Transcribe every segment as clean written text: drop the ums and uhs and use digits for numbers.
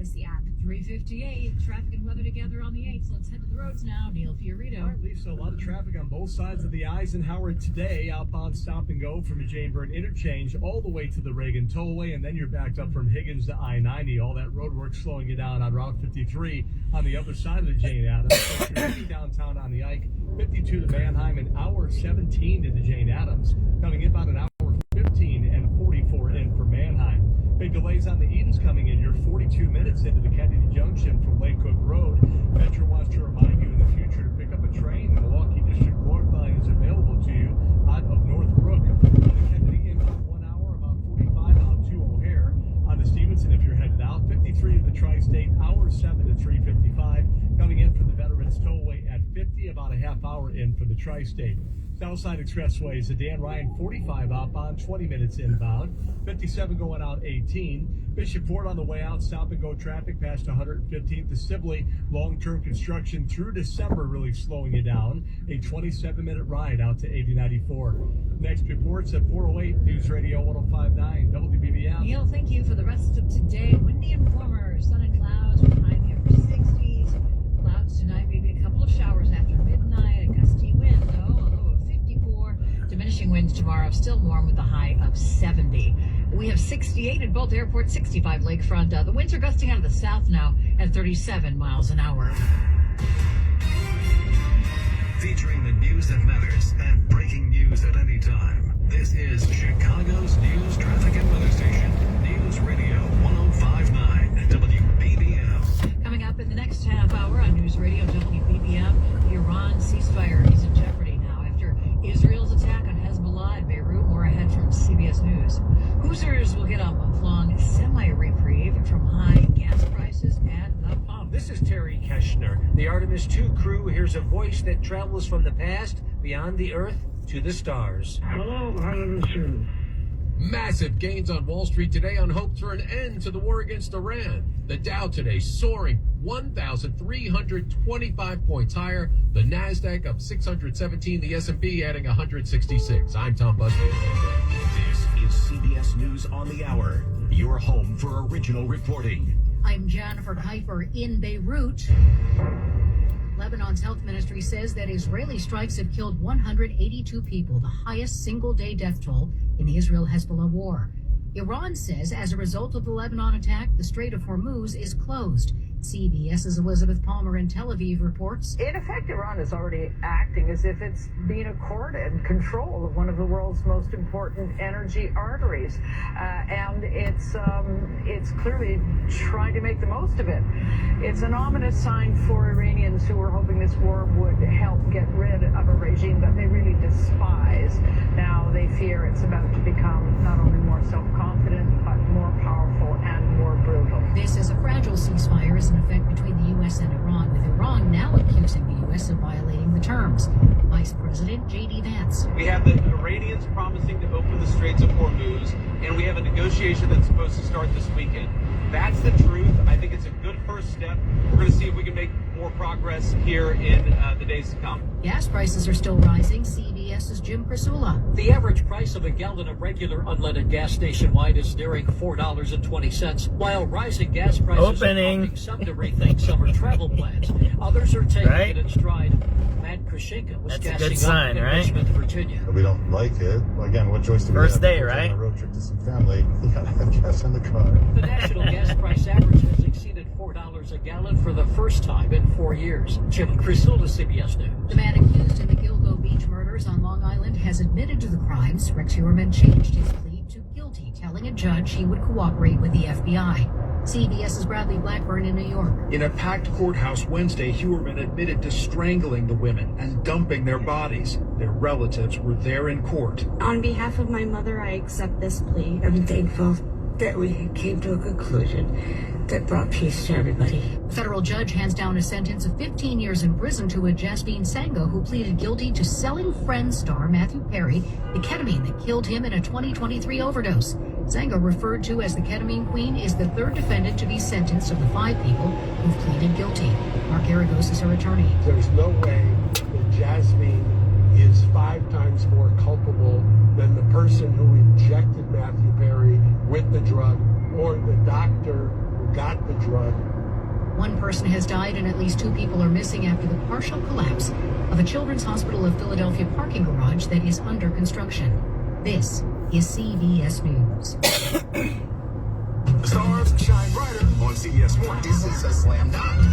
It's the app. 3:58. Traffic and weather together on the 8th. So let's head to the roads now. Neil Fiorito. All right, Lisa, a lot of traffic on both sides of the Eisenhower today. Outbound stop and go from the Jane Byrne interchange all the way to the Reagan Tollway, and then you're backed up from Higgins to I-90. All that road work slowing you down on Route 53 on the other side of the Jane Addams. So you're heading downtown on the Ike, 52 to Manheim, an hour 17 to the Jane Addams. Coming in about an hour 15 and 44 in for Manheim. Big delays on the Edens coming in. You're 42 minutes into the Kennedy Junction from Lake Cook Road. Metro wants to remind you in the future to pick up a train. The Milwaukee District North line is available to you out of Northbrook. On the Kennedy in about 1 hour, about 45 out to O'Hare. On the Stevenson, if you're headed out, 53 to the Tri-State, hour 7 to 3:55. Coming in for the Veterans Tollway at 50, about a half hour in for the Tri-State. Southside Expressway is a Dan Ryan 45 outbound, 20 minutes inbound. 57 going out 18. Bishop Ford on the way out, stop and go traffic past 115th to Sibley. Long-term construction through December really slowing you down. A 27-minute ride out to 8094. Next reports at 408 News Radio 1059 WBBM. Neil, thank you for the rest of today. Windy and warmer, sun and clouds with high near 60s. Clouds tonight, maybe a couple of showers after midnight. A gusty wind, though, a low of 54. Diminishing winds tomorrow, still warm with a high of 70. We have 68 at both airports, 65 lakefront. The winds are gusting out of the south now at 37 miles an hour. Featuring the news that matters and breaking news at any time. This is Chicago's news, traffic, and weather station. News Radio 1059 WBBM. Coming up in the next half hour on News Radio WBBM, the Iran ceasefire is in jeopardy now after Israel's attack on Hezbollah in Beirut. More ahead from CBS News. Hoosiers will get a month-long semi-reprieve from high gas prices at the pump. This is Terry Keschner. The Artemis II crew hears a voice that travels from the past, beyond the Earth, to the stars. Hello, Artemis II. Massive gains on Wall Street today on hopes for an end to the war against Iran. The Dow today soaring 1,325 points higher. The NASDAQ up 617. The S&P adding 166. I'm Tom Busby. This is CBS News on the Hour, your home for original reporting. I'm Jennifer Kuiper in Beirut. Lebanon's health ministry says that Israeli strikes have killed 182 people, the highest single-day death toll in the Israel-Hezbollah war. Iran says as a result of the Lebanon attack, the Strait of Hormuz is closed. CBS's Elizabeth Palmer in Tel Aviv reports. In effect, Iran is already acting as if it's being accorded control of one of the world's most important energy arteries. And it's clearly trying to make the most of it. It's an ominous sign for Iranians who were hoping this war would help get rid of a regime that they really despise. Now they fear it's about to become not only more self-confident, but more powerful and more brutal. This is a fragile ceasefire is in effect between the U.S. and Iran, with Iran now accusing the U.S. of violating the terms. Vice President J.D. Vance. We have the Iranians promising to open the Straits of Hormuz, and we have a negotiation that's supposed to start this weekend. That's the truth. I think it's a good first step. We're going to see if we can make more progress here in the days to come. Gas prices are still rising. CBS's Jim Crisula. The average price of a gallon of regular unleaded gas nationwide is nearing $4.20, while rising gas prices are prompting some to rethink summer travel plans. Others are taking it in stride. Matt Krashenka was gassing up in Richmond, Virginia. We don't like it. Again, what choice do we have? First day, right? On a road trip to some family, you gotta have gas in the car. The national gas price average has exceeded $4 a gallon for the first time in 4 years. Jim Crisula, CBS News. The man accused in the Gilgo Beach murders on Long Island has admitted to the crimes. Rex Heuermann changed his plea to guilty, telling a judge he would cooperate with the FBI. CBS's Bradley Blackburn in New York. In a packed courthouse Wednesday, Heuermann admitted to strangling the women and dumping their bodies. Their relatives were there in court. On behalf of my mother, I accept this plea. I'm thankful that we came to a conclusion that brought peace to everybody. A federal judge hands down a sentence of 15 years in prison to a Jasmine Sango who pleaded guilty to selling Friends star Matthew Perry the ketamine that killed him in a 2023 overdose. Sango, referred to as the ketamine queen, is the third defendant to be sentenced of the 5 people who've pleaded guilty. Mark Aragos is her attorney. There's no way that Jasmine is 5 times more culpable than the person who injected Matthew Perry with the drug or the doctor who got the run. One person has died and at least 2 people are missing after the partial collapse of a Children's Hospital of Philadelphia parking garage that is under construction. This is CBS News. The stars shine brighter on CBS Morning. This is a slam dunk.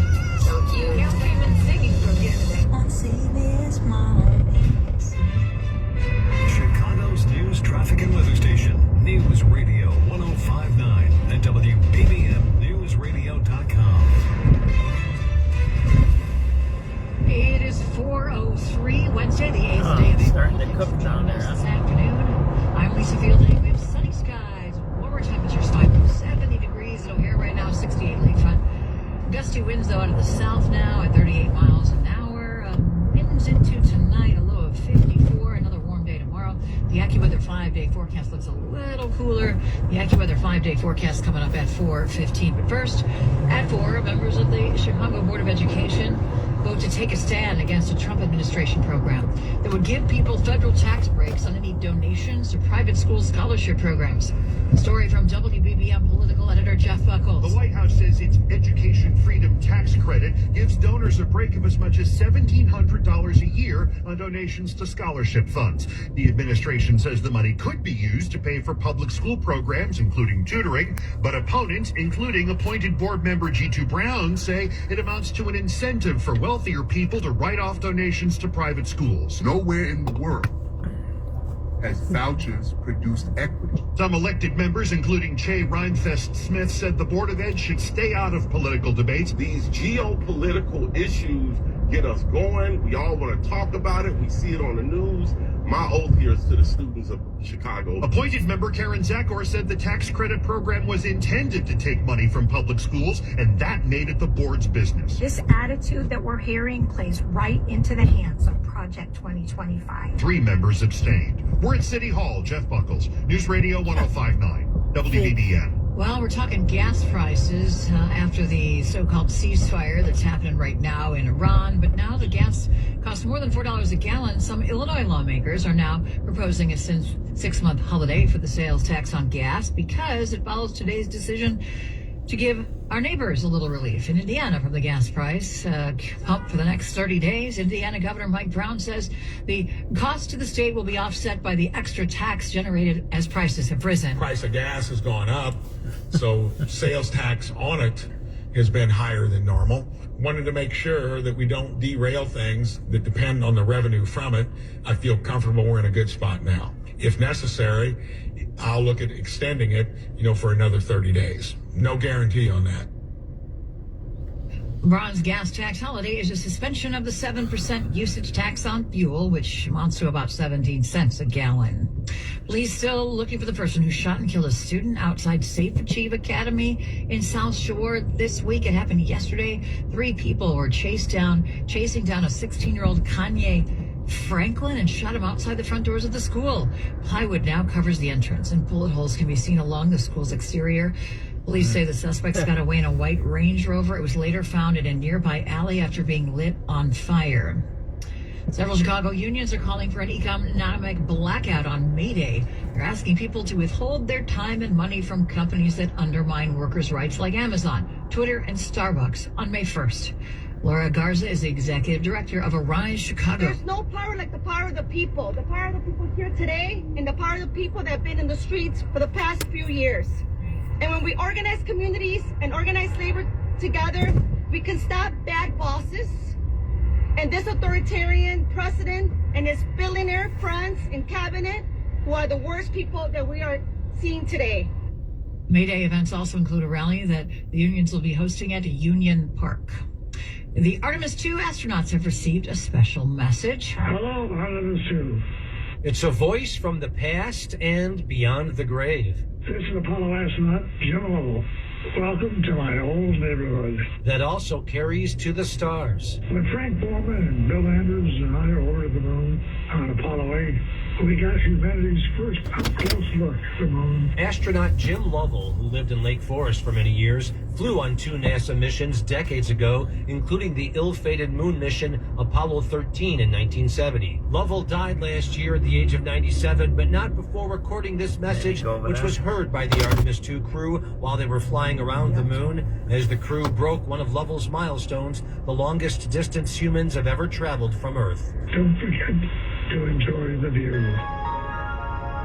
So cute. Can't believe been singing from the other day. On CBS Mornings. Chicago's news, traffic, and weather station. News Radio 105.9 and WBBMNewsRadio.com. It is 4:03 Wednesday, the 8th day of April. Starting to cook down there, This afternoon. I'm Lisa Fielding. We have sunny skies, warmer temperatures, 70 degrees at O'Hare right now, 68 lakefront. Gusty winds, though, out of the south now at 38 miles an hour. Winds into tonight, a low of 54. Another warm day tomorrow. The AccuWeather 5-day forecast looks a little cooler. The AccuWeather 5-day forecast coming up at 4:15. But first, at 4, members of the Chicago Board of Education vote to take a stand against a Trump administration program that would give people federal tax breaks on any donations to private school scholarship programs. A story from WBBM political editor Jeff Buckles. The White House says its education freedom tax credit gives donors a break of as much as $1,700 a year on donations to scholarship funds. The administration says the money could be used to pay for public school programs, including tutoring, but opponents, including appointed board member G2 Brown, say it amounts to an incentive for wealthier people to write off donations to private schools. Nowhere in the world has vouchers produced equity. Some elected members, including Che Reinfest Smith, said the Board of Ed should stay out of political debates. These geopolitical issues get us going. We all want to talk about it. We see it on the news. My oath here is to the students of Chicago. Appointed member Karen Zakor said the tax credit program was intended to take money from public schools, and that made it the board's business. This attitude that we're hearing plays right into the hands of Project 2025. 3 members abstained. We're at City Hall. Jeff Buckles, News Radio 105.9, WBBM. Well, we're talking gas prices after the so-called ceasefire that's happening right now in Iran. But now the gas costs more than $4 a gallon. Some Illinois lawmakers are now proposing a 6-month holiday for the sales tax on gas because it follows today's decision to give our neighbors a little relief in Indiana from the gas price pump for the next 30 days. Indiana Governor Mike Brown says the cost to the state will be offset by the extra tax generated as prices have risen. Price of gas has gone up, so sales tax on it has been higher than normal. Wanted to make sure that we don't derail things that depend on the revenue from it. I feel comfortable we're in a good spot now. If necessary, I'll look at extending it, for another 30 days. No guarantee on that. Brown's gas tax holiday is a suspension of the 7% usage tax on fuel, which amounts to about 17 cents a gallon. Police still looking for the person who shot and killed a student outside Safe Achieve Academy in South Shore this week. It happened yesterday. 3 people were chasing down a 16-year-old Kanye Franklin and shot him outside the front doors of the school. Plywood now covers the entrance, and bullet holes can be seen along the school's exterior. Police say the suspects got away in a white Range Rover. It was later found in a nearby alley after being lit on fire. Several Chicago unions are calling for an economic blackout on May Day. They're asking people to withhold their time and money from companies that undermine workers' rights like Amazon, Twitter, and Starbucks on May 1st. Laura Garza is the executive director of Arise Chicago. There's no power like the power of the people. The power of the people here today and the power of the people that have been in the streets for the past few years. And when we organize communities and organize labor together, we can stop bad bosses and this authoritarian president and his billionaire friends in cabinet who are the worst people that we are seeing today. May Day events also include a rally that the unions will be hosting at Union Park. The Artemis II astronauts have received a special message. Hello, Artemis II. It's a voice from the past and beyond the grave. This is Apollo astronaut Jim Lovell. Welcome to my old neighborhood. That also carries to the stars. When Frank Borman and Bill Andrews and I ordered the moon on Apollo 8, We got humanity's first up-close look at the moon. Astronaut Jim Lovell, who lived in Lake Forest for many years, flew on 2 NASA missions decades ago, including the ill-fated moon mission Apollo 13 in 1970. Lovell died last year at the age of 97, but not before recording this message, which was heard by the Artemis II crew while they were flying around the moon, as the crew broke one of Lovell's milestones, the longest distance humans have ever traveled from Earth. Don't forget to enjoy the view.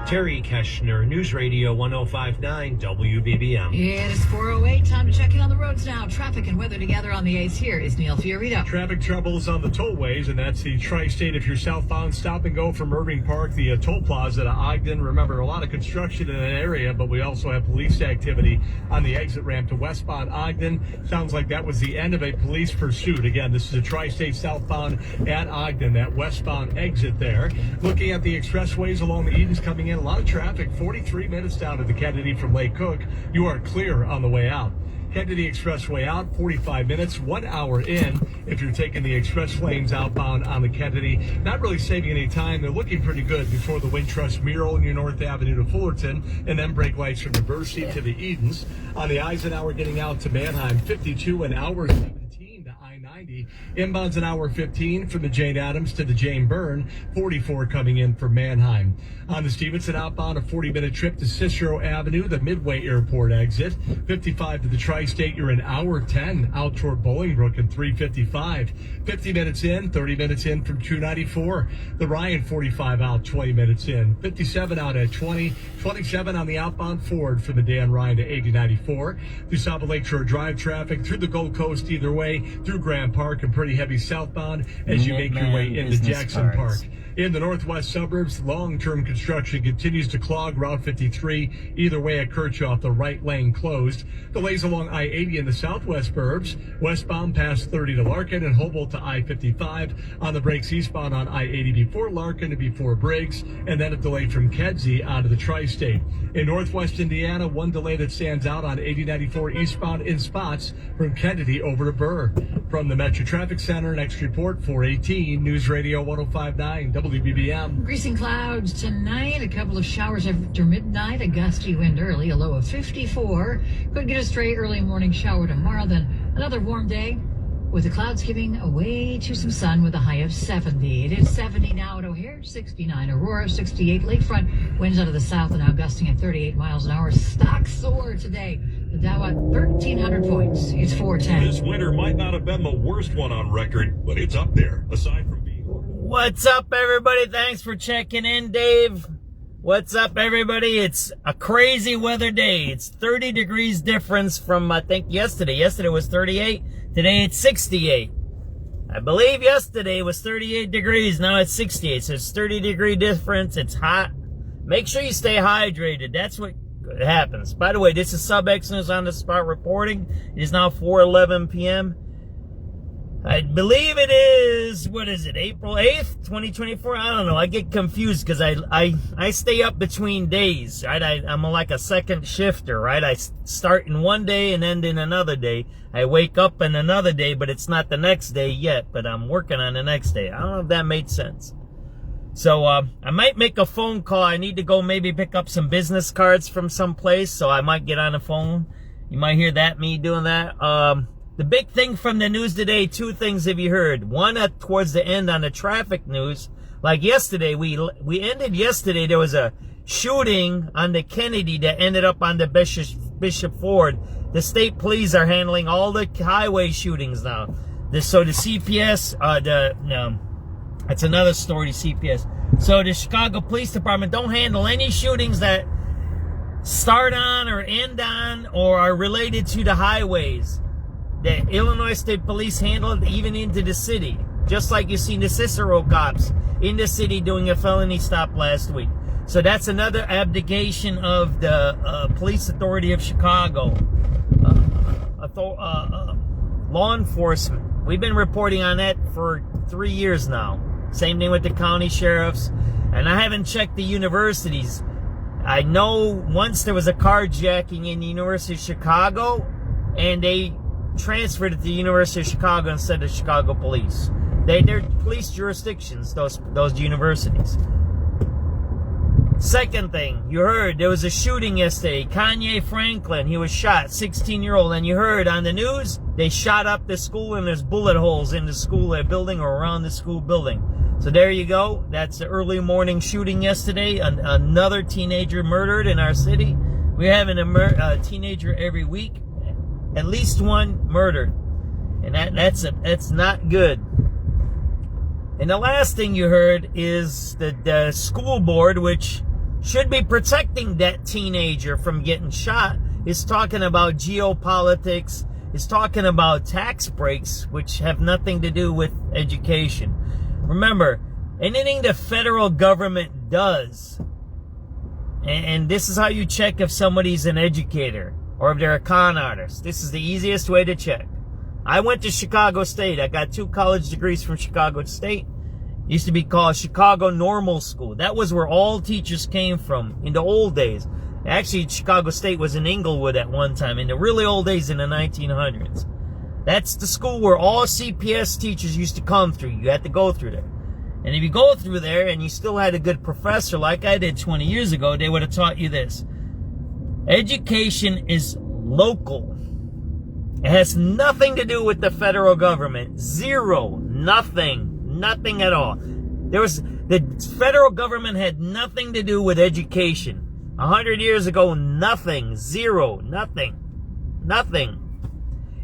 Terry Keshner, News Radio 105.9 WBBM. It is 4:08. Time to check in on the roads now. Traffic and weather together on the 8s. Here is Neil Fiorito. Traffic troubles on the tollways, and that's the tri-state. If you're southbound, stop and go from Irving Park, the toll plaza to Ogden. Remember, a lot of construction in that area, but we also have police activity on the exit ramp to westbound Ogden. Sounds like that was the end of a police pursuit. Again, this is a tri-state southbound at Ogden, that westbound exit there. Looking at the expressways along the Edens coming in, a lot of traffic, 43 minutes down to the Kennedy from Lake Cook. You are clear on the way out. Kennedy Expressway out, 45 minutes, 1 hour in. If you're taking the express lanes outbound on the Kennedy, not really saving any time. They're looking pretty good before the Wintrust mural in your North Avenue to Fullerton, and then brake lights from University to the Edens. On the Eisenhower getting out to Manheim, 52 an hour, 17 to I-90. Inbounds an hour 15 from the Jane Addams to the Jane Byrne, 44 coming in from Manheim. On the Stevenson outbound, a 40-minute trip to Cicero Avenue, the Midway Airport exit. 55 to the Tri-State, you're an hour 10 out toward Bolingbrook and 355. 50 minutes in, 30 minutes in from 294. The Ryan 45 out, 20 minutes in. 57 out at 20. 27 on the outbound Ford from the Dan Ryan to 8094. Through South Lakeshore Drive traffic, through the Gold Coast either way, through Grand Park and pretty heavy southbound as you make your way into Jackson Park. In the northwest suburbs, long-term construction continues to clog Route 53. Either way at Kirchhoff, the right lane closed. Delays along I-80 in the southwest burbs. Westbound past 30 to Larkin and Humboldt to I-55. On the brakes eastbound on I-80 before Larkin and before Briggs. And then a delay from Kedzie onto the Tri-State. In northwest Indiana, one delay that stands out on 8094 eastbound in spots from Kennedy over to Burr. From the Metro Traffic Center, next report 418 News Radio 105.9 WBBM. Greasing clouds tonight. A couple of showers after midnight. A gusty wind early. A low of 54. Could get a stray early morning shower tomorrow. Then another warm day with the clouds giving way to some sun with a high of 70. It is 70 now at O'Hare, 69 Aurora, 68 Lakefront. Winds out of the south and now gusting at 38 miles an hour. Stock soar today. The Dow at 1,300 points. It's 410. This winter might not have been the worst one on record, but it's up there, aside from being... What's up, everybody? Thanks for checking in, Dave. What's up, everybody? It's a crazy weather day. It's 30 degrees difference from, I think, yesterday. Yesterday was 38. Today it's 68. I believe yesterday was 38 degrees. Now it's 68. So it's 30 degree difference. It's hot. Make sure you stay hydrated. That's what happens. By the way, this is SubX.News on the spot reporting. It is now 4:11 p.m. I believe it is, what is it, April 8th, 2024? I don't know. I get confused because I stay up between days, right? I'm like a second shifter, right? I start in one day and end in another day. I wake up in another day, but it's not the next day yet, but I'm working on the next day. I don't know if that made sense. So, I might make a phone call. I need to go maybe pick up some business cards from someplace, so I might get on the phone. You might hear that, me doing that. The big thing from the news today, two things have you heard. One towards the end on the traffic news. Like yesterday, we ended yesterday, there was a shooting on the Kennedy that ended up on the Bishop Ford. The state police are handling all the highway shootings now. So the CPS, that's another story, CPS. So the Chicago Police Department don't handle any shootings that start on or end on or are related to the highways. The Illinois State Police handle it even into the city. Just like you seen the Cicero cops in the city doing a felony stop last week. So that's another abdication of the Police Authority of Chicago. Law enforcement. We've been reporting on that for 3 years now. Same thing with the county sheriffs. And I haven't checked the universities. I know once there was a carjacking in the University of Chicago, and they transferred it to the University of Chicago instead of Chicago Police. They're police jurisdictions, those universities. Second thing, you heard there was a shooting yesterday. Kanye Franklin, he was shot, 16-year-old. And you heard on the news, they shot up the school and there's bullet holes in the school building or around the school building. So there you go. That's the early morning shooting yesterday. Another teenager murdered in our city. We're having a teenager every week. At least one murdered. And that's not good. And the last thing you heard is the school board, which should be protecting that teenager from getting shot, is talking about geopolitics, is talking about tax breaks, which have nothing to do with education. Remember, anything the federal government does, and this is how you check if somebody's an educator or if they're a con artist. This is the easiest way to check. I went to Chicago State. I got 2 college degrees from Chicago State. It used to be called Chicago Normal School. That was where all teachers came from in the old days. Actually, Chicago State was in Inglewood at one time, in the really old days in the 1900s. That's the school where all CPS teachers used to come through. You had to go through there. And if you go through there and you still had a good professor like I did 20 years ago, they would have taught you this. Education is local. It has nothing to do with the federal government. Zero. Nothing at all. The federal government had nothing to do with education. 100 years ago, nothing. Zero. Nothing.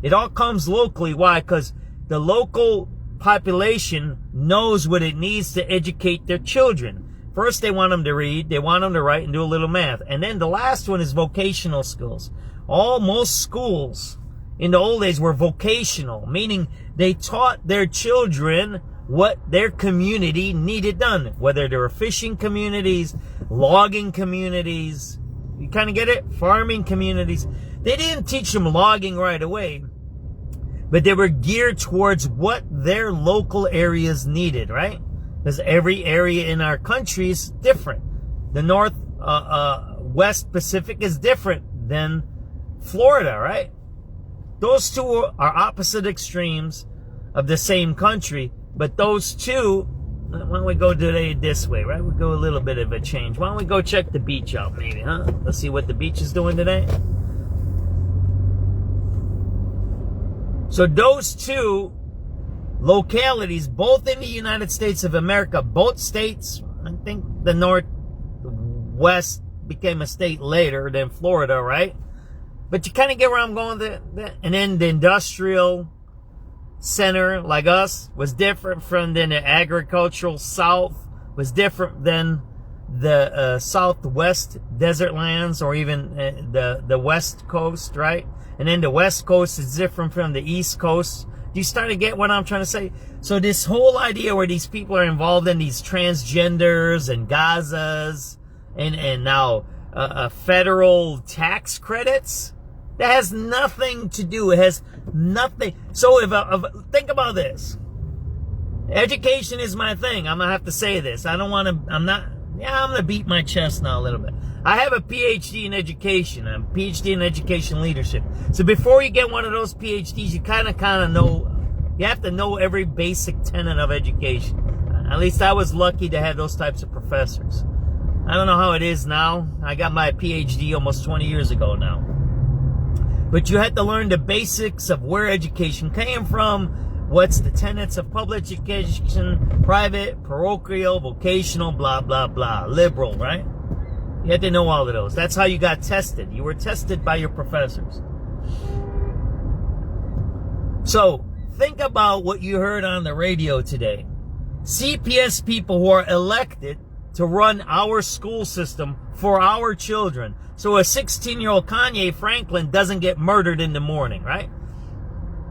It all comes locally. Why? Because the local population knows what it needs to educate their children. First, they want them to read, they want them to write and do a little math. And then the last one is vocational skills. Most schools in the old days were vocational, meaning they taught their children what their community needed done, whether they were fishing communities, logging communities, you kind of get it? Farming communities. They didn't teach them logging right away, but they were geared towards what their local areas needed, right? Because every area in our country is different. The West Pacific is different than Florida, right? Those two are opposite extremes of the same country, but those two, why don't we go today this way, right? We'll go a little bit of a change. Why don't we go check the beach out maybe, huh? Let's see what the beach is doing today. So those two localities, both in the United States of America, both states, I think the Northwest became a state later than Florida, right? But you kind of get where I'm going there. And then the industrial center, like us, was different from the agricultural South, was different than the Southwest desert lands, or even the West Coast, right? And then the West Coast is different from the East Coast. Do you start to get what I'm trying to say? So this whole idea where these people are involved in these transgenders and Gazas and now federal tax credits, that has nothing to do. It has nothing. So if think about this. Education is my thing. I'm gonna have to say this. I'm gonna beat my chest now a little bit. I have a PhD in education. I'm a PhD in education leadership. So before you get one of those PhDs, you kind of know, you have to know every basic tenet of education. At least I was lucky to have those types of professors. I don't know how it is now. I got my PhD almost 20 years ago now. But you had to learn the basics of where education came from, what's the tenets of public education, private, parochial, vocational, blah, blah, blah, liberal, right? You had to know all of those. That's how you got tested. You were tested by your professors. So, think about what you heard on the radio today. CPS people who are elected to run our school system for our children. So a 16-year-old Kanye Franklin doesn't get murdered in the morning, right?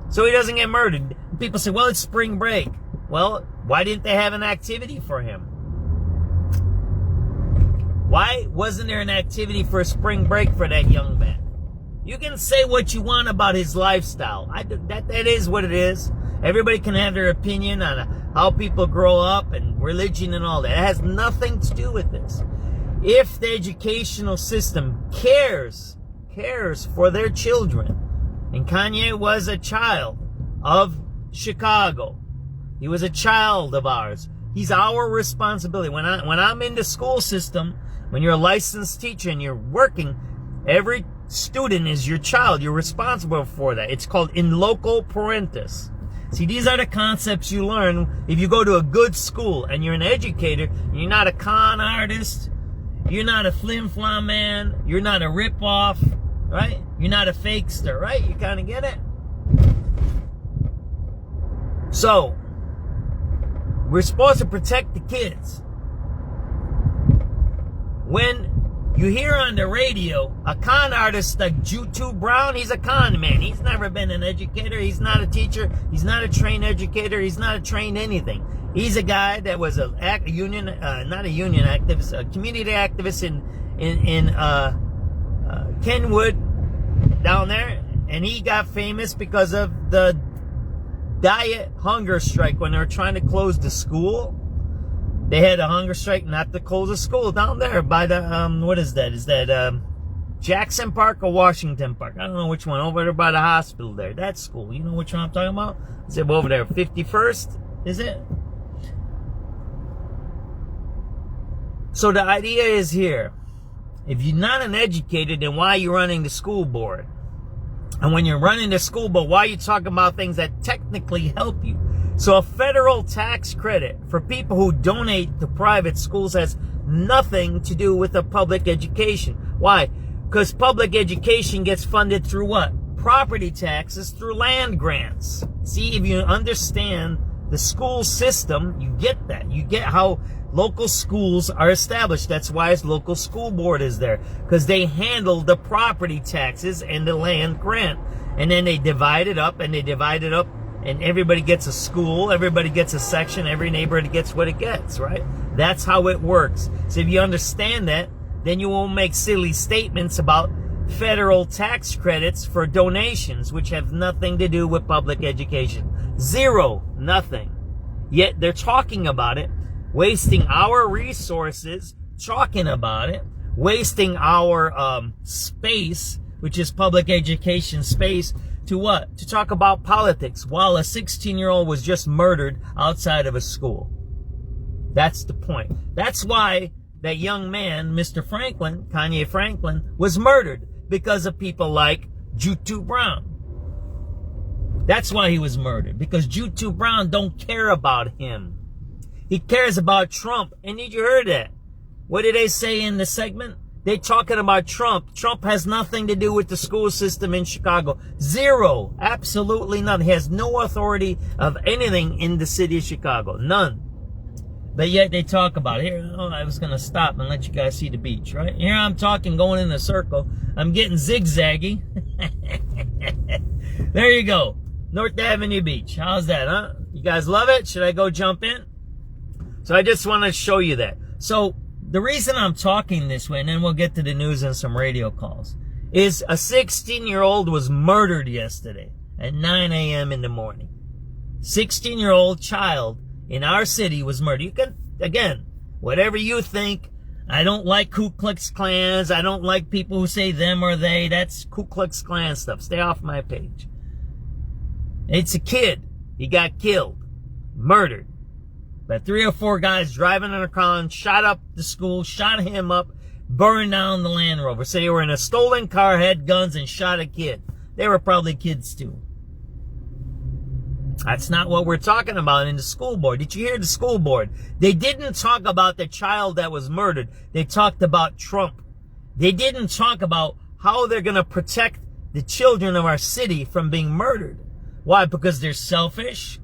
So he doesn't get murdered. People say, well, it's spring break. Well, why didn't they have an activity for him? Why wasn't there an activity for a spring break for that young man? You can say what you want about his lifestyle. That is what it is. Everybody can have their opinion on how people grow up and religion and all that. It has nothing to do with this. If the educational system cares for their children, and Kanye was a child of Chicago, he was a child of ours. He's our responsibility. When I'm in the school system, When you're a licensed teacher and you're working, every student is your child. You're responsible for that. It's called in loco parentis. See, these are the concepts you learn if you go to a good school and you're an educator. You're not a con artist. You're not a flim-flam man. You're not a rip-off, right? You're not a fakester, right? You kind of get it? So, we're supposed to protect the kids. When you hear on the radio a con artist like YouTube Brown, he's a con man. He's never been an educator. He's not a teacher. He's not a trained educator. He's not a trained anything. He's a guy that was not a union activist, a community activist in Kenwood down there, and he got famous because of the diet hunger strike when they were trying to close the school. They had a hunger strike not to close the school down there by the what is that? Is that Jackson Park or Washington Park? I don't know which one. Over there by the hospital there. That school. You know which one I'm talking about? Is it over there? 51st? Is it? So the idea is here. If you're not an educator, then why are you running the school board? And when you're running the school board, why are you talking about things that technically help you? So a federal tax credit for people who donate to private schools has nothing to do with a public education. Why? Because public education gets funded through what? Property taxes, through land grants. See, if you understand the school system, you get that. You get how local schools are established. That's why its local school board is there, because they handle the property taxes and the land grant. And then they divide it up, and and everybody gets a school, everybody gets a section, every neighborhood gets what it gets, right? That's how it works. So if you understand that, then you won't make silly statements about federal tax credits for donations, which have nothing to do with public education. Zero, nothing. Yet they're talking about it, wasting our resources, talking about it, wasting our space, which is public education space, to what? To talk about politics while a 16-year-old was just murdered outside of a school. That's the point. That's why that young man, Mr. Franklin, Kanye Franklin, was murdered, because of people like Jutu Brown. That's why he was murdered, because Jutu Brown don't care about him. He cares about Trump. And did you hear that? What did they say in the segment? They're talking about Trump. Trump has nothing to do with the school system in Chicago. Zero. Absolutely none. He has no authority of anything in the city of Chicago. None. But yet they talk about it. Here, I was going to stop and let you guys see the beach, right? Here I'm talking, going in a circle. I'm getting zigzaggy. There you go. North Avenue Beach. How's that, huh? You guys love it? Should I go jump in? So I just want to show you that. So the reason I'm talking this way, and then we'll get to the news and some radio calls, is a 16-year-old was murdered yesterday at 9 a.m. in the morning. 16-year-old child in our city was murdered. You can, again, whatever you think. I don't like Ku Klux Klans. I don't like people who say them or they. That's Ku Klux Klan stuff. Stay off my page. It's a kid. He got killed. Murdered. By 3 or 4 guys driving in a car, shot up the school, shot him up, burned down the Land Rover. So they were in a stolen car, had guns, and shot a kid. They were probably kids too. That's not what we're talking about in the school board. Did you hear the school board? They didn't talk about the child that was murdered. They talked about Trump. They didn't talk about how they're going to protect the children of our city from being murdered. Why? Because they're selfish.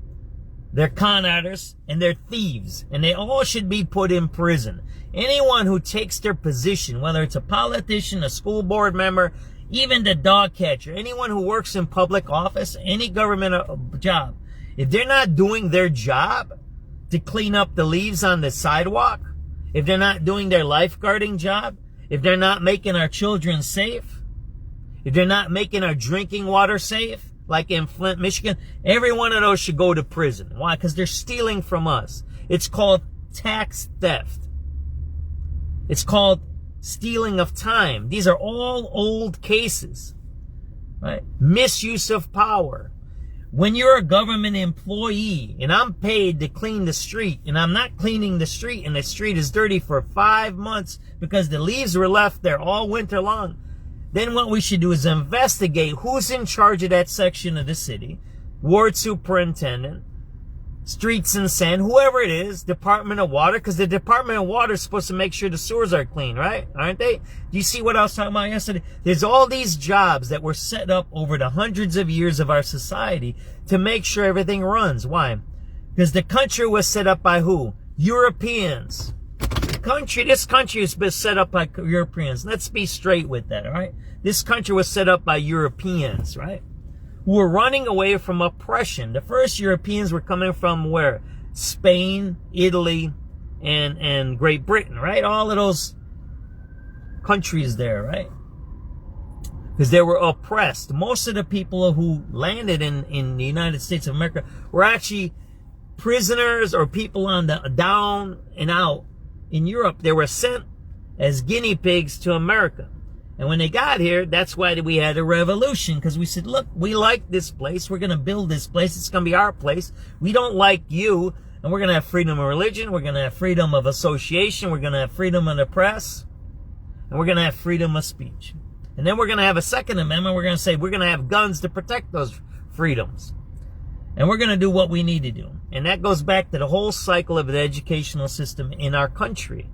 They're con artists, and they're thieves, and they all should be put in prison. Anyone who takes their position, whether it's a politician, a school board member, even the dog catcher, anyone who works in public office, any government job, if they're not doing their job to clean up the leaves on the sidewalk, if they're not doing their lifeguarding job, if they're not making our children safe, if they're not making our drinking water safe, like in Flint, Michigan, every one of those should go to prison. Why? Because they're stealing from us. It's called tax theft. It's called stealing of time. These are all old cases, right? Misuse of power. When you're a government employee and I'm paid to clean the street and I'm not cleaning the street and the street is dirty for 5 months because the leaves were left there all winter long, then what we should do is investigate who's in charge of that section of the city, ward superintendent, streets and sand, whoever it is, Department of Water, because the Department of Water is supposed to make sure the sewers are clean, right? Aren't they? Do you see what I was talking about yesterday? There's all these jobs that were set up over the hundreds of years of our society to make sure everything runs. Why? Because the country was set up by who? Europeans. This country has been set up by Europeans. Let's be straight with that, all right? This country was set up by Europeans, right? Who were running away from oppression. The first Europeans were coming from where? Spain, Italy, and Great Britain, right? All of those countries there, right? Because they were oppressed. Most of the people who landed in the United States of America were actually prisoners or people on the down and out in Europe. They were sent as guinea pigs to America. And when they got here, that's why we had a revolution, because we said, look, we like this place. We're going to build this place. It's going to be our place. We don't like you. And we're going to have freedom of religion. We're going to have freedom of association. We're going to have freedom of the press. And we're going to have freedom of speech. And then we're going to have a Second Amendment. We're going to say we're going to have guns to protect those freedoms. And we're going to do what we need to do. And that goes back to the whole cycle of the educational system in our country.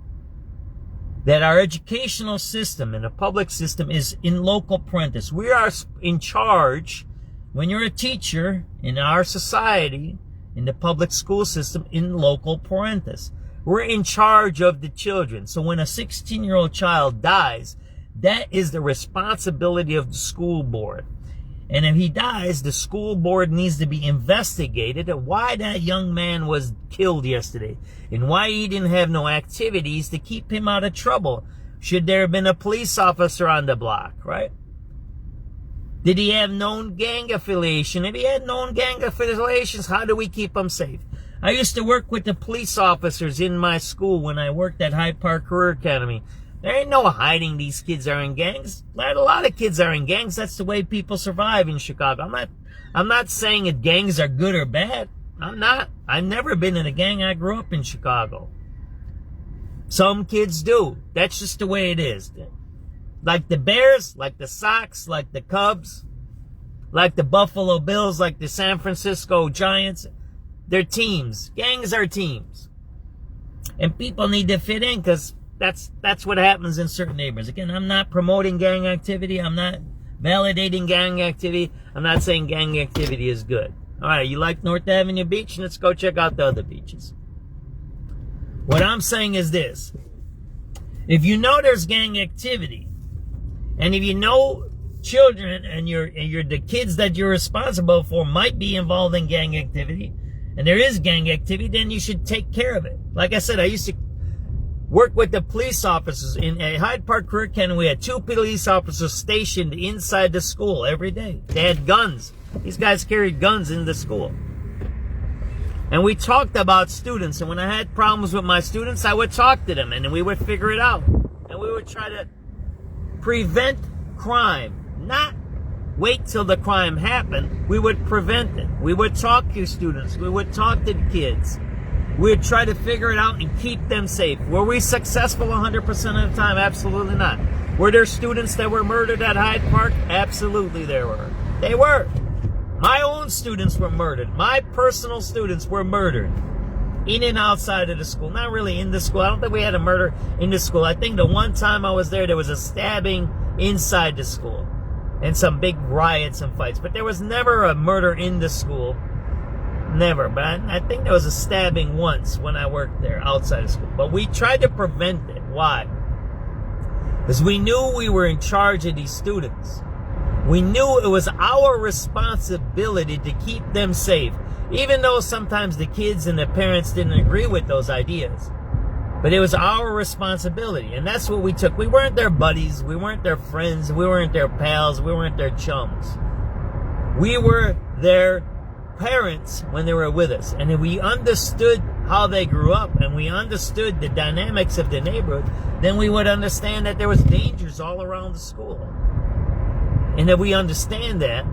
That our educational system and the public system is in local parentis. We are in charge, when you're a teacher in our society, in the public school system, in local parentis. We're in charge of the children. So when a 16-year-old child dies, that is the responsibility of the school board. And if he dies, the school board needs to be investigated at why that young man was killed yesterday and why he didn't have no activities to keep him out of trouble. Should there have been a police officer on the block, right? Did he have known gang affiliation? If he had known gang affiliations, how do we keep him safe? I used to work with the police officers in my school when I worked at Hyde Park Career Academy. There ain't no hiding these kids are in gangs. A lot of kids are in gangs. That's the way people survive in Chicago. I'm not saying that gangs are good or bad. I'm not. I've never been in a gang. I grew up in Chicago. Some kids do. That's just the way it is. Like the Bears, like the Sox, like the Cubs, like the Buffalo Bills, like the San Francisco Giants. They're teams. Gangs are teams. And people need to fit in because that's what happens in certain neighborhoods. Again, I'm not promoting gang activity. I'm not validating gang activity. I'm not saying gang activity is good. All right, you like North Avenue Beach? Let's go check out the other beaches. What I'm saying is this. If you know there's gang activity, and if you know children and you're the kids that you're responsible for might be involved in gang activity, and there is gang activity, then you should take care of it. Like I said, I used to work with the police officers in Hyde Park Career Academy. We had 2 police officers stationed inside the school every day. They had guns. These guys carried guns in the school. And we talked about students. And when I had problems with my students, I would talk to them and we would figure it out. And we would try to prevent crime, not wait till the crime happened. We would prevent it. We would talk to students. We would talk to the kids. We'd try to figure it out and keep them safe. Were we successful 100% of the time? Absolutely not. Were there students that were murdered at Hyde Park? Absolutely there were. They were. My own students were murdered. My personal students were murdered in and outside of the school. Not really in the school. I don't think we had a murder in the school. I think the one time I was there was a stabbing inside the school and some big riots and fights. But there was never a murder in the school. Never, but I think there was a stabbing once when I worked there outside of school. But we tried to prevent it. Why? Because we knew we were in charge of these students. We knew it was our responsibility to keep them safe, even though sometimes the kids and the parents didn't agree with those ideas. But it was our responsibility, and that's what we took. We weren't their buddies. We weren't their friends. We weren't their pals. We weren't their chums. We were their parents when they were with us. And if we understood how they grew up and we understood the dynamics of the neighborhood, then we would understand that there was dangers all around the school. And if we understand that,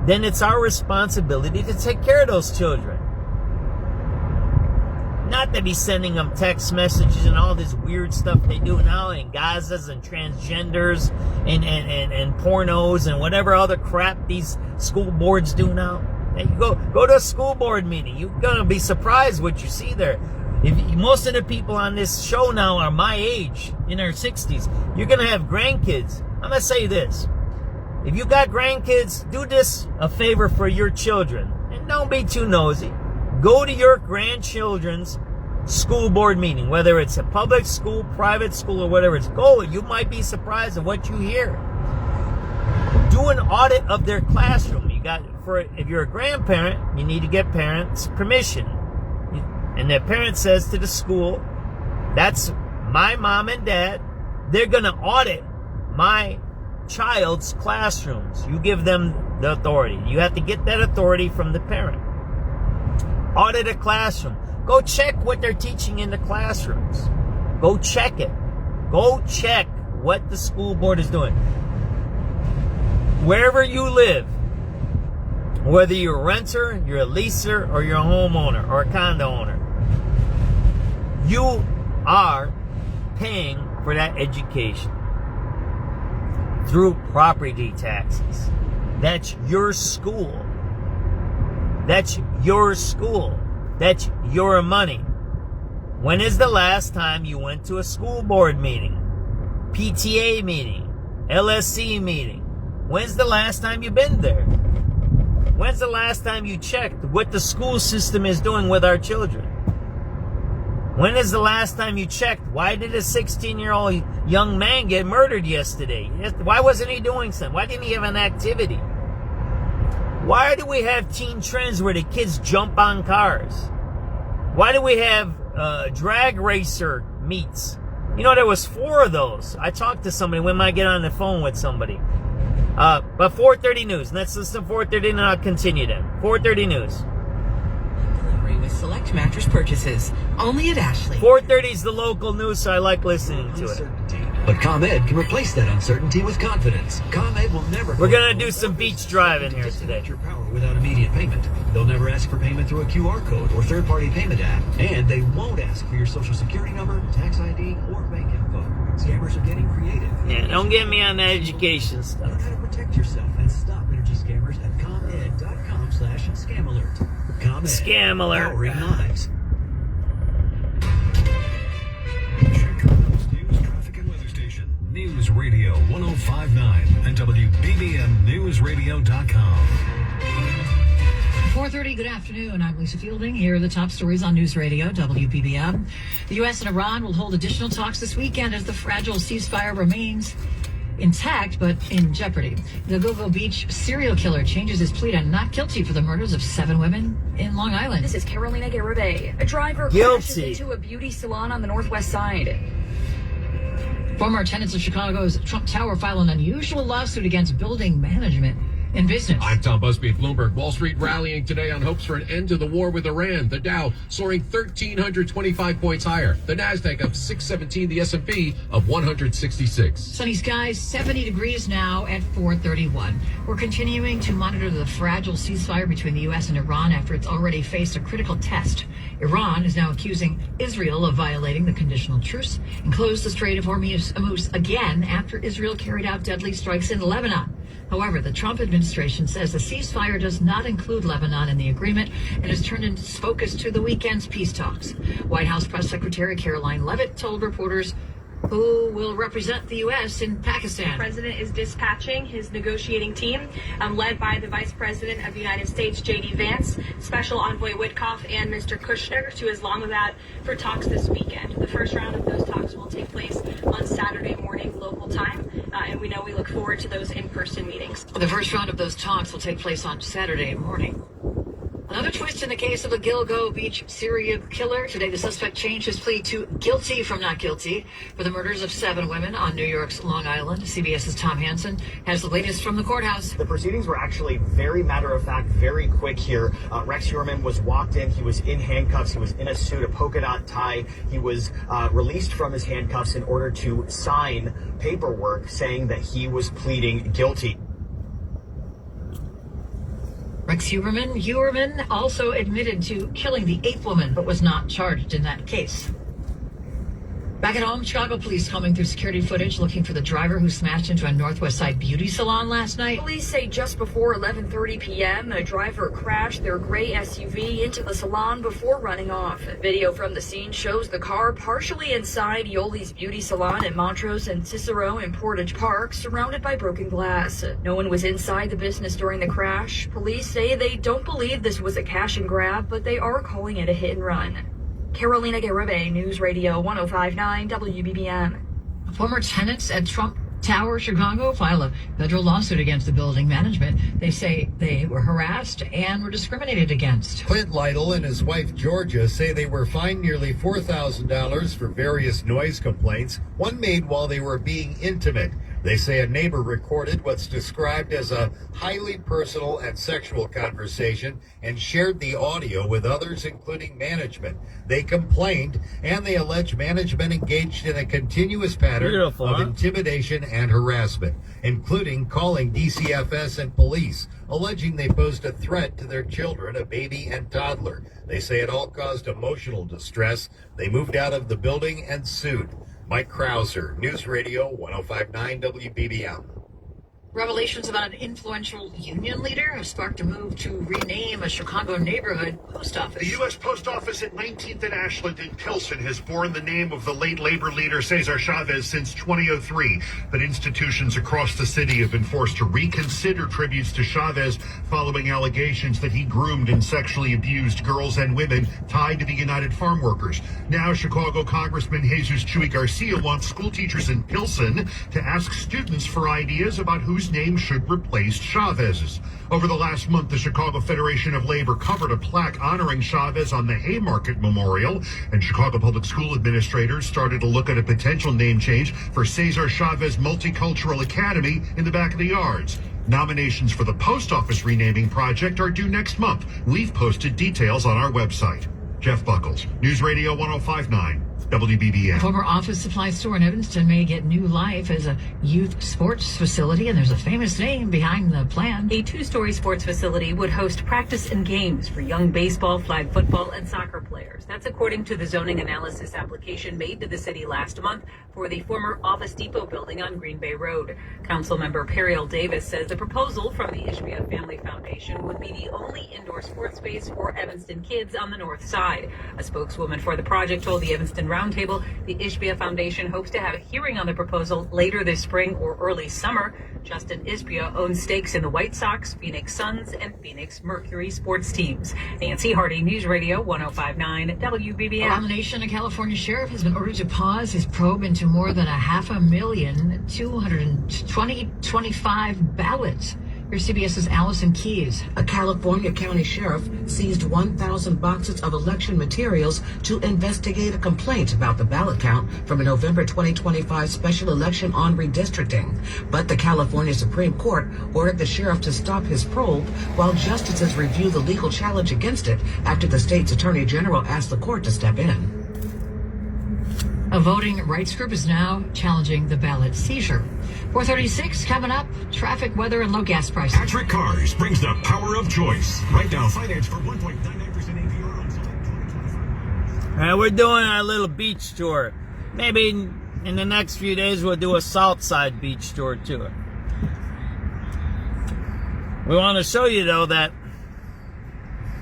then it's our responsibility to take care of those children. Not to be sending them text messages and all this weird stuff they do now, and Gazas and transgenders and pornos and whatever other crap these school boards do now. And you go to a school board meeting, you're gonna be surprised what you see there. Most of the people on this show now are my age, in their 60s. You're gonna have grandkids. I'm gonna say this: if you got grandkids, do this a favor for your children, and don't be too nosy. Go to your grandchildren's school board meeting, whether it's a public school, private school, or whatever it's. Go. You might be surprised at what you hear. Do an audit of their classroom. If you're a grandparent, you need to get parents' permission. And the parent says to the school, that's my mom and dad. They're going to audit my child's classrooms. You give them the authority. You have to get that authority from the parent. Audit a classroom. Go check what they're teaching in the classrooms. Go check it. Go check what the school board is doing. Wherever you live, whether you're a renter, you're a leaser, or you're a homeowner or a condo owner, you are paying for that education through property taxes. That's your school. That's your school. That's your money. When is the last time you went to a school board meeting, PTA meeting, LSC meeting? When's the last time you've been there? When's the last time you checked what the school system is doing with our children? When is the last time you checked why did a 16-year-old young man get murdered yesterday? Why wasn't he doing something? Why didn't he have an activity? Why do we have teen trends where the kids jump on cars? Why do we have drag racer meets? You know, there was 4 of those. I talked to somebody when I get on the phone with somebody. But 4:30 News. Let's listen to 4:30 and I'll continue then. 4:30 News. Delivery with select mattress purchases. Only at Ashley. 4:30 is the local news, so I like listening to it. But ComEd can replace that uncertainty with confidence. ComEd will never... We're going to do some beach driving here today. ...your power without immediate payment. They'll never ask for payment through a QR code or third-party payment app. And they won't ask for your social security number, tax ID, or bank info. Scammers are getting creative. Yeah, don't get me on that education stuff. Learn how to protect yourself and stop energy scammers at ComEd.com/scamalert. ComEd. Scam alert. Powering lives. News Radio 105.9 and WBBMNewsRadio.com. 4:30, good afternoon. I'm Lisa Fielding. Here are the top stories on News Radio, WBBM. The U.S. and Iran will hold additional talks this weekend as the fragile ceasefire remains intact but in jeopardy. The Gogo Beach serial killer changes his plea to not guilty for the murders of 7 women in Long Island. This is Carolina Garibay. A driver crashes into a beauty salon on the northwest side. Former tenants of Chicago's Trump Tower file an unusual lawsuit against building management in business. I'm Tom Busby at Bloomberg. Wall Street rallying today on hopes for an end to the war with Iran. The Dow soaring 1,325 points higher. The Nasdaq up 617. The S&P of 166. Sunny skies, 70 degrees now at 4:31. We're continuing to monitor the fragile ceasefire between the U.S. and Iran after it's already faced a critical test. Iran is now accusing Israel of violating the conditional truce and closed the Strait of Hormuz again after Israel carried out deadly strikes in Lebanon. However, the Trump administration says the ceasefire does not include Lebanon in the agreement and has turned its focus to the weekend's peace talks. White House Press Secretary Caroline Leavitt told reporters who will represent the U.S. in Pakistan. The president is dispatching his negotiating team, led by the Vice President of the United States, J.D. Vance, Special Envoy Witkoff, and Mr. Kushner to Islamabad for talks this weekend. The first round of those talks will take place on Saturday morning local time, and we know we look forward to those in-person meetings. The first round of those talks will take place on Saturday morning. Another twist in the case of the Gilgo Beach serial killer. Today, the suspect changed his plea to guilty from not guilty for the murders of 7 women on New York's Long Island. CBS's Tom Hansen has the latest from the courthouse. The proceedings were actually very matter-of-fact, very quick here. Rex Heuermann was walked in. He was in handcuffs. He was in a suit, a polka dot tie. He was released from his handcuffs in order to sign paperwork saying that he was pleading guilty. Rex Huerman also admitted to killing the 8th woman, but was not charged in that case. Back at home, Chicago police combing through security footage looking for the driver who smashed into a Northwest Side beauty salon last night. Police say just before 11:30 p.m., a driver crashed their gray SUV into the salon before running off. Video from the scene shows the car partially inside Yoli's beauty salon at Montrose and Cicero in Portage Park, surrounded by broken glass. No one was inside the business during the crash. Police say they don't believe this was a cash and grab, but they are calling it a hit and run. Carolina Garibay, News Radio 105.9 WBBM. Former tenants at Trump Tower, Chicago, file a federal lawsuit against the building management. They say they were harassed and were discriminated against. Clint Lytle and his wife Georgia say they were fined nearly $4,000 for various noise complaints, one made while they were being intimate. They say a neighbor recorded what's described as a highly personal and sexual conversation and shared the audio with others, including management. They complained, and they allege management engaged in a continuous pattern of intimidation and harassment, including calling DCFS and police, alleging they posed a threat to their children, a baby and toddler. They say it all caused emotional distress. They moved out of the building and sued. Mike Krauser, News Radio 105.9 WBBM. Revelations about an influential union leader have sparked a move to rename a Chicago neighborhood post office. The U.S. Post Office at 19th and Ashland in Pilsen has borne the name of the late labor leader Cesar Chavez since 2003. But institutions across the city have been forced to reconsider tributes to Chavez following allegations that he groomed and sexually abused girls and women tied to the United Farm Workers. Now, Chicago Congressman Jesus Chuy Garcia wants school teachers in Pilsen to ask students for ideas about whose name should replace Chavez's. Over the last month, the Chicago Federation of Labor covered a plaque honoring Chavez on the Haymarket Memorial, and Chicago Public School administrators started to look at a potential name change for Cesar Chavez Multicultural Academy in the back of the yards. Nominations for the post office renaming project are due next month. We've posted details on our website. Jeff Buckles, News Radio 105.9. WBBM. A former office supply store in Evanston may get new life as a youth sports facility, and there's a famous name behind the plan. A 2-story sports facility would host practice and games for young baseball, flag football, and soccer players. That's according to the zoning analysis application made to the city last month for the former Office Depot building on Green Bay Road. Councilmember Periel Davis says the proposal from the Ishbia Family Foundation would be the only indoor sports space for Evanston kids on the north side. A spokeswoman for the project told the Evanston Roundtable the Ishbia Foundation hopes to have a hearing on the proposal later this spring or early summer. Justin Ishbia owns stakes in the White Sox, Phoenix Suns, and Phoenix Mercury sports teams. Nancy Hardy, News Radio 105.9 WBBM. Around the nation, a California sheriff has been ordered to pause his probe into more than 500,225 ballots. Here's CBS's Allison Keyes. A California county sheriff seized 1,000 boxes of election materials to investigate a complaint about the ballot count from a November 2025 special election on redistricting. But the California Supreme Court ordered the sheriff to stop his probe while justices review the legal challenge against it after the state's attorney general asked the court to step in. A voting rights group is now challenging the ballot seizure. 4:36 coming up. Traffic, weather, and low gas prices. Patrick Cars brings the power of choice. Right now, finance for 1.99% APR on select 2025. We're doing our little beach tour. Maybe in the next few days we'll do a Southside beach tour too. We want to show you though that,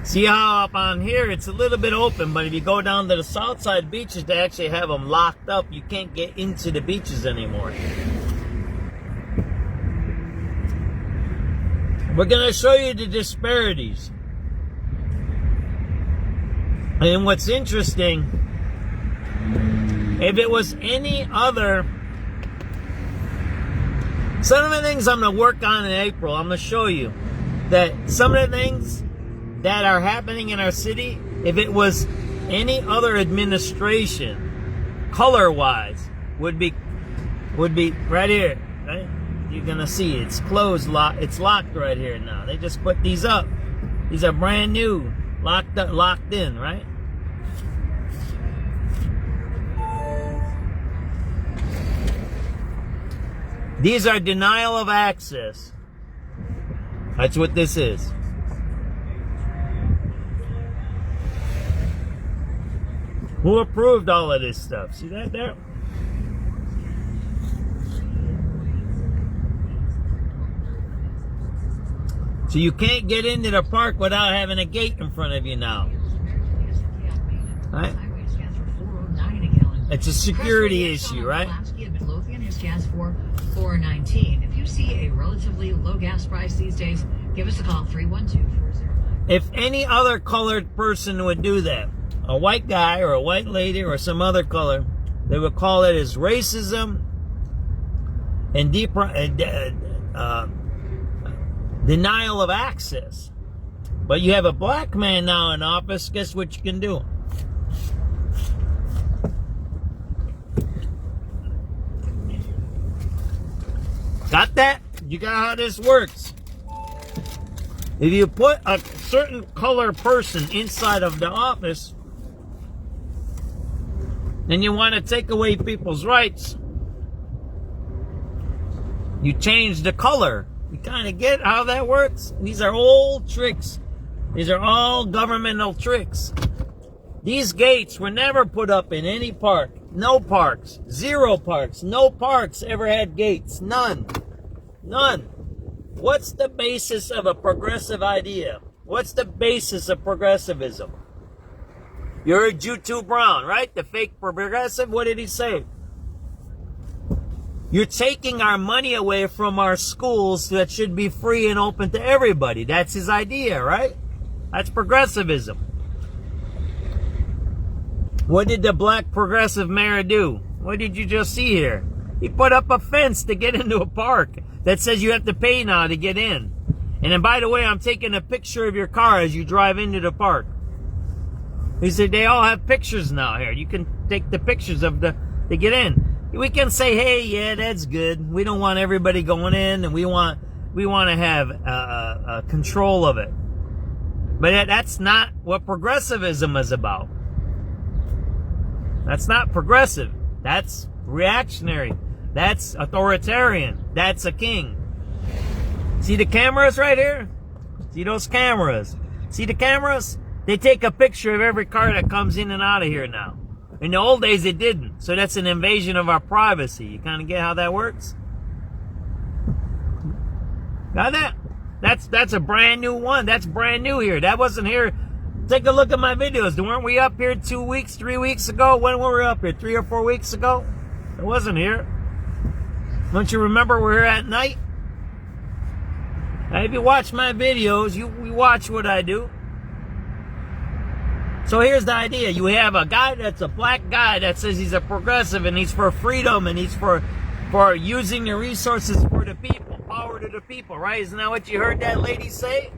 see how up on here it's a little bit open, but if you go down to the Southside beaches, they actually have them locked up. You can't get into the beaches anymore. We're going to show you the disparities. And what's interesting, if it was any other, some of the things I'm going to work on in April, I'm going to show you that some of the things that are happening in our city, if it was any other administration, color-wise, would be right here, right? You're gonna see it's closed, it's locked right here now. They just put these up. These are brand new, locked in, right? These are denial of access. That's what this is. Who approved all of this stuff? See that there? So you can't get into the park without having a gate in front of you now. Right? It's a security issue, right? Midlothian has gas for $4.19. If you see a relatively low gas price these days, give us a call, 312-409. If any other colored person would do that, a white guy or a white lady or some other color, they would call it as racism and denial of access. But you have a black man now in office, guess what you can do? Got that? You got how this works. If you put a certain color person inside of the office, and you want to take away people's rights, you change the color. You kind of get how that works? These are old tricks. These are all governmental tricks. These gates were never put up in any park. No parks. Zero parks. No parks ever had gates. None. None. What's the basis of a progressive idea? What's the basis of progressivism? You heard J2 Brown, right? The fake progressive. What did he say? You're taking our money away from our schools that should be free and open to everybody. That's his idea, right? That's progressivism. What did the black progressive mayor do? What did you just see here? He put up a fence to get into a park that says you have to pay now to get in. And then, by the way, I'm taking a picture of your car as you drive into the park. He said they all have pictures now here. You can take the pictures of to get in. We can say, hey, yeah, that's good. We don't want everybody going in, and we want to have control of it. But that's not what progressivism is about. That's not progressive. That's reactionary. That's authoritarian. That's a king. See the cameras right here? See those cameras? See the cameras? They take a picture of every car that comes in and out of here now. In the old days, it didn't. So that's an invasion of our privacy. You kind of get how that works? Got that? That's a brand new one. That's brand new here. That wasn't here. Take a look at my videos. Weren't we up here 2 weeks, 3 weeks ago? When were we up here? 3 or 4 weeks ago? It wasn't here. Don't you remember we're here at night? Now, if you watch my videos, you watch what I do. So here's the idea. You have a guy that's a black guy that says he's a progressive and he's for freedom and he's for using the resources for the people, power to the people, right? Isn't that what you heard that lady say?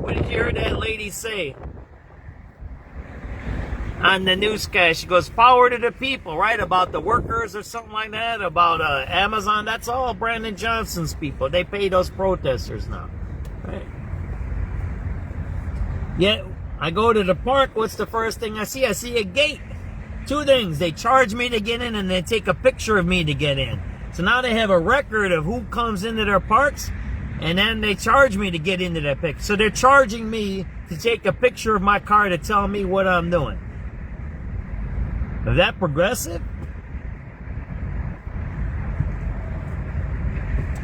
What did you hear that lady say? On the newscast, she goes, power to the people, right? About the workers or something like that, about Amazon. That's all Brandon Johnson's people. They pay those protesters now, right? Yet, I go to the park, what's the first thing I see? I see a gate. Two things. They charge me to get in and they take a picture of me to get in. So now they have a record of who comes into their parks and then they charge me to get into that picture. So they're charging me to take a picture of my car to tell me what I'm doing. Is that progressive?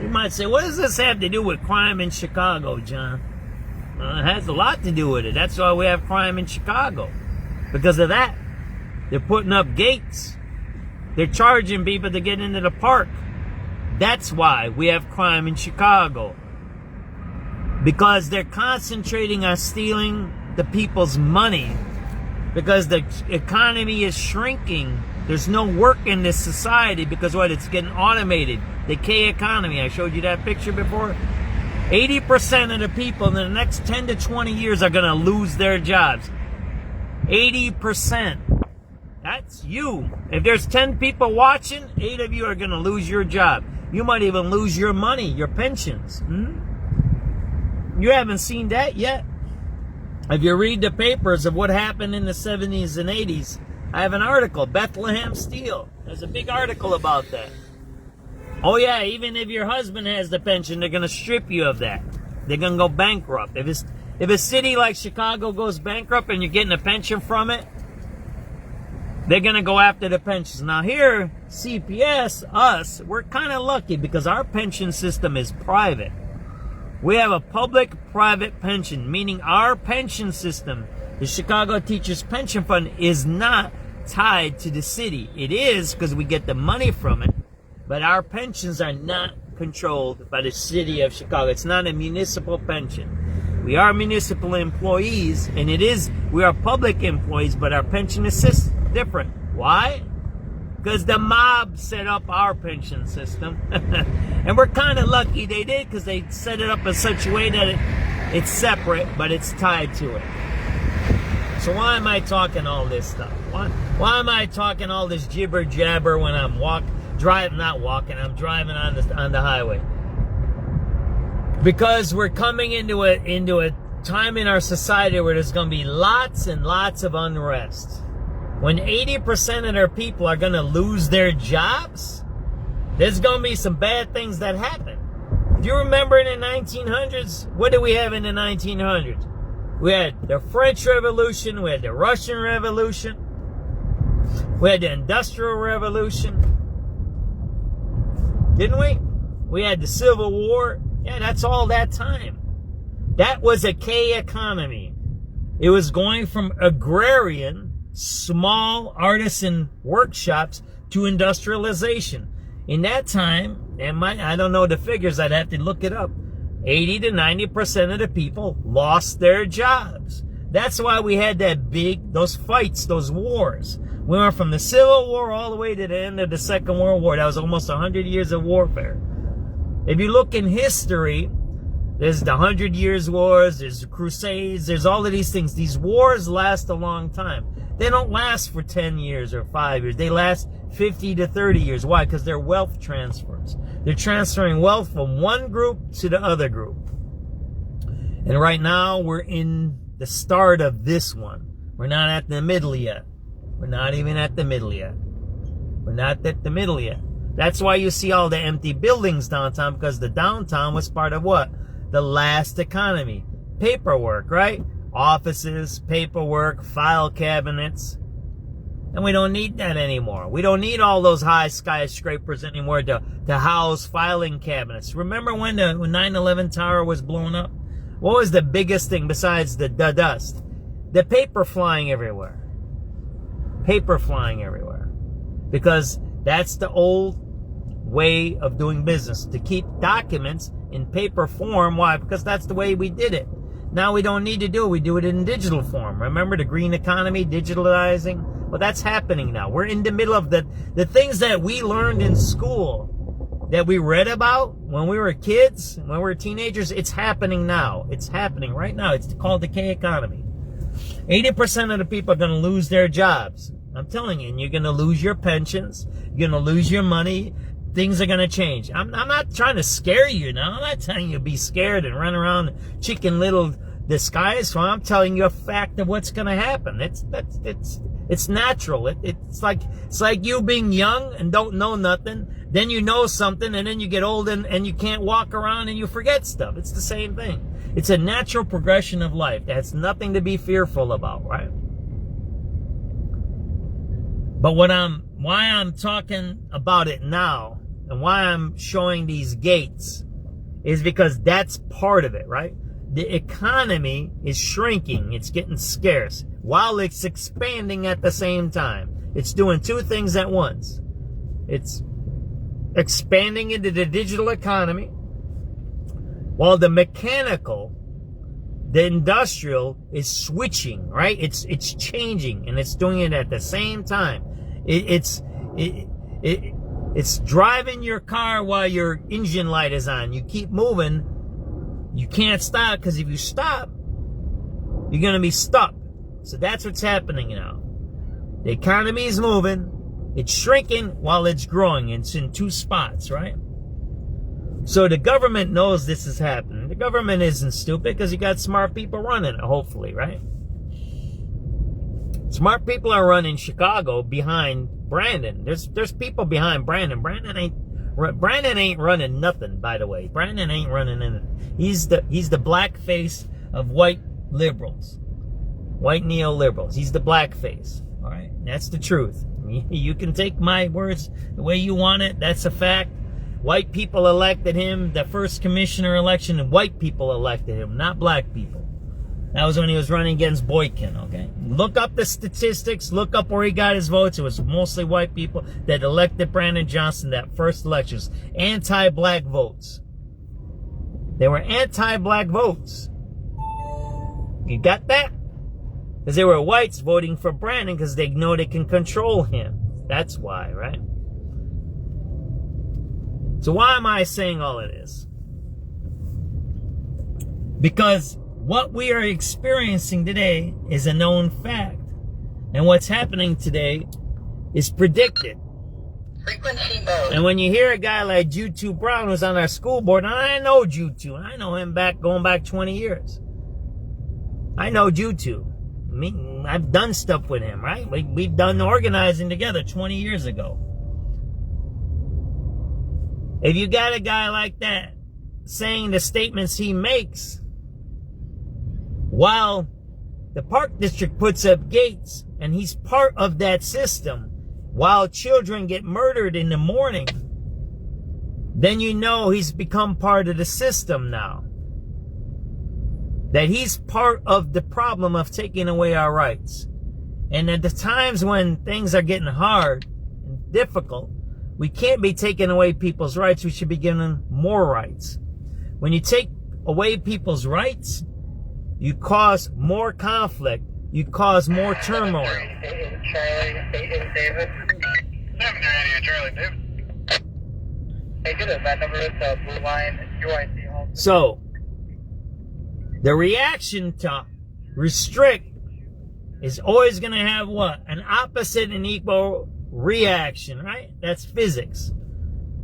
You might say, what does this have to do with crime in Chicago, John? It has a lot to do with it. That's why we have crime in Chicago. Because of that. They're putting up gates. They're charging people to get into the park. That's why we have crime in Chicago. Because they're concentrating on stealing the people's money. Because the economy is shrinking. There's no work in this society because what? It's getting automated. The K economy. I showed you that picture before. 80% of the people in the next 10 to 20 years are going to lose their jobs. 80%. That's you. If there's 10 people watching, 8 of you are going to lose your job. You might even lose your money, your pensions. You haven't seen that yet. If you read the papers of what happened in the 70s and 80s, I have an article, Bethlehem Steel. There's a big article about that. Oh yeah, even if your husband has the pension, they're going to strip you of that. They're going to go bankrupt. If a city like Chicago goes bankrupt and you're getting a pension from it, They're going to go after the pensions. Now here, CPS, us, we're kind of lucky because our pension system is private. We have a public-private pension, meaning our pension system, the Chicago Teachers Pension Fund, is not tied to the city. It is because we get the money from it, but our pensions are not controlled by the city of Chicago. It's not a municipal pension. We are municipal employees, and we are public employees, but our pension is different. Why? Because the mob set up our pension system. And we're kind of lucky they did, because they set it up in such a way that it's separate, but it's tied to it. So why am I talking all this stuff? Why am I talking all this jibber jabber when I'm driving on the highway? Because we're coming into a time in our society where there's going to be lots and lots of unrest. When 80% of their people are going to lose their jobs, there's going to be some bad things that happen. Do you remember in the 1900s? What did we have in the 1900s? We had the French Revolution, we had the Russian Revolution, we had the Industrial Revolution, didn't we? We had the Civil War. Yeah, that's all that time. That was a K economy. It was going from agrarian, small artisan workshops to industrialization. In that time, I don't know the figures, I'd have to look it up, 80 to 90% of the people lost their jobs. That's why we had those fights, those wars. We went from the Civil War all the way to the end of the Second World War. That was almost 100 years of warfare. If you look in history, there's the 100 Years' Wars, there's the Crusades, there's all of these things. These wars last a long time. They don't last for 10 years or 5 years. They last 50 to 30 years. Why? Because they're wealth transfers. They're transferring wealth from one group to the other group. And right now, we're in the start of this one. We're not at the middle yet. We're not even at the middle yet. We're not at the middle yet. That's why you see all the empty buildings downtown, because the downtown was part of what? The last economy. Paperwork, right? Offices, paperwork, file cabinets. And we don't need that anymore. We don't need all those high skyscrapers anymore to house filing cabinets. Remember when the 9/11 tower was blown up? What was the biggest thing besides the dust? The paper flying everywhere. Paper flying everywhere. Because that's the old way of doing business, to keep documents in paper form. Why? Because that's the way we did it. Now we don't need to do it. We do it in digital form. Remember the green economy, digitalizing? Well, that's happening now. We're in the middle of the things that we learned in school, that we read about when we were kids, when we were teenagers. It's happening now. It's happening right now. It's called the K economy. 80% of the people are going to lose their jobs. I'm telling you, and you're going to lose your pensions. You're going to lose your money. Things are going to change. I'm not trying to scare you now. I'm not telling you to be scared and run around Chicken Little disguise. So I'm telling you a fact of what's going to happen. It's natural. It's like you being young and don't know nothing. Then you know something, and then you get old and you can't walk around and you forget stuff. It's the same thing. It's a natural progression of life. That's nothing to be fearful about, right? But why I'm talking about it now, and why I'm showing these gates, is because that's part of it, right? The economy is shrinking. It's getting scarce while it's expanding at the same time. It's doing two things at once. It's expanding into the digital economy, while the mechanical, the industrial, is switching, right? It's changing, and it's doing it at the same time. It's driving your car while your engine light is on. You keep moving. You can't stop, because if you stop, you're going to be stuck. So that's what's happening now. The economy is moving. It's shrinking while it's growing. It's in two spots, right? So the government knows this is happening. The government isn't stupid, because you got smart people running it, hopefully, right? Smart people are running Chicago behind Brandon. There's people behind Brandon. Brandon ain't running nothing, by the way. Brandon ain't running anything. He's the black face of white liberals, white neoliberals. He's the black face. All right, that's the truth. You can take my words the way you want it. That's a fact. White people elected him. The first commissioner election, white people elected him, not black people. That was when he was running against Boykin, okay? Look up the statistics. Look up where he got his votes. It was mostly white people that elected Brandon Johnson that first election. Anti-black votes. They were anti-black votes. You got that? Because they were whites voting for Brandon because they know they can control him. That's why, right? So why am I saying all of this? Because what we are experiencing today is a known fact. And what's happening today is predicted. Frequency mode. And when you hear a guy like Jutu Brown who's on our school board, and I know Jutu, I know him going back 20 years. I know Jutu. I mean, I've done stuff with him, right? We've done organizing together 20 years ago. If you got a guy like that saying the statements he makes, while the Park District puts up gates and he's part of that system, while children get murdered in the morning, then you know he's become part of the system now. That he's part of the problem of taking away our rights. And at the times when things are getting hard and difficult, we can't be taking away people's rights. We should be giving more rights. When you take away people's rights, you cause more conflict. You cause more turmoil. So, the reaction to restrict is always going to have what? An opposite and equal reaction, right? That's physics.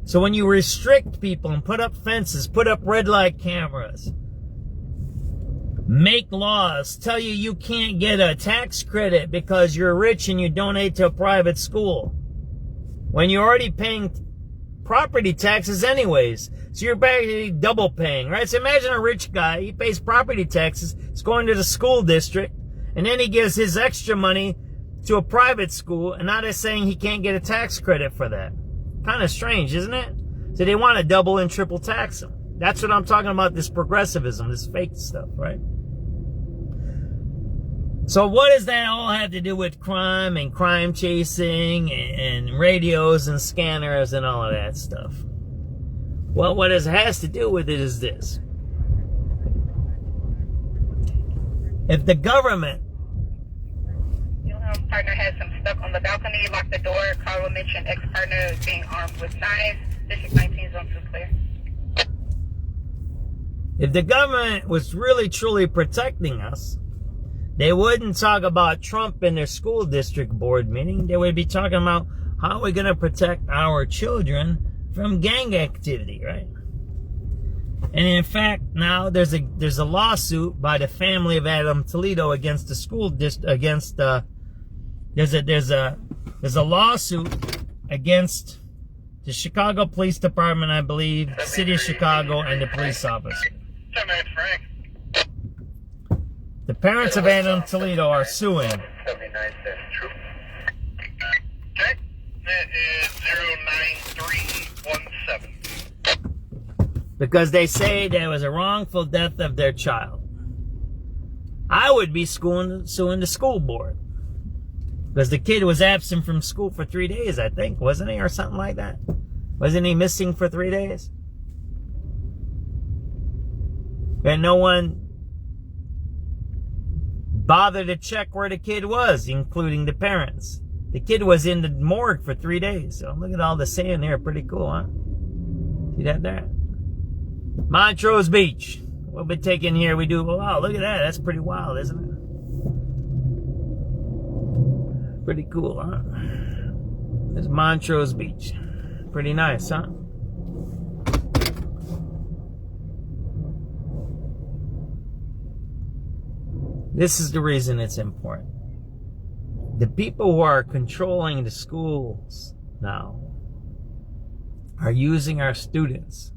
So when you restrict people and put up fences, put up red light cameras, make laws, tell you you can't get a tax credit because you're rich and you donate to a private school, when you're already paying property taxes anyways. So you're basically double paying, right? So imagine a rich guy, he pays property taxes, he's going to the school district, and then he gives his extra money to a private school, and now they're saying he can't get a tax credit for that. Kind of strange, isn't it? So they want to double and triple tax him. That's what I'm talking about, this progressivism, this fake stuff, right? So what does that all have to do with crime and crime chasing and radios and scanners and all of that stuff? Well, what it has to do with it is this. If the government... Partner has some stuff on the balcony. Lock the door. Carl will mention ex-partner is being armed with knives. District 19 zone 2 clear. If the government was really truly protecting us, they wouldn't talk about Trump in their school district board meeting. They would be talking about how we're going to protect our children from gang activity, right? And in fact, now there's a lawsuit by the family of Adam Toledo against the school district, there's a lawsuit against the Chicago Police Department, I believe, City of Chicago, and the police officer. The parents of Adam Toledo are suing. Because they say there was a wrongful death of their child. I would be suing the school board. Because the kid was absent from school for 3 days, I think. Wasn't he? Or something like that. Wasn't he missing for 3 days? And no one bothered to check where the kid was, including the parents. The kid was in the morgue for 3 days. So look at all the sand there. Pretty cool, huh? See that there? Montrose Beach. We'll be taking here. We do, wow, look at that. That's pretty wild, isn't it? Pretty cool, huh? There's Montrose Beach. Pretty nice, huh? This is the reason it's important. The people who are controlling the schools now are using our students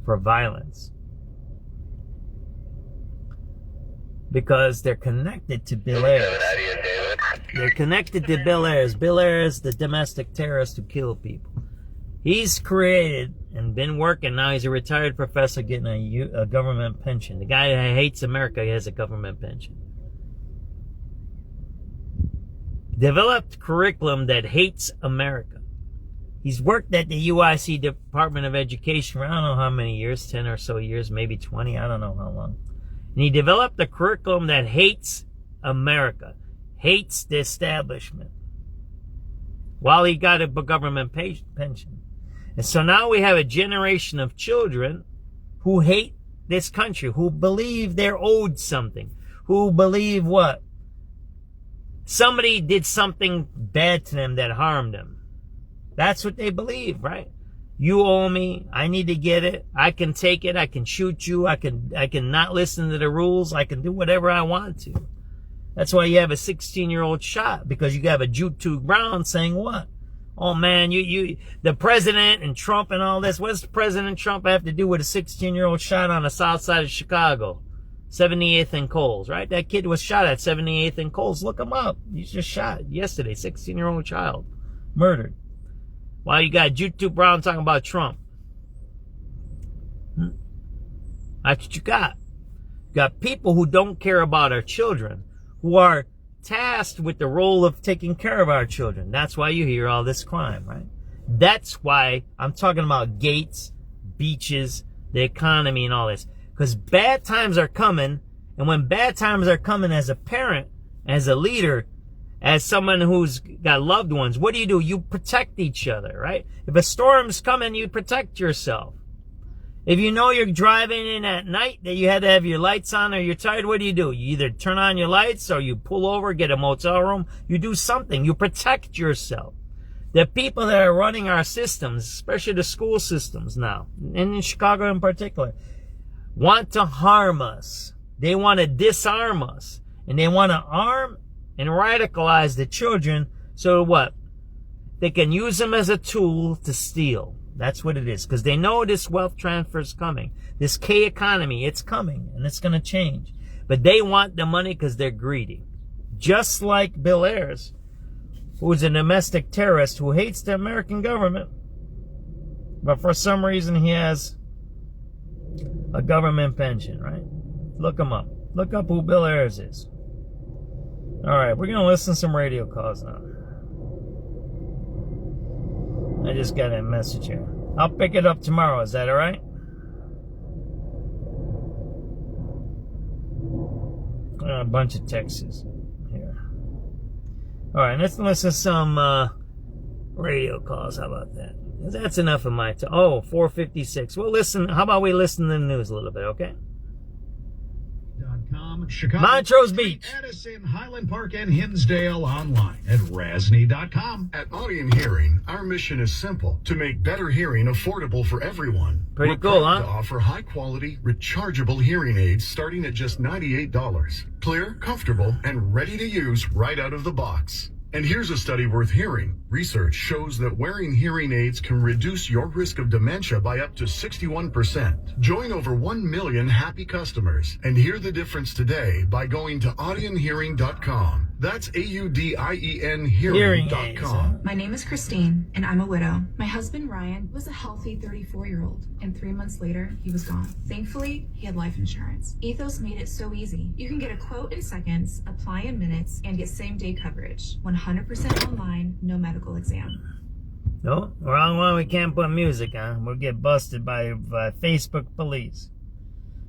for violence. because they're connected to Bill Ayers. They're connected to Bill Ayers. Bill Ayers, the domestic terrorist who killed people. He's created and been working. Now he's a retired professor getting a government pension. The guy that hates America, he has a government pension. Developed curriculum that hates America. He's worked at the UIC Department of Education for I don't know how many years, 10 or so years, maybe 20, I don't know how long. And he developed a curriculum that hates America, hates the establishment, while he got a government pension. And so now we have a generation of children who hate this country, who believe they're owed something, who believe what? Somebody did something bad to them that harmed them. That's what they believe, right? You owe me. I need to get it. I can take it. I can shoot you. I can not listen to the rules. I can do whatever I want to. That's why you have a 16-year-old shot, because you have a Jutu Brown saying what? Oh man, the president and Trump and all this. What does President Trump have to do with a 16-year-old shot on the south side of Chicago? 78th and Coles, right? That kid was shot at 78th and Coles. Look him up. He's just shot yesterday. 16-year-old child murdered. While you got Jutu Brown talking about Trump. That's what you got. You got people who don't care about our children, who are tasked with the role of taking care of our children. That's why you hear all this crime, right? That's why I'm talking about gates, beaches, the economy and all this. Because bad times are coming, and when bad times are coming, as a parent, as a leader, as someone who's got loved ones, what do? You protect each other, right? If a storm's coming, you protect yourself. If you know you're driving in at night, that you had to have your lights on or you're tired, what do? You either turn on your lights or you pull over, get a motel room. You do something. You protect yourself. The people that are running our systems, especially the school systems now, and in Chicago in particular, want to harm us. They want to disarm us. And they want to arm and radicalize the children so what? They can use them as a tool to steal. That's what it is. Because they know this wealth transfer is coming. This K economy, it's coming. And it's going to change. But they want the money because they're greedy. Just like Bill Ayers, who's a domestic terrorist who hates the American government. But for some reason he has a government pension, right? Look him up. Look up who Bill Ayers is. All right, we're going to listen to some radio calls now. I just got a message here. I'll pick it up tomorrow. Is that all right? A bunch of texts here. All right, let's listen to some radio calls. How about that? That's enough of my time. Oh, 4:56. Well, listen. How about we listen to the news a little bit, okay? Chicago, Montrose Beach, Addison, Highland Park, and Hinsdale. Online at RASNY.com. At Audion Hearing, our mission is simple: to make better hearing affordable for everyone. Pretty We're cool, proud huh? to offer high-quality, rechargeable hearing aids starting at just $98. Clear, comfortable, and ready to use right out of the box. And here's a study worth hearing. Research shows that wearing hearing aids can reduce your risk of dementia by up to 61%. Join over 1 million happy customers and hear the difference today by going to audionhearing.com. That's AUDIEN hearing.com. My name is Christine, and I'm a widow. My husband, Ryan, was a healthy 34-year-old, and 3 months later, he was gone. Thankfully, he had life insurance. Ethos made it so easy. You can get a quote in seconds, apply in minutes, and get same-day coverage. 100% online, no medical exam. No, wrong one. We can't put music on. We'll get busted by Facebook police.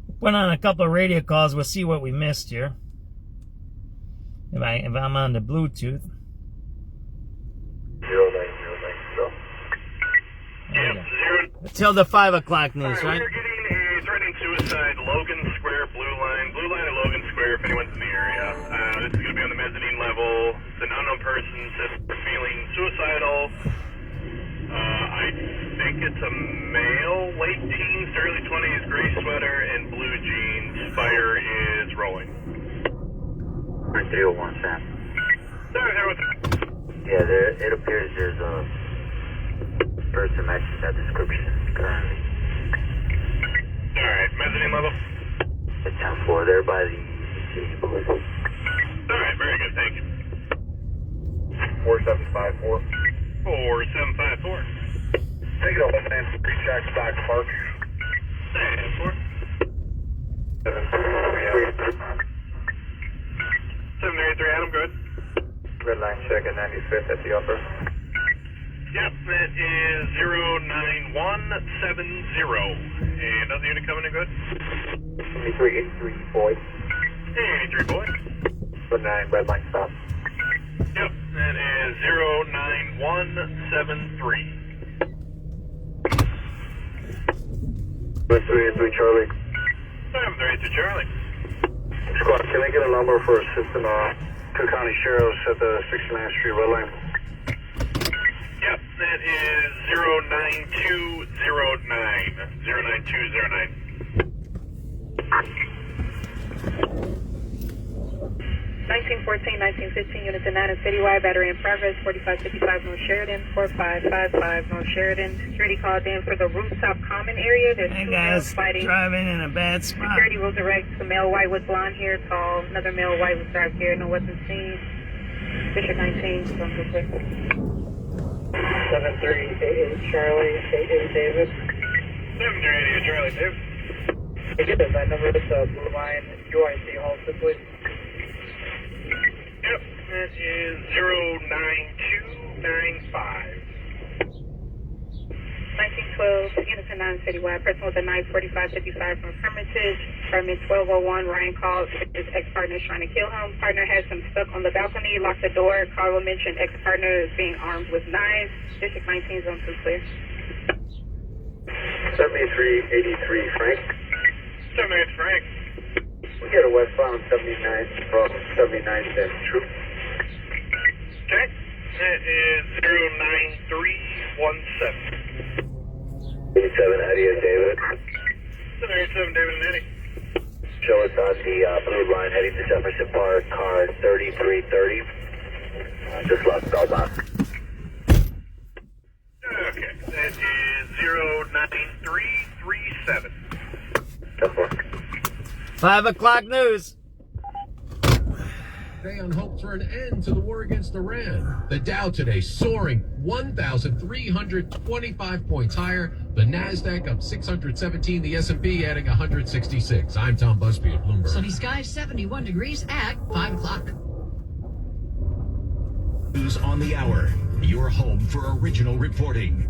We'll put on a couple of radio calls. We'll see what we missed here. If I'm on the Bluetooth. 0909, go. There you go. Till the 5 o'clock news, right? We're getting a threatening suicide, Logan Square, Blue Line at Logan Square, if anyone's in the area. This is going to be on the mezzanine level. It's an unknown person says they're feeling suicidal. I think it's a male, late teens, early 20s, gray sweater and blue jeans. Fire is rolling. 301, Sam. Yeah, it appears there's a person matching that description currently. Alright, mezzanine level. It's 10-4 there by the Alright, very good, thank you. 4754. 4754. Take it over, man. Jack Stock Park. Stand for. 783, Adam, good. Red line check at 95th at the upper. Yep, that is 09170. And other unit coming in good? 8383 boy. 83 boy. Red 9, red line stop. Yep, that is 09173. 383 Charlie. 732 Charlie. Squad, can I get a number for Assistant Cook County Sheriff's at the 69th Street red line? Yep, that is 09209. 09209. 1914, 1915, units in 9 and citywide, battery in progress, 4555 North Sheridan, 4555 North Sheridan. Security called in for the rooftop common area. There's That two males guy's fighting. driving in a bad spot. Security will direct the male white with blonde hair, tall, another male white with dark hair, no weapons seen. District 19, from the 7388 Charlie, 88 David. 7388 Charlie, David. Get that number, it's Blue Line, UIC Halsted, please. Yep, that is 09295. 1912, units in 9 citywide, person with a knife, 4555 from Hermitage. Permit 1201, Ryan called his ex-partner is trying to kill him. Partner has him stuck on the balcony, locked the door. Carl mentioned ex-partner is being armed with knives. District 19, zone 2 clear. 7383 Frank. 78 Frank. We get a westbound 79 from 79 Cent Troop. Okay, that is 09317. 87 Eddie and David. 787 David and Eddie. Show us on the blue line heading to Jefferson Park, car 3330. Just left Belmont. Okay, that is 09337. 5 o'clock news. Today on hope for an end to the war against Iran. The Dow today soaring 1,325 points higher. The NASDAQ up 617. The S&P adding 166. I'm Tom Busby at Bloomberg. Sunny skies, 71 degrees at 5 o'clock. News on the hour. Your home for original reporting.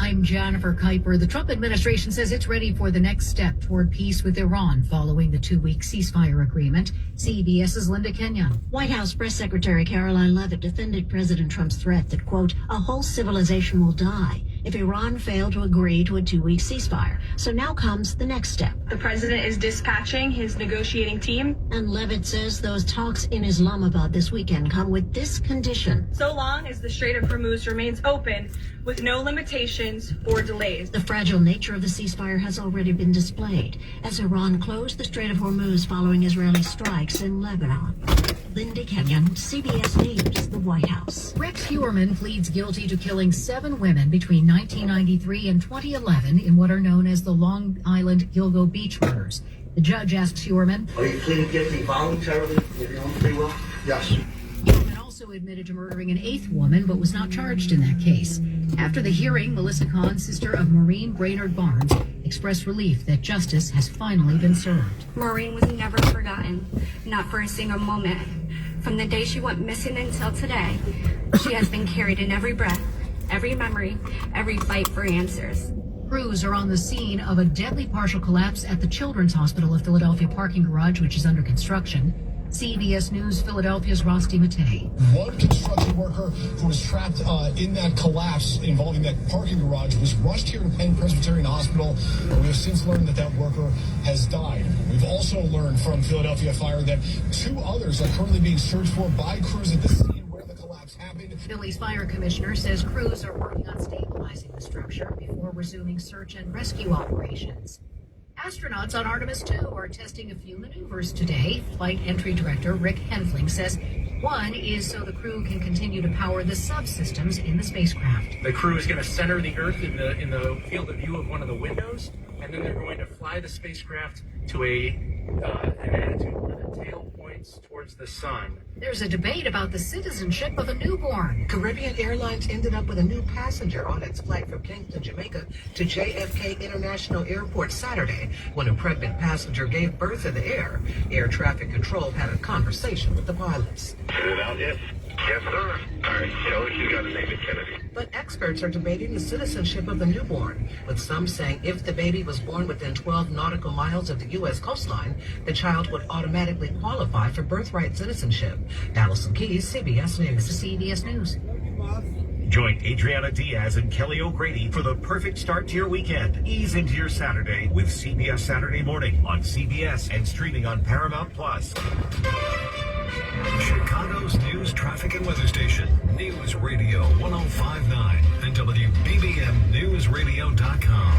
I'm Jennifer Kuiper. The Trump administration says it's ready for the next step toward peace with Iran following the 2-week ceasefire agreement. CBS's Linda Kenyon. White House Press Secretary Caroline Leavitt defended President Trump's threat that, quote, a whole civilization will die if Iran failed to agree to a 2-week ceasefire. So now comes the next step. The president is dispatching his negotiating team. And Leavitt says those talks in Islamabad this weekend come with this condition. So long as the Strait of Hormuz remains open with no limitations or delays. The fragile nature of the ceasefire has already been displayed as Iran closed the Strait of Hormuz following Israeli strikes in Lebanon. Linda Kenyon, CBS News, the White House. Rex Heuermann pleads guilty to killing 7 women between 1993 and 2011 in what are known as the Long Island Gilgo Beach murders. The judge asks Heuermann, are you pleading guilty voluntarily with your own free will? Yes. Heuermann also admitted to murdering an 8th woman but was not charged in that case. After the hearing, Melissa Kahn, sister of Maureen Brainerd Barnes, expressed relief that justice has finally been served. Maureen was never forgotten, not for a single moment. From the day she went missing until today, she has been carried in every breath, every memory, every fight for answers. Crews are on the scene of a deadly partial collapse at the Children's Hospital of Philadelphia parking garage, which is under construction. CBS News Philadelphia's Rosti Matei. One construction worker who was trapped in that collapse involving that parking garage was rushed here to Penn Presbyterian Hospital. We have since learned that that worker has died. We've also learned from Philadelphia Fire that 2 others are currently being searched for by crews at the scene where the collapse happened. Philly's fire commissioner says crews are working on stabilizing the structure before resuming search and rescue operations. Astronauts on Artemis 2 are testing a few maneuvers today. Flight entry director Rick Henfling says one is so the crew can continue to power the subsystems in the spacecraft. The crew is going to center the Earth in the field of view of one of the windows, and then they're going to fly the spacecraft to a an attitude where the tail points towards the sun. There's a debate about the citizenship of a newborn. Caribbean Airlines ended up with a new passenger on its flight from Kingston, Jamaica to JFK International Airport Saturday when a pregnant passenger gave birth in the air. Air traffic control had a conversation with the pilots. Put it out, yes? Yes, sir. All right, tell us you got to name it Kennedy. But experts are debating the citizenship of the newborn, with some saying if the baby was born within 12 nautical miles of the U.S. coastline, the child would automatically qualify for birthright citizenship. Allison Keys, CBS News. CBS News. Join Adriana Diaz and Kelly O'Grady for the perfect start to your weekend. Ease into your Saturday with CBS Saturday Morning on CBS and streaming on Paramount Plus. Chicago's news, traffic, and weather station. News Radio 1059 and WBBMNewsRadio.com.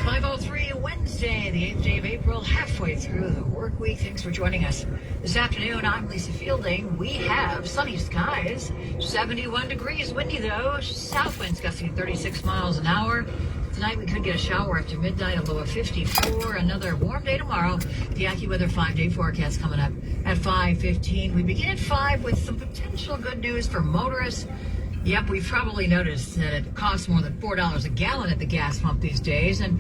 5:03 Wednesday, the 8th day of April, halfway through the work week. Thanks for joining us. This afternoon, I'm Lisa Fielding. We have sunny skies, 71 degrees, windy though, south winds gusting 36 miles an hour. Tonight we could get a shower after midnight, a low of 54. Another warm day tomorrow. The AccuWeather 5-day forecast coming up at 5:15. We begin at 5 with some potential good news for motorists. Yep, we've probably noticed that it costs more than $4 a gallon at the gas pump these days, and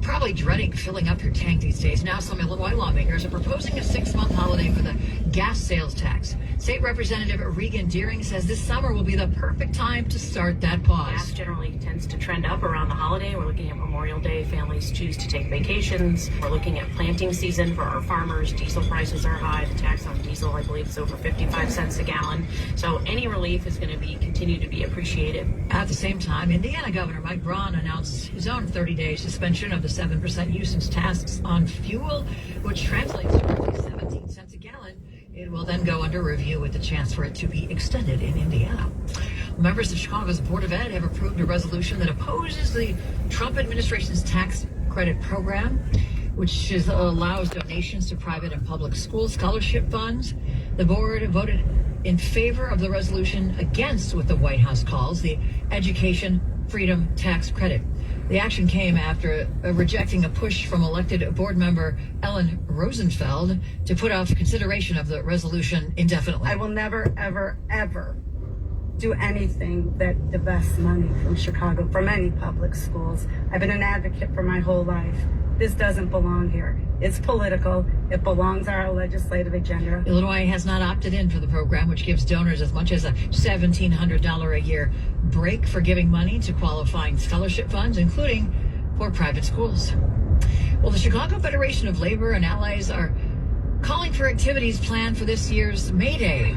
probably dreading filling up your tank these days. Now some Illinois lawmakers are proposing a 6-month holiday for the gas sales tax. State Representative Regan Deering says this summer will be the perfect time to start that pause. Gas generally tends to trend up around the holiday. We're looking at Memorial Day. Families choose to take vacations. We're looking at planting season for our farmers. Diesel prices are high. The tax on diesel, I believe, is over 55 cents a gallon. So any relief is going to continue to be appreciated. At the same time, Indiana Governor Mike Braun announced his own 30-day suspension of the 7% usage tax on fuel, which translates to roughly 17 cents a gallon. It will then go under review with the chance for it to be extended in Indiana. Members of Chicago's Board of Ed have approved a resolution that opposes the Trump administration's tax credit program, which allows donations to private and public school scholarship funds. The board voted in favor of the resolution against what the White House calls the Education Freedom Tax Credit. The action came after rejecting a push from elected board member Ellen Rosenfeld to put off consideration of the resolution indefinitely. I will never, ever, ever do anything that divests money from Chicago, from any public schools. I've been an advocate for my whole life. This doesn't belong here. It's political. It belongs on our legislative agenda. Illinois has not opted in for the program, which gives donors as much as a $1,700 a year break for giving money to qualifying scholarship funds, including for private schools. Well, the Chicago Federation of Labor and Allies are calling for activities planned for this year's May Day.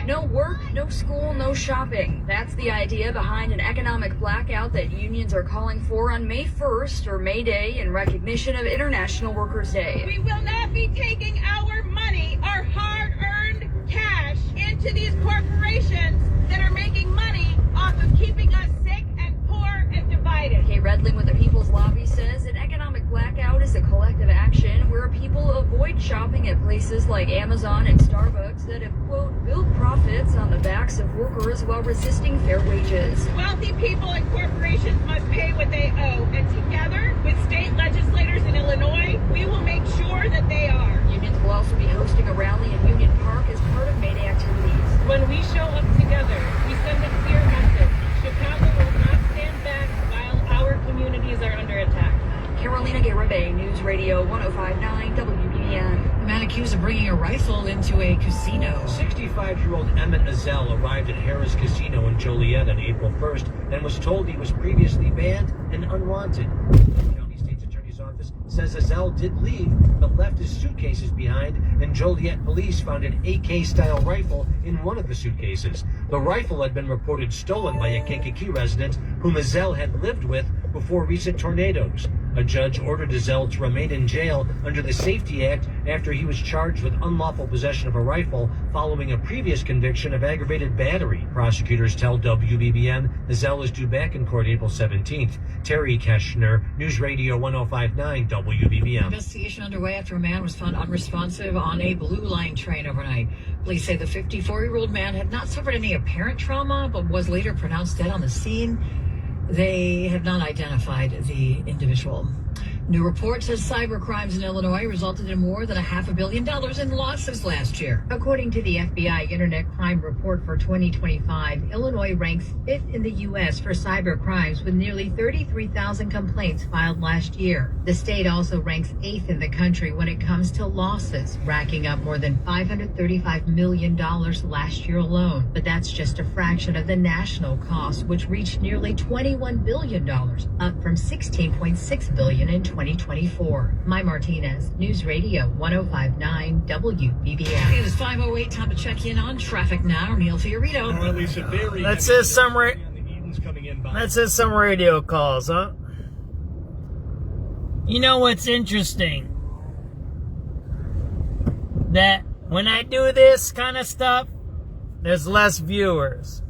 No work, no school, no shopping. That's the idea behind an economic blackout that unions are calling for on May 1st, or May Day, in recognition of International Workers' Day. We will not be taking our money, our hard-earned cash, into these corporations that are making money off of keeping us sick and poor and divided. Kay Redling with the People's Lobby says an economic blackout is a collective action where people avoid shopping at places like Amazon and Starbucks that have, quote, built profits on the backs of workers while resisting fair wages. Wealthy people and corporations must pay what they owe, and together with state legislators in Illinois, we will make sure that they are. Unions will also be hosting a rally in Union Park as part of May Day activities. When we show up together, we send a clear message. Chicago will not stand back while our communities are under attack. Carolina Garibay, News Radio 1059 WBBM. A man accused of bringing a rifle into a casino. 65-year-old Emmett Azell arrived at Harris Casino in Joliet on April 1st and was told he was previously banned and unwanted. The County State's Attorney's Office says Azell did leave, but left his suitcases behind, and Joliet police found an AK-style rifle in one of the suitcases. The rifle had been reported stolen by a Kankakee resident whom Azell had lived with before recent tornadoes. A judge ordered Azell to remain in jail under the Safety Act after he was charged with unlawful possession of a rifle following a previous conviction of aggravated battery. Prosecutors tell WBBM Azell is due back in court April 17th. Terry Keschner, News Radio 1059 WBBM. Investigation underway after a man was found unresponsive on a Blue Line train overnight. Police say the 54-year-old man had not suffered any apparent trauma, but was later pronounced dead on the scene. They have not identified the individual. New report says cyber crimes in Illinois resulted in more than $500 million in losses last year. According to the FBI Internet Crime Report for 2025, Illinois ranks 5th in the U.S. for cyber crimes with nearly 33,000 complaints filed last year. The state also ranks 8th in the country when it comes to losses, racking up more than $535 million last year alone. But that's just a fraction of the national cost, which reached nearly $21 billion, up from $16.6 billion in 2024. My Martinez, News Radio 105.9 WBBM. It is 5:08. Time to check in on traffic now. Neil Fiorito. That says some radio calls, huh? You know what's interesting? That when I do this kind of stuff, there's less viewers.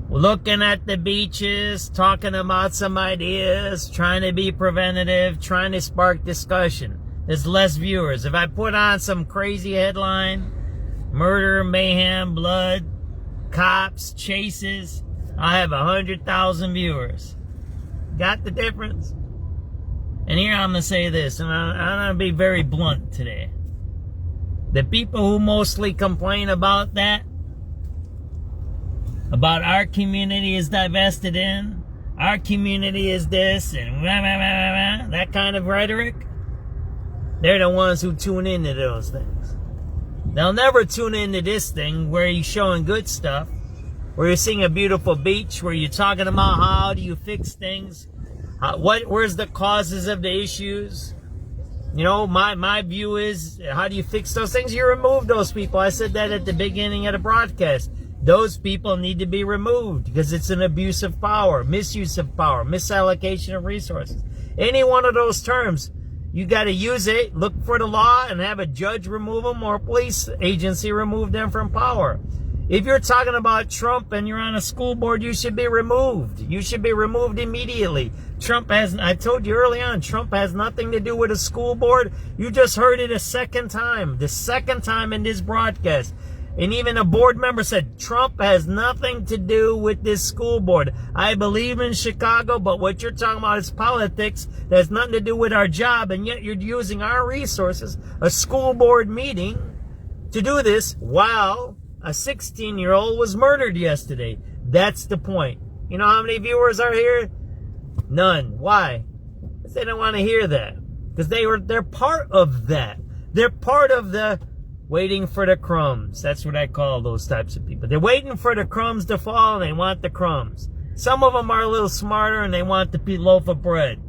Looking at the beaches, talking about some ideas, trying to be preventative, trying to spark discussion. There's less viewers. If I put on some crazy headline, murder, mayhem, blood, cops, chases, I have 100,000 viewers. Got the difference? And here I'm going to say this, and I'm going to be very blunt today. The people who mostly complain about that, about our community is divested in, our community is this, and that kind of rhetoric, they're the ones who tune into those things. They'll never tune into this thing where you're showing good stuff, where you're seeing a beautiful beach, where you're talking about how do you fix things, where's the causes of the issues. You know, my view is, how do you fix those things? You remove those people. I said that at the beginning of the broadcast. Those people need to be removed because it's an abuse of power, misuse of power, misallocation of resources. Any one of those terms, you got to use it, look for the law, and have a judge remove them or a police agency remove them from power. If you're talking about Trump and you're on a school board, you should be removed. You should be removed immediately. I told you early on, Trump has nothing to do with a school board. You just heard it the second time in this broadcast. And even a board member said, Trump has nothing to do with this school board. I believe in Chicago, but what you're talking about is politics. That has nothing to do with our job, and yet you're using our resources, a school board meeting, to do this while a 16-year-old was murdered yesterday. That's the point. You know how many viewers are here? None. Why? Because they don't want to hear that. Because they're part of that. They're part of the waiting for the crumbs. That's what I call those types of people. They're waiting for the crumbs to fall and they want the crumbs. Some of them are a little smarter and they want the loaf of bread.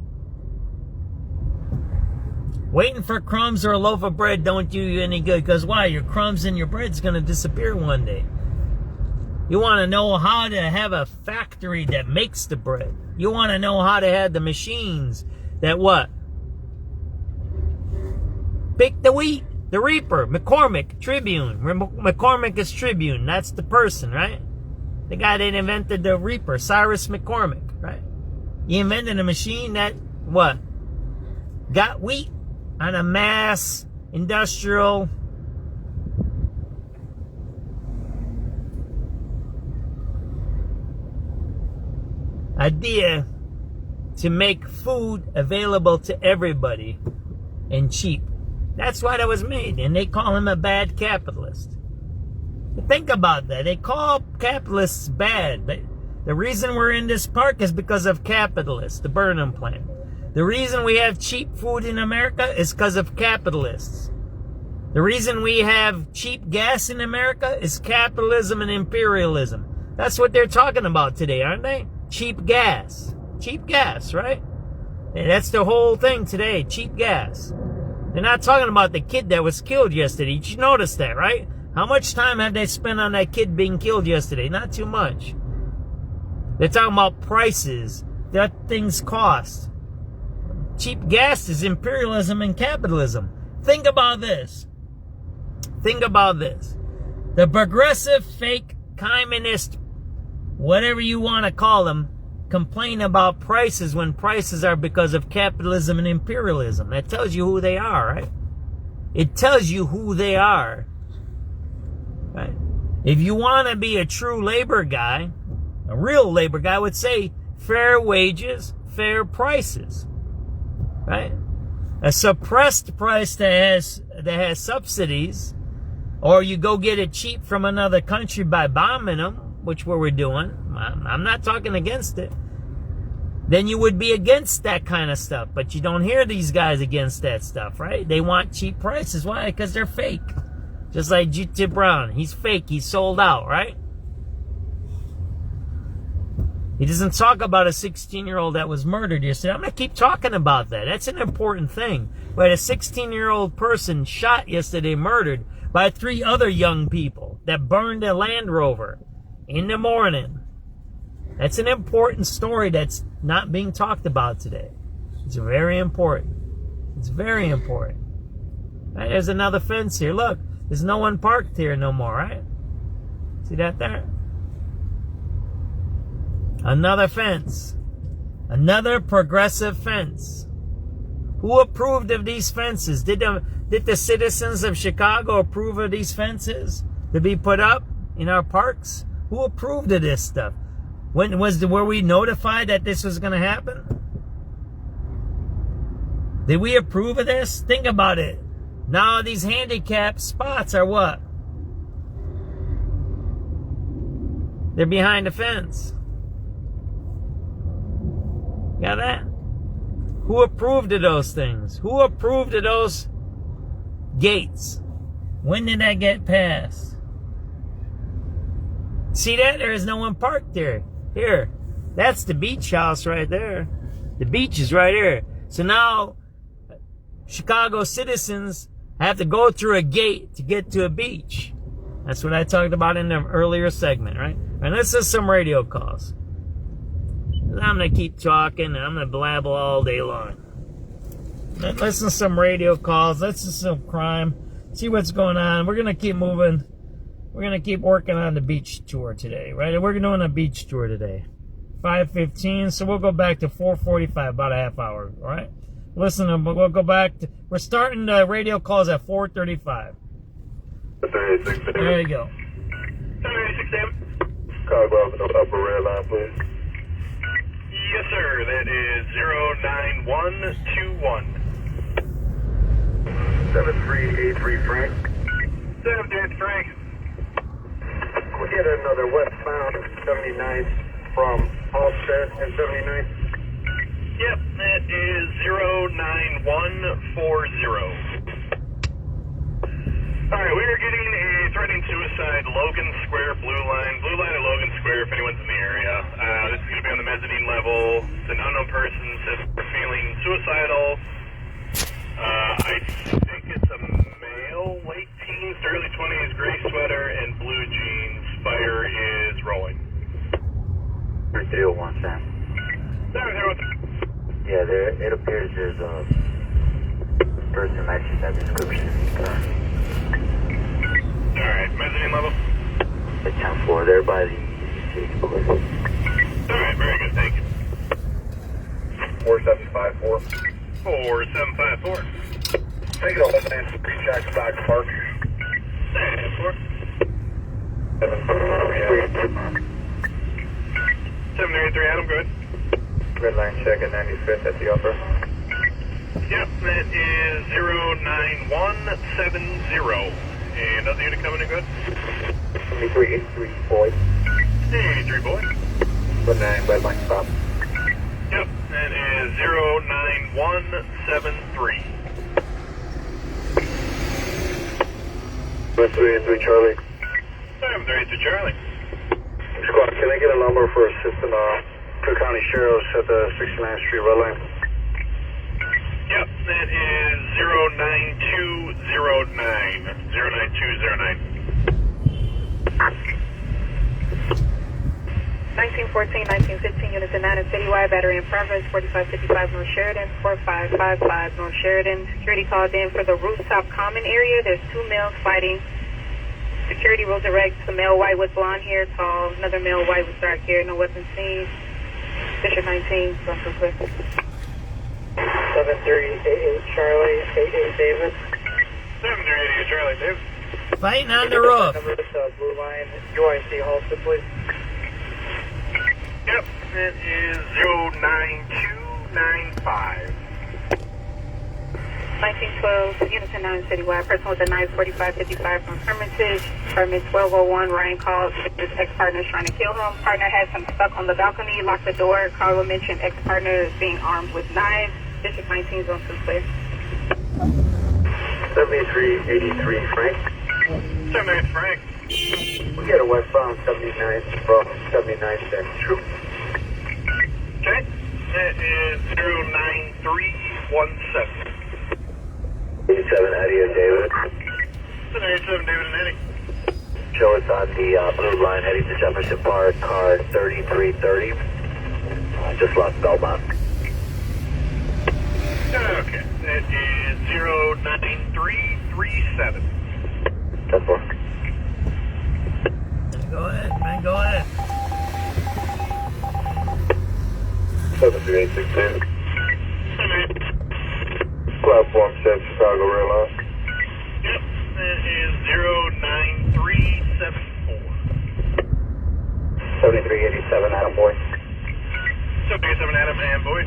Waiting for crumbs or a loaf of bread don't do you any good. Because why? Your crumbs and your bread's going to disappear one day. You want to know how to have a factory that makes the bread. You want to know how to have the machines that what? Pick the wheat. The Reaper, McCormick, Tribune. McCormick is Tribune. That's the person, right? The guy that invented the Reaper, Cyrus McCormick, right? He invented a machine that, what? Got wheat on a mass industrial idea to make food available to everybody and cheap. That's why that was made, and they call him a bad capitalist. Think about that. They call capitalists bad, but the reason we're in this park is because of capitalists, the Burnham plant. The reason we have cheap food in America is because of capitalists. The reason we have cheap gas in America is capitalism and imperialism. That's what they're talking about today, aren't they? Cheap gas. Cheap gas, right? And that's the whole thing today, cheap gas. They're not talking about the kid that was killed yesterday. Did you notice that, right? How much time have they spent on that kid being killed yesterday? Not too much. They're talking about prices, that things cost. Cheap gas is imperialism and capitalism. Think about this. Think about this. The progressive, fake, communist, whatever you want to call them, complain about prices when prices are because of capitalism and imperialism. That tells you who they are, right? It tells you who they are. Right? If you want to be a true labor guy, a real labor guy would say fair wages, fair prices. right? A suppressed price that has subsidies, or you go get it cheap from another country by bombing them, which we're doing. I'm not talking against it. Then you would be against that kind of stuff. But you don't hear these guys against that stuff, right? They want cheap prices. Why? Because they're fake. Just like G.T. Brown. He's fake. He's sold out, right? He doesn't talk about a 16-year-old that was murdered yesterday. I'm going to keep talking about that. That's an important thing. We had a 16-year-old person shot yesterday, murdered by 3 other young people that burned a Land Rover in the morning. That's an important story that's not being talked about today. It's very important. It's very important. Right, there's another fence here. Look, there's no one parked here no more, right? See that there? Another fence. Another progressive fence. Who approved of these fences? Did the citizens of Chicago approve of these fences to be put up in our parks? Who approved of this stuff? Were we notified that this was going to happen? Did we approve of this? Think about it. Now these handicap spots are what? They're behind the fence. Got that? Who approved of those things? Who approved of those gates? When did that get passed? See that? There is no one parked there. Here. That's the beach house right there. The beach is right here. So now, Chicago citizens have to go through a gate to get to a beach. That's what I talked about in the earlier segment, right? And this is some radio calls. I'm going to keep talking, and I'm going to blabble all day long. Listen to some radio calls. Listen to some crime. See what's going on. We're going to keep moving. We're going to keep working on the beach tour today, right? We're doing a beach tour today. 5:15, so we'll go back to 4:45, about a half hour, all right? Listen, we'll go back to... We're starting the radio calls at 4:35. There you go. 786 AM. Call go up the upper red line, please. Yes, sir. That is 09121. 7383 Frank. 7383 Frank. We get another westbound 79th from Halstead and 79th. Yep, that is 09140. Alright, we are getting a threatening suicide, Logan Square, Blue Line at Logan Square, if anyone's in the area. This is going to be on the mezzanine level. It's an unknown person says they're feeling suicidal. I think it's a male, late teens to early 20s, gray sweater and blue jeans. Fire is rolling. 301, Sam. 701. Yeah, it appears there's a person matching that description. Alright, mezzanine level? The 10th floor there by the city police. Alright, very good, thank you. 4754. 4754. Take it off, man. Jack Stock Park. 4. 783 Adam, good. Red line check at 95th at the upper. Yep, that is 09170. And other unit coming in good? 8383 Boyd. 83 Boyd. Red line stop. Yep, that is 09173. 383 Charlie. 733 Charlie. Squad, can I get a number for assistant Cook County Sheriff's at the 69th Street Red Line? Yep, that is 09209. 09209. 1914, 1915 units in 9 and citywide, battery in progress, 4555 North Sheridan, 4555 North Sheridan. Security called in for the rooftop common area. There's 2 males fighting. Security rules and regs. The male white with blonde hair, tall. Another male white with dark hair, no weapons seen. District 19, Russell Cliff. 7388 Charlie, 88 Davis. 7388 Charlie, Davis. Fighting on the roof. Number Blue Line, UIC Halsted, please. Yep, that is 09295. 1912, Unison 9 citywide. Person with a 94555 from premises. Permit 1201. Ryan called. His ex-partner is trying to kill him. Partner has him stuck on the balcony. Locked the door. Caller mentioned ex-partner is being armed with knives. District 19 is on 2 clear. 7383 Frank. 78 Frank. We got a westbound 79 from 79 that's true. Okay. That is 09317. 87 Eddie and David. 87 David and Eddie. Show us on the blue line heading to Jefferson Park, car 3330. Just lost Belmont. Okay. That is 09337. That's one. Go ahead, man, go ahead. 73862. Platform 7, Chicago Rail Line. Yep, that is 09374. 7387 Adam Boy. 787 Adam and Boy.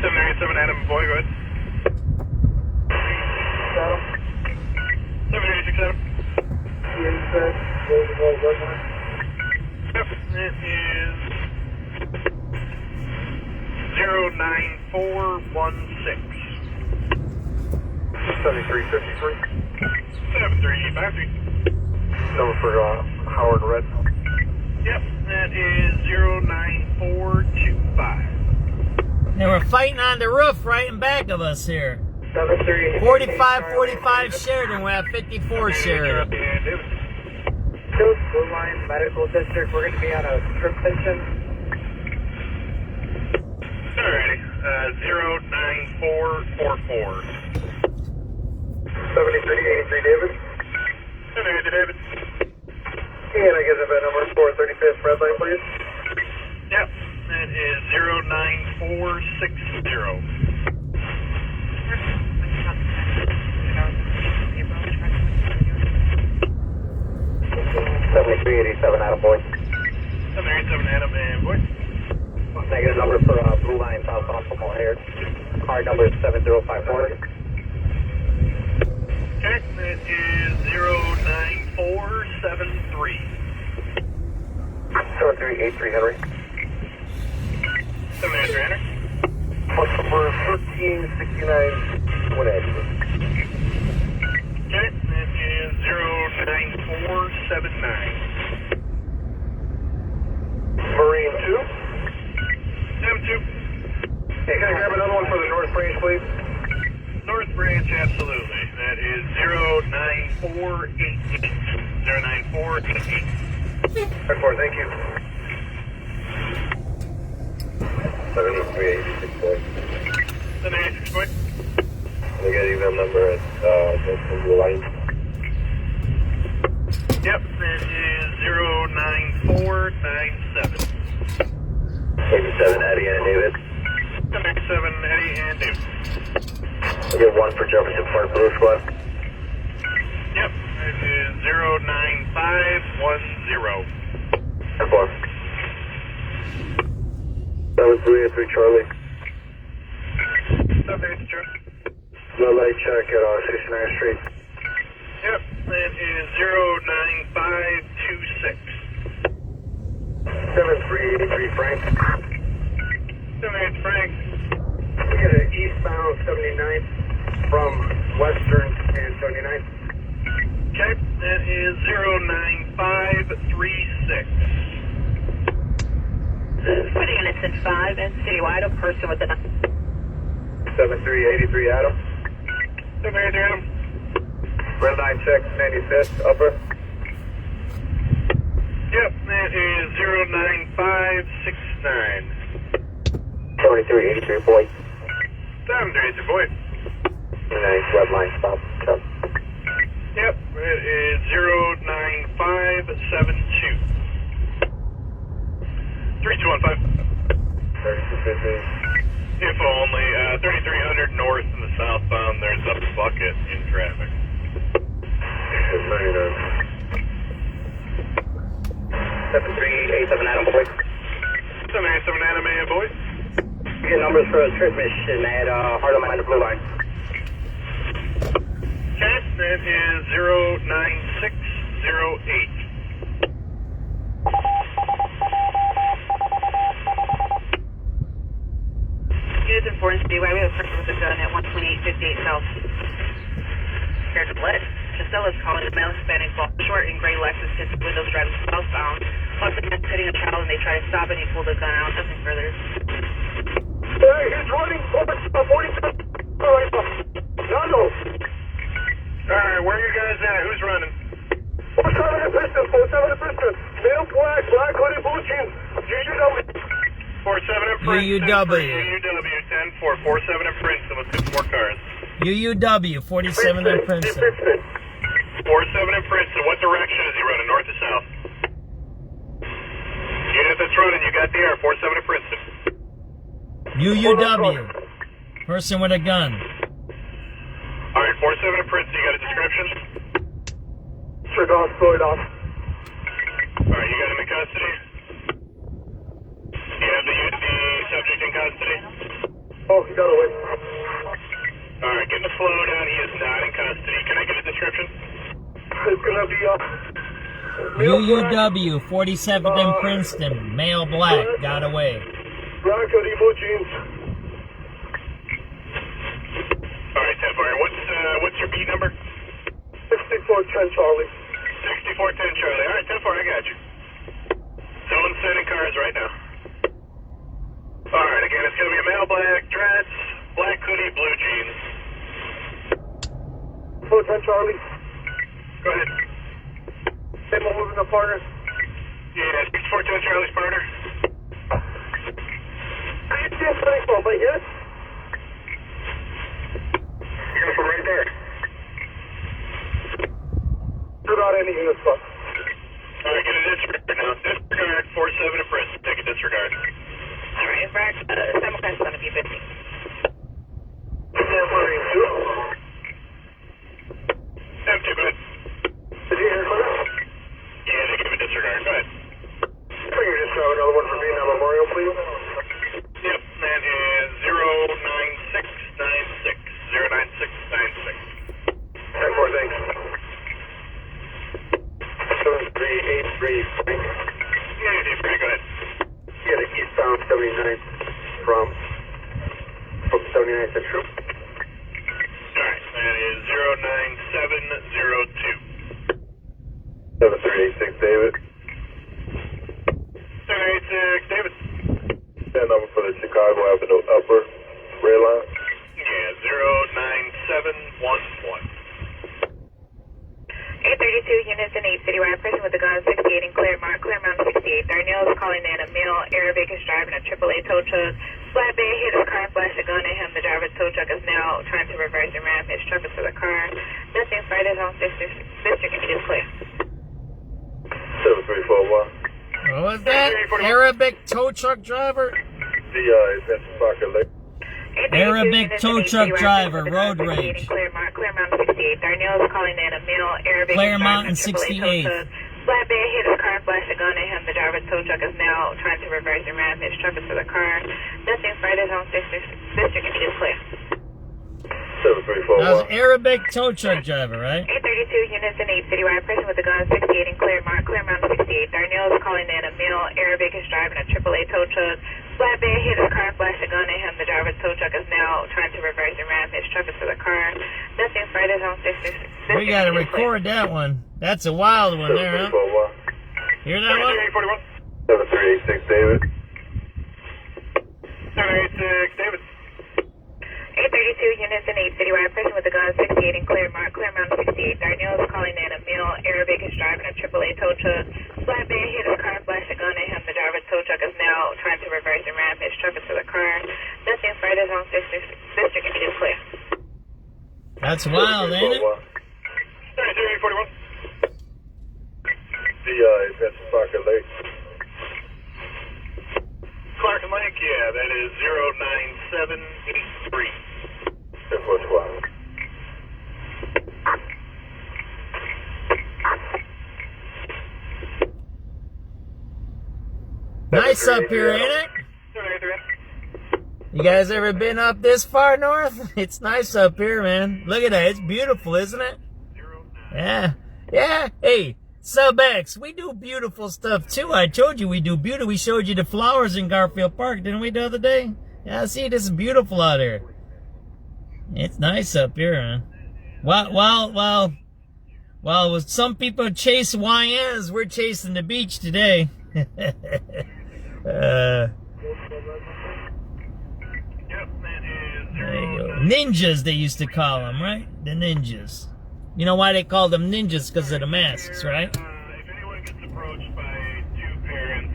787 Adam and Boy, go ahead. 7867. Yep, it is 09416. 7353. 7353. Number for Howard Red. Yep, that is 09425. They were fighting on the roof right in back of us here. 4545 Sheridan, we're at 54 Sheridan. Blue Line Medical District, we're going to be on a trip mission. Alrighty, 09444. 7383 David. 78 David. And I guess if that number 435th red line, please. Yep, that is 09460. 7387 Adam Boy. 787 Adam and Boy. Negative number for Blue Line southbound from O'Hare. Card number is 7054. Okay, that is 09473. 7383 Henry. 783 Henry. Plus number 1369 180. Okay, that is 09479. Marine 2. M2. Hey, can I grab another one for the North Branch, please? North Branch, absolutely. That is 09488. 09488. 10-4, thank you. 7386 boy. 786 boy. I got email number at from Blue Line. Yep, that is 09497. 87 Eddie and David. 787 Eddie and David. I get one for Jefferson Park Blue Squad. Yep, it is 09510. 10-4. 7383 Charlie. 783 Charlie. Low light check at 69th Street. Yep, that is 09526. 7383 Frank. 78 Frank. We got an eastbound 79th from Western and 79th. Okay, that is 09536. Putting in at 5 and citywide, a person with a 7383 Adam. 783 Adam. Red line check 95th upper. Yep, that is 09569. 7383 boy. 783 boy. Nice red line stop. Check. Yep, it is 09572. 3215. 3250. Info only, 3300 north in the southbound, there's a bucket in traffic. 7387 Adam boy. 787 Adam and boy. Get numbers for a transmission at Heart of Mine, Blue Line. Okay, that is 09608. Units in Florence Speedway, we have a person with a gun at 12858 South. Scared to blood. Castella's calling the male Hispanic ball short in gray Lexus hits windows driving southbound. Once again hitting a child and they try to stop and he pulled a gun out. Nothing further. Hey, he's running 47 right now. Alright, where are you guys at? Who's running? 47 in Princeton. Male black hoodie, blue jeans. UUW. 47 in Princeton. UUW 10-4. 47 in Princeton. Let's get some more cars. UUW 47 in Princeton. 47 in Princeton. What direction is he running? North or south? Unit that's running, you got the air. 47 in Princeton. UUW. Person with a gun. Alright, 47 in Princeton. You got a description? Sure, off, slow it off. Alright, you got him in custody? You have the subject in custody? Oh, he got away. Alright, getting the flow down. He is not in custody. Can I get a description? It's gonna be UUW 47th in Princeton. Male black. Got away. black hoodie, blue jeans. Alright, 10-4. What's your beat number? 6410 Charlie. 6410 Charlie. Alright, 10-4, I got you. Someone's sending cars right now. Alright, again, it's gonna be a male black dress, black hoodie, blue jeans. 410 Charlie. Go ahead. Same one moving the partner. Yeah, 6410 Charlie's partner. It's just running for, but yes. You're from right there. Do not any in this spot. Alright, get a disregard now. Disregard 47 in Princeton. Take a disregard. Alright, Brad, simulcast is going to be 50. M2, go ahead. Did you hear clear? Yeah, they give a disregard. Go ahead. Can you just throw another one for Vietnam Memorial, please? Yep, that is 09696. 09696. 10-4, thanks. 7383 Frank. Yeah, Frank, go ahead. Get an eastbound 79 from 79 Central. Alright, that is 09702. 7386 David. 786 David. Stand over for the Chicago Avenue upper rail line. Yeah, 09711. 832 units in 8 citywide. Person with a gun 68 in Claremont 68. Darnell is calling in a male Arabic is driving a AAA tow truck. Flatbed hit his car and flashed a gun at him. The driver's tow truck is now trying to reverse and ram his truck into the car. Nothing further on district is clear. 7341. What was that? Arabic tow truck driver? Is that Sparker Lake? Arabic tow truck driver, road rage. Claremont 68. Darnell is calling in a male Arabic Claremont and AAA 68. tow truck. Flatbed hit his car and flashed a gun at him. The driver's tow truck is now trying to reverse and ram his truck into the car. Nothing further on district is clear. 7341. That was Arabic tow truck driver, right? 832 units in 8 citywide. Person with a gun 68 in Claremont 68. Darnell is calling in a male Arabic is driving a AAA tow truck. Flatbed hit his car and flashed a gun at him. The driver's tow truck is now trying to reverse and ram his truck into the car. Nothing further on district. We gotta record that one. That's a wild one there, huh? Hear that one? 7386 David. 786 David. 832 units in 8 citywide. Person with a gun 68 in Claremont 68. Darnell is calling in a male Arabic is driving a AAA tow truck. Flatbed hit his car and flashed a gun at him. The driver's tow truck is now trying to reverse and ram his truck into the car. Nothing further on district is clear. That's wild, ain't it? 73841. Is that Sparker Lake? Clark and Lake, yeah, that is 09783. 10-4-12. Nice up here, ain't it? You guys ever been up this far north? It's nice up here, man. Look at that. It's beautiful, isn't it? Yeah. Yeah. Hey, SubX, we do beautiful stuff too. I told you we do beauty. We showed you the flowers in Garfield Park, didn't we, the other day? Yeah, see, this is beautiful out here. It's nice up here, man. Well, with some people chase YNs, we're chasing the beach today. There you go. Ninjas, they used to call them, right? The ninjas. You know why they call them ninjas? Because of the masks, right? If anyone gets approached by two parents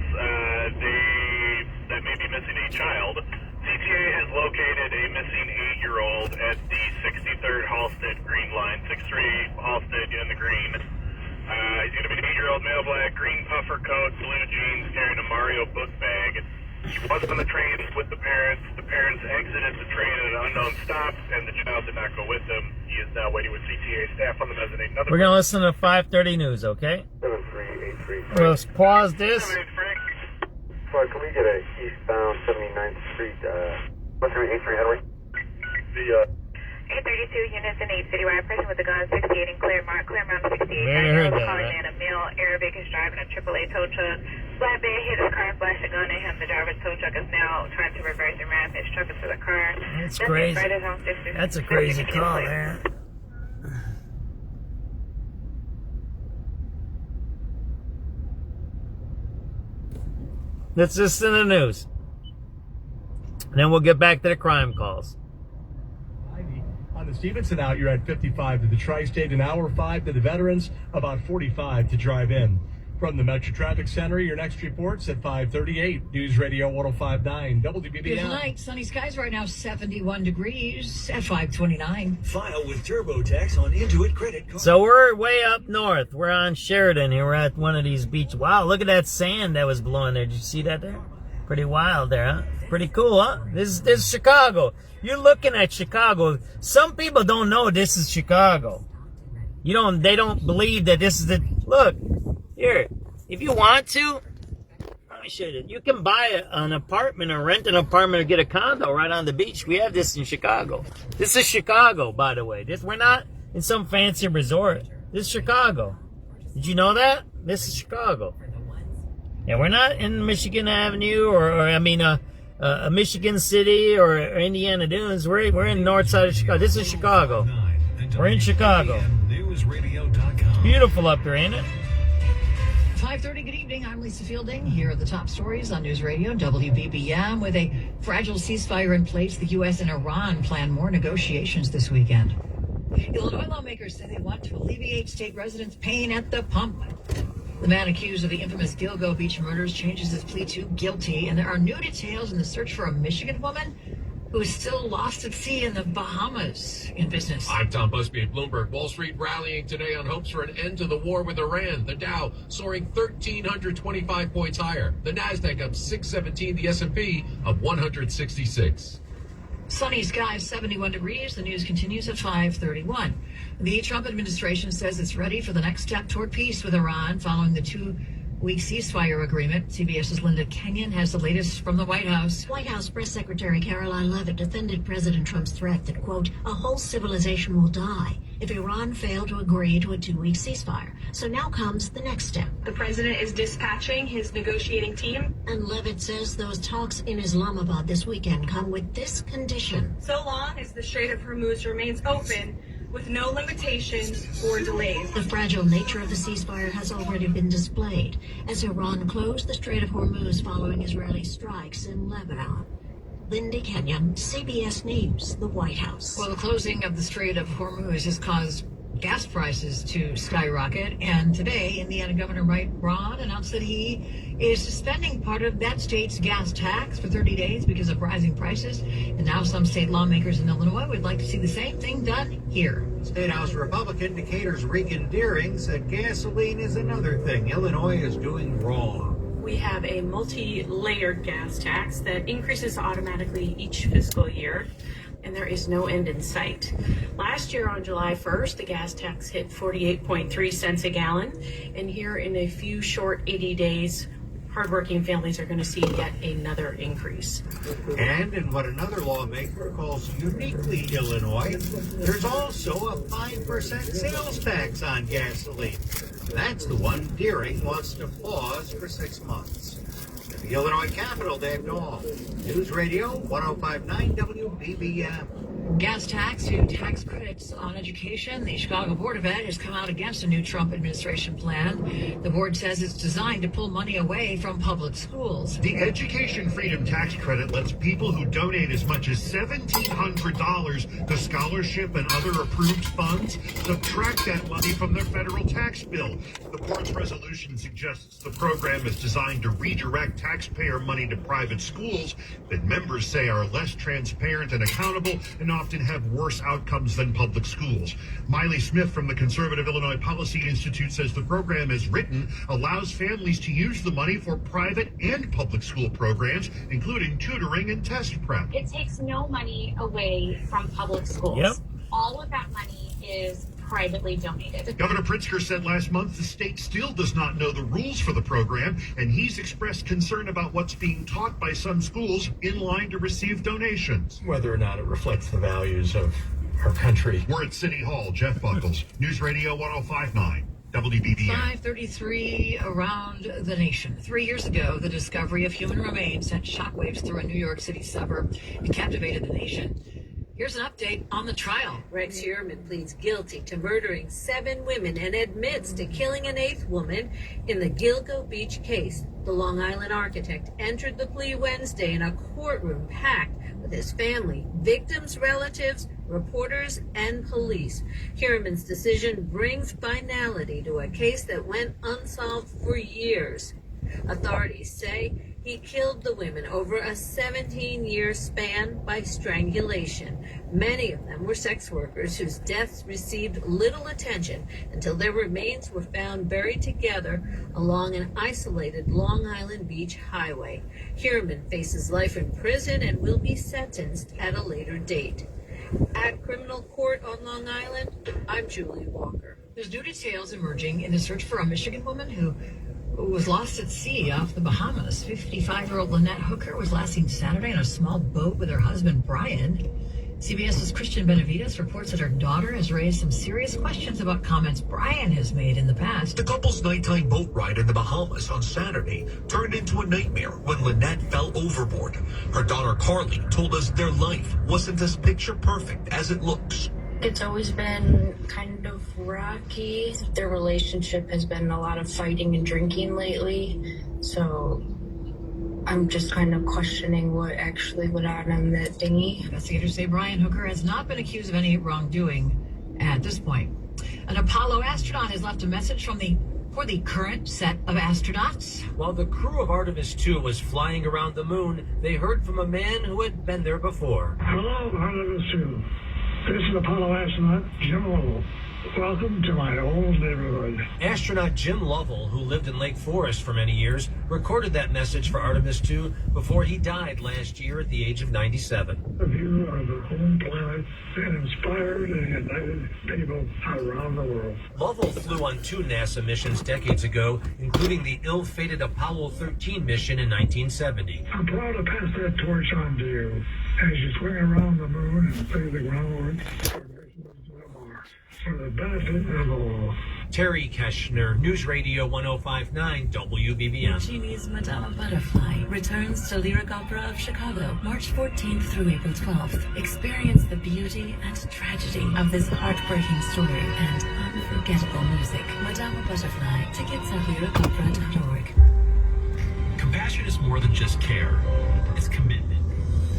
that may be missing a child, CTA has located a missing 8-year-old at the 63rd Halstead Green line, 63 Halstead in the green. He's going to be an 8-year-old male, black, green puffer coat, blue jeans, carrying a Mario book bag. He was on the train with the parents. The parents exited the train at an unknown stop, and the child did not go with them. He is now waiting with CTA staff on the mezzanine. We're going to listen to 5:30 news, okay? 7383. Let's pause this. Sorry, can we get a eastbound 79th Street, 1383 Henry? The, 832 units in 8 citywide. Person with a gun, 68 in Claremont 68. Heard that, Calling right? in a male Arabic is driving a AAA tow truck. Flatbed hit his car and flashed a gun at him. The driver's tow truck is now trying to reverse and ram his truck into the car. That's crazy. That's a crazy call there. Let's listen to the news. And then we'll get back to the crime calls. On the Stevenson out, you're at 55 to the Tri-State, an hour 5 to the Veterans, about 45 to drive in. From the Metro Traffic Center, your next report's at 5:38. News Radio 105.9 WBBM. Good night. Sunny skies right now, 71 degrees at 5:29. File with TurboTax on Intuit credit card. So we're way up north. We're on Sheridan here. We're at one of these beaches. Wow, look at that sand that was blowing there. Did you see that there? Pretty wild there, huh? Pretty cool, huh? This is Chicago. You're looking at Chicago. Some people don't know this is Chicago. They don't believe that this is the, look, here, if you want to, let me show you. You can buy an apartment or rent an apartment or get a condo right on the beach. We have this in Chicago. This is Chicago, by the way. We're not in some fancy resort. This is Chicago. Did you know that? This is Chicago. Yeah, we're not in Michigan Avenue or Michigan City or Indiana Dunes. We're in north side of Chicago. This is Chicago. We're in Chicago. Beautiful up here, ain't it? 5:30, good evening. I'm Lisa Fielding. Here are the top stories on News Radio WBBM. With a fragile ceasefire in place, the U.S. and Iran plan more negotiations this weekend. Illinois lawmakers say they want to alleviate state residents' pain at the pump. The man accused of the infamous Gilgo Beach murders changes his plea to guilty, and there are new details in the search for a Michigan woman who is still lost at sea in the Bahamas in business. I'm Tom Busby at Bloomberg. Wall Street rallying today on hopes for an end to the war with Iran. The Dow soaring 1,325 points higher. The Nasdaq up 617. The S&P up 166. Sunny skies, 71 degrees. The news continues at 5:31. The Trump administration says it's ready for the next step toward peace with Iran following the 2-week ceasefire agreement. CBS's Linda Kenyon has the latest from the White House. White House Press Secretary Caroline Leavitt defended President Trump's threat that, quote, a whole civilization will die if Iran failed to agree to a 2-week ceasefire. So now comes the next step. The president is dispatching his negotiating team. And Leavitt says those talks in Islamabad this weekend come with this condition. So long as the Strait of Hormuz remains open, with no limitations or delays. The fragile nature of the ceasefire has already been displayed as Iran closed the Strait of Hormuz following Israeli strikes in Lebanon. Linda Kenyon, CBS News, the White House. Well, the closing of the Strait of Hormuz has caused gas prices to skyrocket, and today Indiana Governor Mike Braun announced that he is suspending part of that state's gas tax for 30 days because of rising prices. And now some state lawmakers in Illinois would like to see the same thing done here. State House Republican Decatur's Regan Deering said gasoline is another thing Illinois is doing wrong. We have a multi-layered gas tax that increases automatically each fiscal year, and there is no end in sight. Last year on July 1st, the gas tax hit 48.3 cents a gallon, and here in a few short 80 days, hardworking families are going to see yet another increase. And in what another lawmaker calls uniquely Illinois, there's also a 5% sales tax on gasoline. That's the one Deering wants to pause for 6 months. In the Illinois Capitol, Dave Noel, News Radio 105.9 WBBM. Gas tax to tax credits on education. The Chicago Board of Ed has come out against a new Trump administration plan. The board says it's designed to pull money away from public schools. The Education Freedom Tax Credit lets people who donate as much as $1,700 to scholarship and other approved funds subtract that money from their federal tax bill. The board's resolution suggests the program is designed to redirect taxpayer money to private schools that members say are less transparent and accountable and often have worse outcomes than public schools. Miley Smith from the Conservative Illinois Policy Institute says the program as written allows families to use the money for private and public school programs, including tutoring and test prep. It takes no money away from public schools. Yep. All of that money is privately donated. Governor Pritzker said last month the state still does not know the rules for the program, and he's expressed concern about what's being taught by some schools in line to receive donations. Whether or not it reflects the values of our country. We're at City Hall. Jeff Buckles, News Radio 105.9. WBBM. 5:33 around the nation. 3 years ago, the discovery of human remains sent shockwaves through a New York City suburb and captivated the nation. Here's an update on the trial. Rex Heuermann pleads guilty to murdering 7 women and admits to killing an 8th woman in the Gilgo Beach case. The Long Island architect entered the plea Wednesday in a courtroom packed with his family, victims' relatives, reporters, and police. Heuermann's decision brings finality to a case that went unsolved for years. Authorities say he killed the women over a 17-year span by strangulation. Many of them were sex workers whose deaths received little attention until their remains were found buried together along an isolated Long Island Beach highway. Heuermann faces life in prison and will be sentenced at a later date. At criminal court on Long Island, I'm Julie Walker. There's new details emerging in the search for a Michigan woman who was lost at sea off the Bahamas. 55-year-old Lynette Hooker was last seen Saturday on a small boat with her husband, Brian. CBS's Christian Benavides reports that her daughter has raised some serious questions about comments Brian has made in the past. The couple's nighttime boat ride in the Bahamas on Saturday turned into a nightmare when Lynette fell overboard. Her daughter Carly told us their life wasn't as picture perfect as it looks. It's always been kind of rocky. Their relationship has been a lot of fighting and drinking lately. So I'm just kind of questioning what actually went on in that dinghy. Investigators say Brian Hooker has not been accused of any wrongdoing at this point. An Apollo astronaut has left a message for the current set of astronauts. While the crew of Artemis 2 was flying around the moon, they heard from a man who had been there before. Hello, Artemis 2. This is Apollo astronaut Jim Lovell. Welcome to my old neighborhood. Astronaut Jim Lovell, who lived in Lake Forest for many years, recorded that message for Artemis 2 before he died last year at the age of 97. You are the home planet and inspired and united people around the world. Lovell flew on 2 NASA missions decades ago, including the ill-fated Apollo 13 mission in 1970. I'm proud to pass that torch on to you as you swing around the moon and lay the groundwork for the benefit of all. Terry Keshner, News Radio 105.9 WBBM. Puccini's Madama Butterfly returns to Lyric Opera of Chicago, March 14th through April 12th. Experience the beauty and tragedy of this heartbreaking story and unforgettable music. Madama Butterfly. Tickets at lyricopera.org. Compassion is more than just care. It's commitment.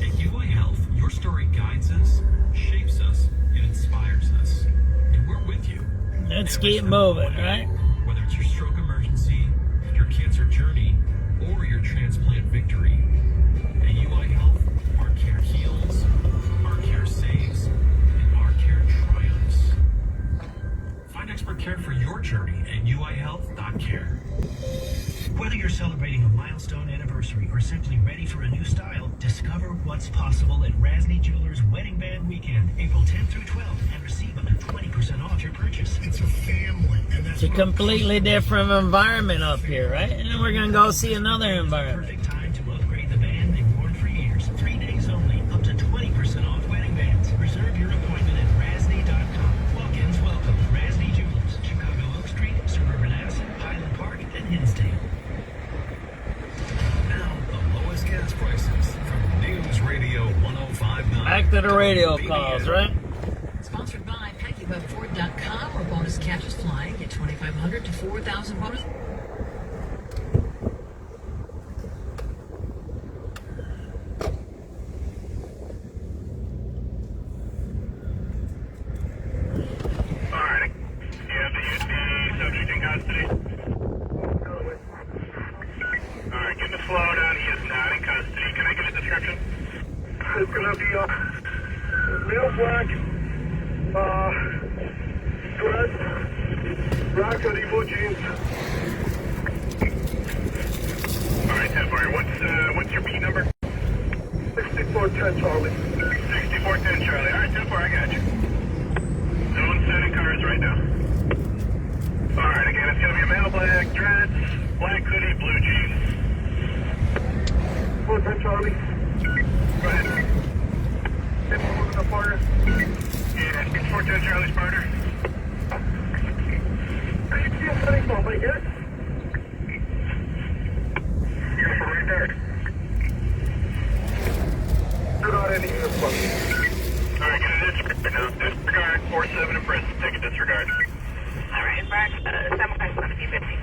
At UI Health, your story guides us, shapes us, and inspires us. And we're with you. Let's keep moving, right? Whether it's your stroke emergency, your cancer journey, or your transplant victory. At UI Health, our care heals, our care saves, and our care triumphs. Find expert care for your journey at uihealth.care. Whether you're celebrating a milestone anniversary or simply ready for a new style, discover what's possible at Rasny Jewelers Wedding Band Weekend, April 10th through 12th, and receive up to 20% off your purchase. It's a family, and that It's a completely different environment up here, right? And then we're going to go see another environment. Perfect time to upgrade the band they've worn for years. 3 days only, up to 20% off wedding bands. Reserve your appointment at rasney.com. Walk-ins welcome. Rasney Jewelers, Chicago Oak Street, Suburban Addison, Highland Park, and Hinsdale. Now, the lowest gas prices from News Radio 105.9. Back to the radio calls, right? Sponsored by PeggyWebFord.com, where bonus catches flying. Get 2,500 to 4,000 bonus. Alright. Yeah, the subject in custody. Alright, get the flow down. He is not in custody. Can I get a description? It's gonna be male black, dress, black hoodie, blue jeans. Alright, 10-4. What's your beat number? 6410 Charlie. 6410 Charlie. Alright, 10-4, I got you. Zone setting cars right now. Alright, again, it's gonna be a male black dress, black hoodie, blue jeans. 410 Charlie. Go ahead. The partner. Yeah, 6410 Charlie Sparter. Are you still setting for right here? You're right there. You're not any uniform. Alright, get a disregard now. Disregard, 47 in prison. Take a disregard. Alright, back, 7 going to be 50.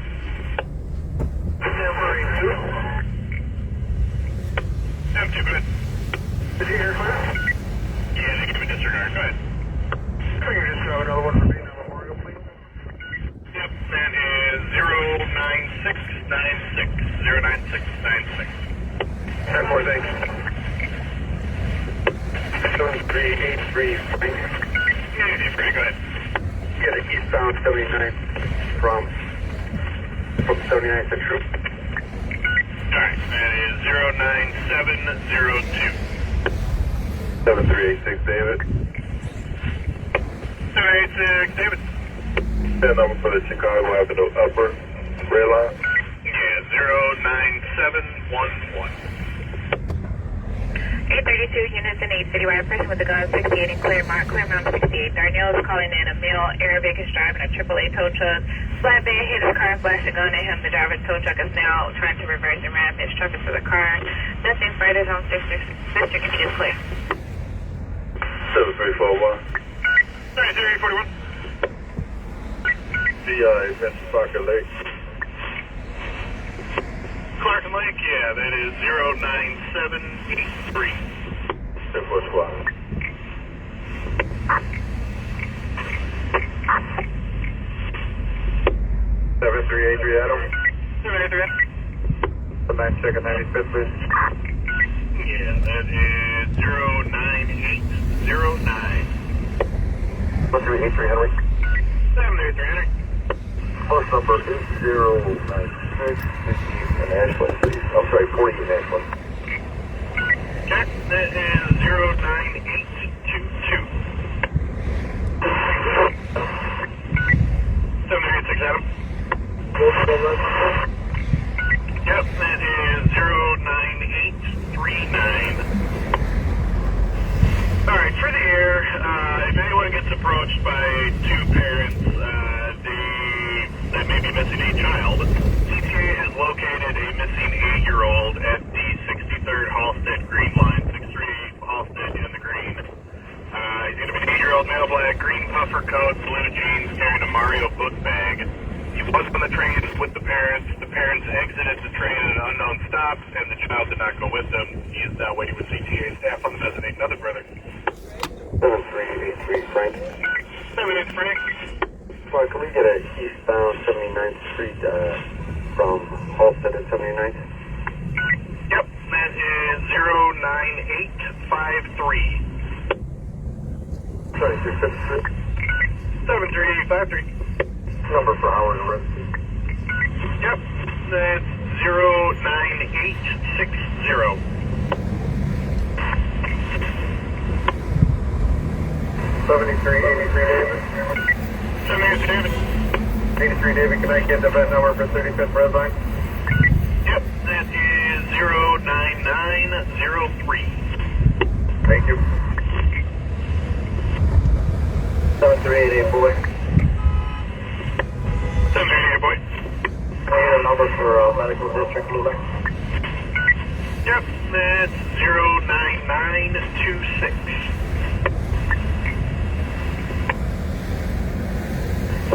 M2, go ahead. Is he here, clear? Yeah, they give a disregard. Go ahead. Can you just grab another one for me in the memorial, please? Yep, that is 09696. 09696. 10-4, thanks. 7383. Yeah, you're free. Go ahead. Get an eastbound 79 from 79 Central. Alright, that is 09702. 7386, David. 786, David. That number for the Chicago Avenue upper rail line. Yeah, 09711. 832 units in 8 citywide. Person with a gun 68 in Claremont. Claremont 68. Darnell is calling in a male Arabic is driving a AAA tow truck. Flatbed hit his car and flashed a gun at him. The driver's tow truck is now trying to reverse and ram his truck into the car. Nothing further on District is clear. 7341. Alright, 0841. CI, Central Parker Lake. Clark and Lake, yeah, that is 09783. 10-4 squad. 7383 Adam. 783. The 9 second 95th, please. Yeah, that is 09809. 7383 Henry. 783 Henry. Post number is 096 in Ashland, please. I'm sorry, 40 in Ashland. Check, that is 09822. 786 Adam. Yep, that is 09839. Alright, for the air, if anyone gets approached by two parents, that may be missing a child, CTA has located a missing 8-year-old at the 63rd Halstead Green line, 638 Halstead in the green. He's going to be an 8-year-old male black, green puffer coat, blue jeans, carrying a Mario book bag. He was on the train with the parents. The parents exited the train at an unknown stop, and the child did not go with them. He is now waiting with CTA staff on the mezzanine. Another brother. 7383 Frank. 7 Frank. Frank, can we get an eastbound 79th Street from Halstead and 79th? Yep, that is 09853. Sorry, 673. 73853. Number for Howard and Rescue. Yep, that's 09860. 7383 David. 783 David. 83 David, can I get the vet number for 35th Red Line? Yep, that is 09903. Thank you. 7388 boy. 738 boy. Can I get a number for medical district blue line? Yep, that's 09926.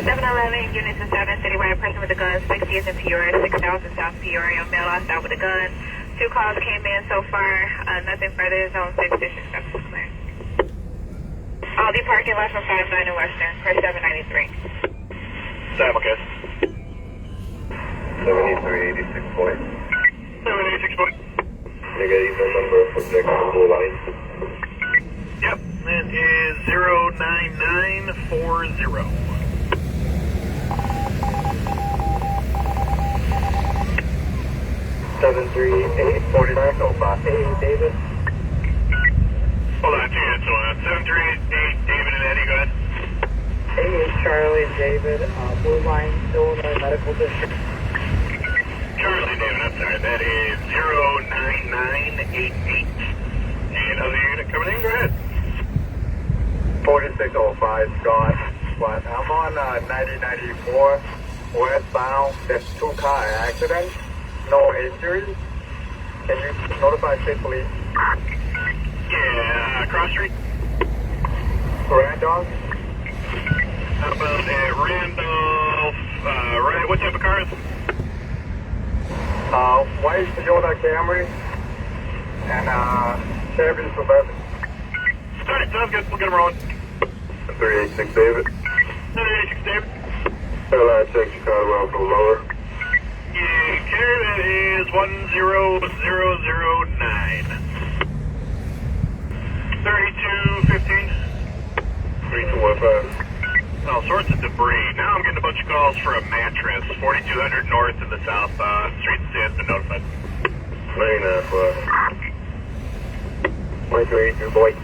711, units and 7, citywide person with a gun, 60 is in Peoria, 6000 South Peoria, male lost out with a gun. 2 calls came in so far, nothing further, zone 6, district 7 is clear. All the parking lot from 59 and Western, for 793. Sam, okay. 7386 boy. 786 boy. Can I get even number for next blue line? Yep, that is 09940. 73845. Hey, David. Hold on, so 7388, David and Eddie, go ahead. Hey, it's Charlie, David, blue line, Illinois Medical District. Charlie, David, I'm sorry, that is 09988. And other unit coming in, go ahead. 4605 Scott. But I'm on 9094 westbound. There's 2-car accident. No injuries. Can you notify state police? Yeah, cross street. Randolph? How about Randolph, right, what type of car is it? White Toyota Camry and Chevy Suburban. Alright, sounds good, we'll get them rolling. 386 David. 386 David. Airline check Chicago, go lower. Yeah, carrier, that is 10009. 3215. 3215. All sorts of debris. Now I'm getting a bunch of calls for a mattress. 4200 north in the south street has been notified. 2382 boy.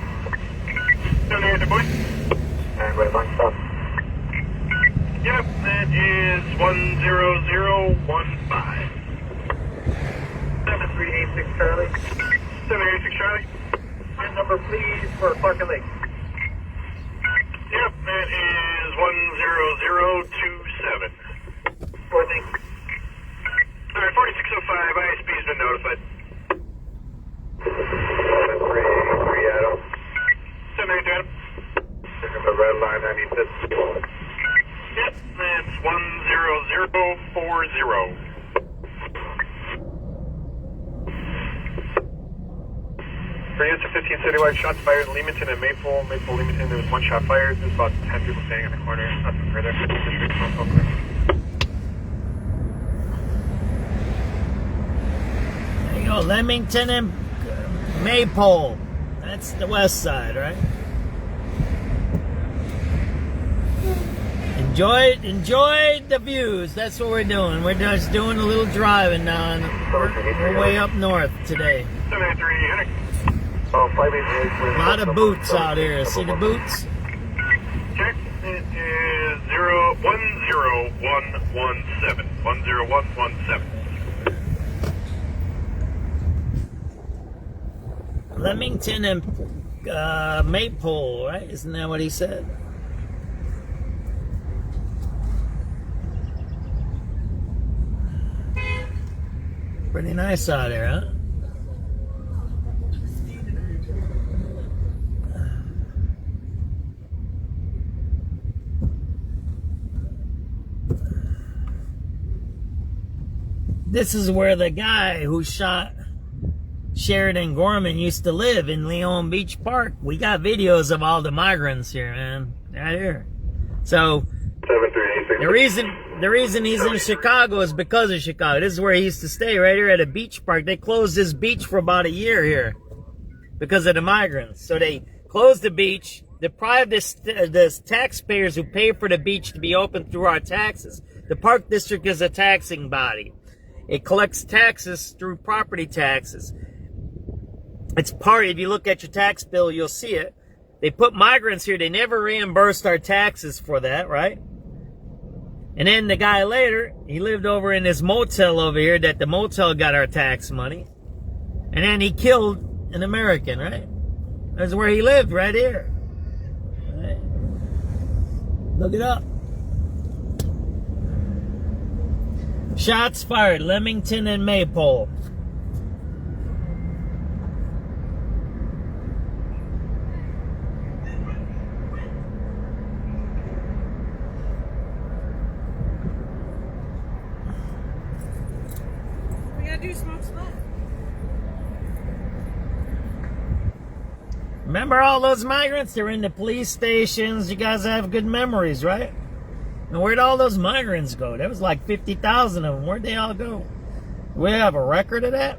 782 boy. And red line stop. Yep, that is 10015. 7386 Charlie. 786 Charlie. Your number please for Parker Lake. Yep, that is 10027. 40. Alright, 4605, ISP has been notified. 7383 Adam. 782 Adam. The red line, I need this. Yep, that's 10040. For answer 15 citywide shots fired in Leamington and Maple. Leamington, there was 1 shot fired. There's about 10 people standing in the corner. Nothing further. There you go, Leamington and Maypole. That's the west side, right? Enjoy the views. That's what we're doing. We're just doing a little driving now, and we're way up north today. 783. A lot of boots out here. See the boots? Check. It is 10117. 10117. Leamington and Maypole, right? Isn't that what he said? Pretty nice out here, huh? This is where the guy who shot Sheridan Gorman used to live, in Leon Beach Park. We got videos of all the migrants here, man. Right here. So the reason he's in Chicago is because of Chicago. This is where he used to stay, right here at a beach park. They closed this beach for about a year here because of the migrants. So they closed the beach, deprived the taxpayers who pay for the beach to be open through our taxes. The park district is a taxing body. It collects taxes through property taxes. It's part, if you look at your tax bill, you'll see it. They put migrants here. They never reimbursed our taxes for that, right? And then the guy later, he lived over in this motel over here that the motel got our tax money. And then he killed an American, right? That's where he lived, right here. Right. Look it up. Shots fired, Leamington and Maypole. We gotta do smoke. Remember all those migrants? They're in the police stations. You guys have good memories, right? And where'd all those migrants go? There was like 50,000 of them. Where'd they all go? We have a record of that?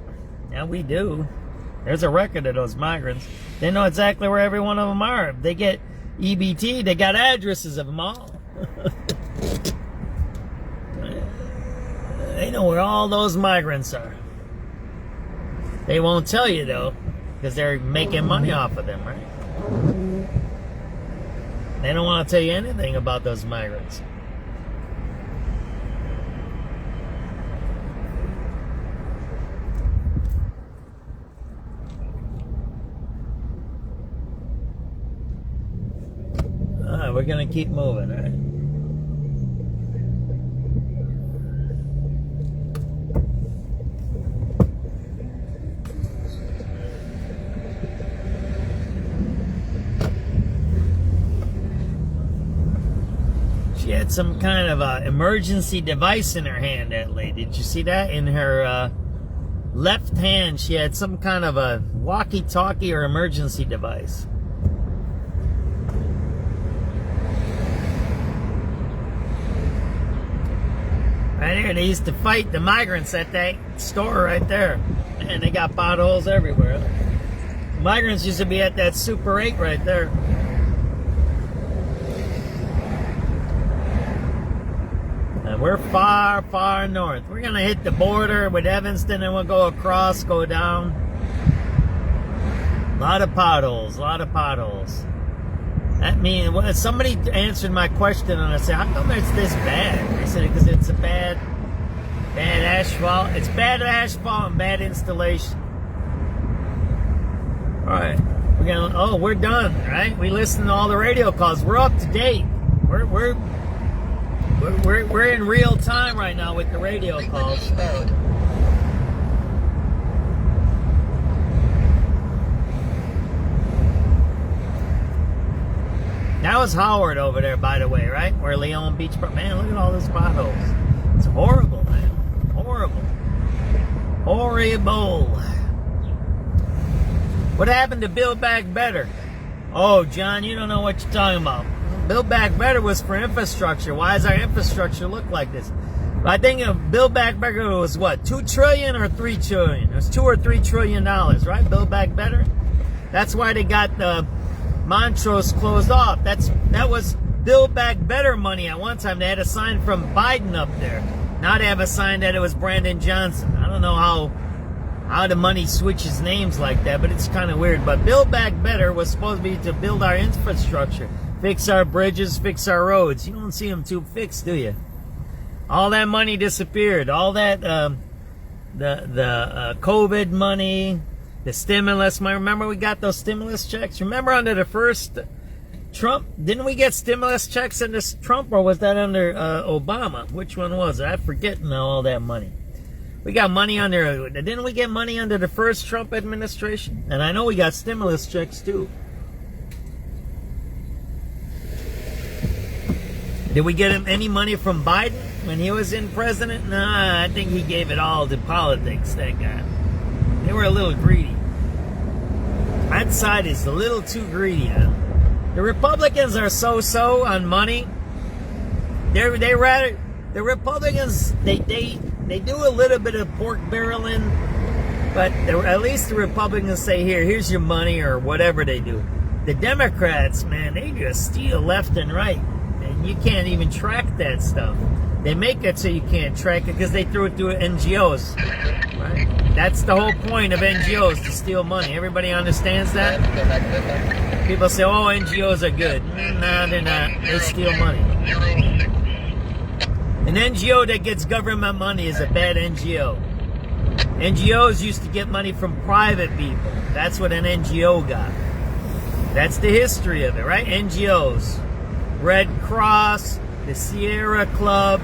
Yeah, we do. There's a record of those migrants. They know exactly where every one of them are. If they get EBT, they got addresses of them all. They know where all those migrants are. They won't tell you, though, because they're making money off of them, right? They don't want to tell you anything about those migrants. All right, we're going to keep moving, all right? She had some kind of emergency device in her hand, that lady. Did you see that? In her left hand, she had some kind of a walkie-talkie or emergency device. Right here, they used to fight the migrants at that store right there. And they got potholes everywhere. Migrants used to be at that Super 8 right there. And we're far, far north. We're going to hit the border with Evanston and we'll go across, go down. A lot of potholes, a lot of potholes. That means, well, somebody answered my question and I said, how come it's this bad? They said, because it's a bad asphalt. It's bad asphalt and bad installation. All right. We're done, right? We listened to all the radio calls. We're up to date. We're in real time right now with the radio calls. That was Howard over there, by the way, right? Where Leon Beach... Man, look at all those potholes. It's horrible, man. Horrible. Horrible. What happened to Build Back Better? Oh, John, you don't know what you're talking about. Build Back Better was for infrastructure. Why does our infrastructure look like this? I think Build Back Better was what, $2 trillion or $3 trillion? It was $2 or $3 trillion, right? Build Back Better. That's why they got the Montrose closed off. That was Build Back Better money at one time. They had a sign from Biden up there. Now they have a sign that it was Brandon Johnson. I don't know how the money switches names like that, but it's kind of weird. But Build Back Better was supposed to be to build our infrastructure. Fix our bridges, fix our roads. You don't see them too fixed, do you? All that money disappeared. All that, the COVID money, the stimulus money. Remember we got those stimulus checks? Remember under the first Trump? Didn't we get stimulus checks under Trump, or was that under Obama? Which one was it? I forget now all that money. We got money under, didn't we get money under the first Trump administration? And I know we got stimulus checks too. Did we get him any money from Biden when he was in president? Nah, I think he gave it all to politics, that guy. They were a little greedy. That side is a little too greedy, huh? The Republicans are so-so on money. They rather, the Republicans, they do a little bit of pork barreling, but at least the Republicans say, here's your money, or whatever they do. The Democrats, man, they just steal left and right. You can't even track that stuff. They make it so you can't track it because they threw it through NGOs. Right? That's the whole point of NGOs, to steal money. Everybody understands that? People say, oh, NGOs are good. Nah, they're not. They steal money. An NGO that gets government money is a bad NGO. NGOs used to get money from private people. That's what an NGO got. That's the history of it, right? NGOs. Red Cross, the Sierra Club.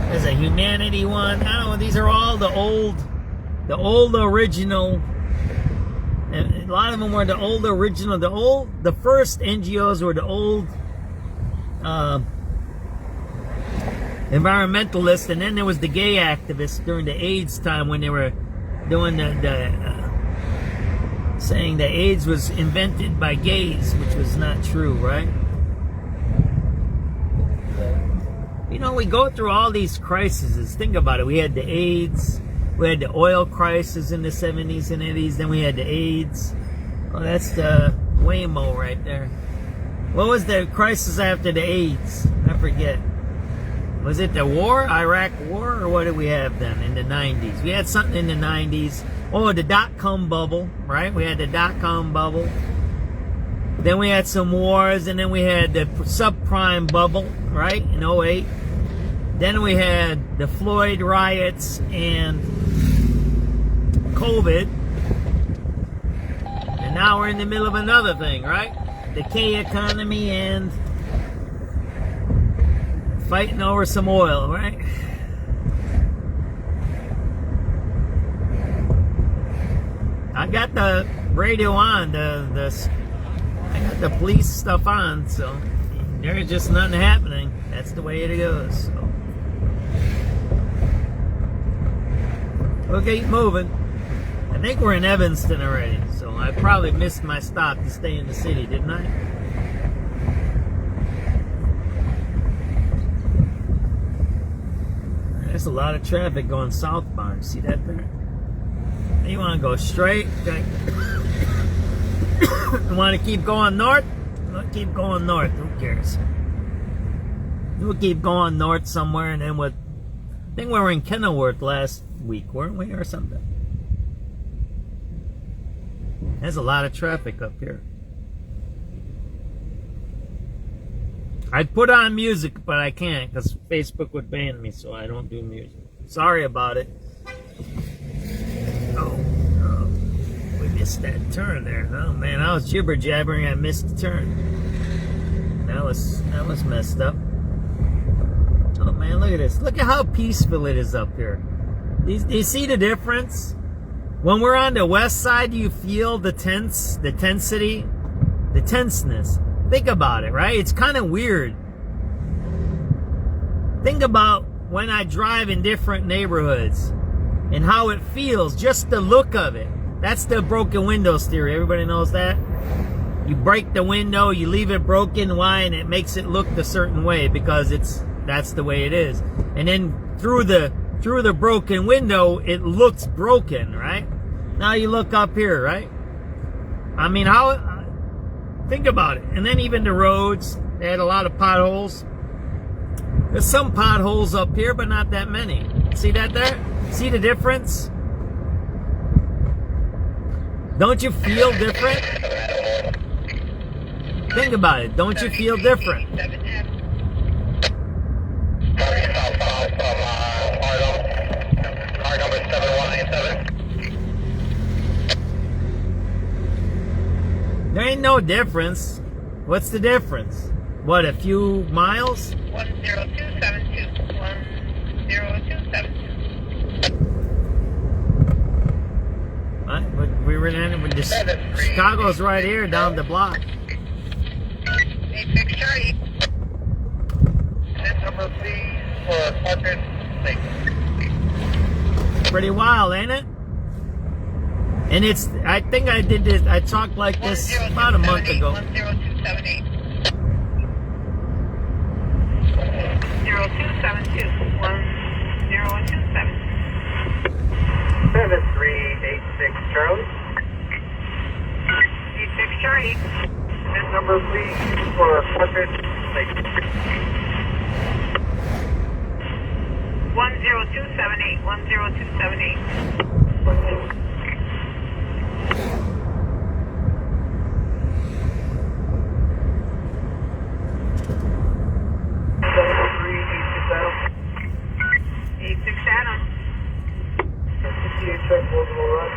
There's a humanity one. I don't know, these are all the old original. And a lot of them were the old original. The first NGOs were the old environmentalists, and then there was the gay activists during the AIDS time when they were doing saying that AIDS was invented by gays, which was not true, right? You know, we go through all these crises. Think about it. We had the AIDS. We had the oil crisis in the 70s and 80s. Then we had the AIDS. Oh, that's the Waymo right there. What was the crisis after the AIDS? I forget. Was it the war? Iraq war? Or what did we have then in the 90s? We had something in the 90s. Oh, the dot-com bubble, right? We had the dot-com bubble. Then we had some wars, and then we had the subprime bubble, right, in 08. Then we had the Floyd riots and COVID. And now we're in the middle of another thing, right? The K economy and fighting over some oil, right? I got the radio on, I got the police stuff on, so there's just nothing happening. That's the way it goes. So. We'll keep moving. I think we're in Evanston already, so I probably missed my stop to stay in the city, didn't I? There's a lot of traffic going southbound. See that there? You want to go straight? Okay. You want to keep going north? We'll keep going north. Who cares? We'll keep going north somewhere, and then I think we were in Kenilworth last week, weren't we, or something? There's a lot of traffic up here. I'd put on music, but I can't because Facebook would ban me, so I don't do music. Sorry about it. Oh, we missed that turn there. Oh man, I was jibber jabbering. I missed the turn. That was messed up. Oh man, look at this. Look at how peaceful it is up here. Do you see the difference? When we're on the west side, you feel the tensity, the tenseness. Think about it, right? It's kind of weird. Think about when I drive in different neighborhoods and how it feels, just the look of it. That's the broken windows theory. Everybody knows that? You break the window, you leave it broken. Why? And it makes it look a certain way because that's the way it is. And then through the broken window, it looks broken, right? Now you look up here, right? I mean, think about it. And then even the roads, they had a lot of potholes. There's some potholes up here, but not that many. See that there? See the difference? Don't you feel different? Think about it. Don't you feel different? Car number 7197. There ain't no difference. What's the difference? What, a few miles? 10272. 10272. What? We were in with this. Chicago's right here down the block. 86 Charlie. And number please for Parker Lake. Pretty wild, ain't it? And I think I did this, I talked like this about a month ago. 10278. 0272. 10272. 7386 Charlie. 86 Charlie. And number please for Parker Lake. 10278. 10278. check multiple run.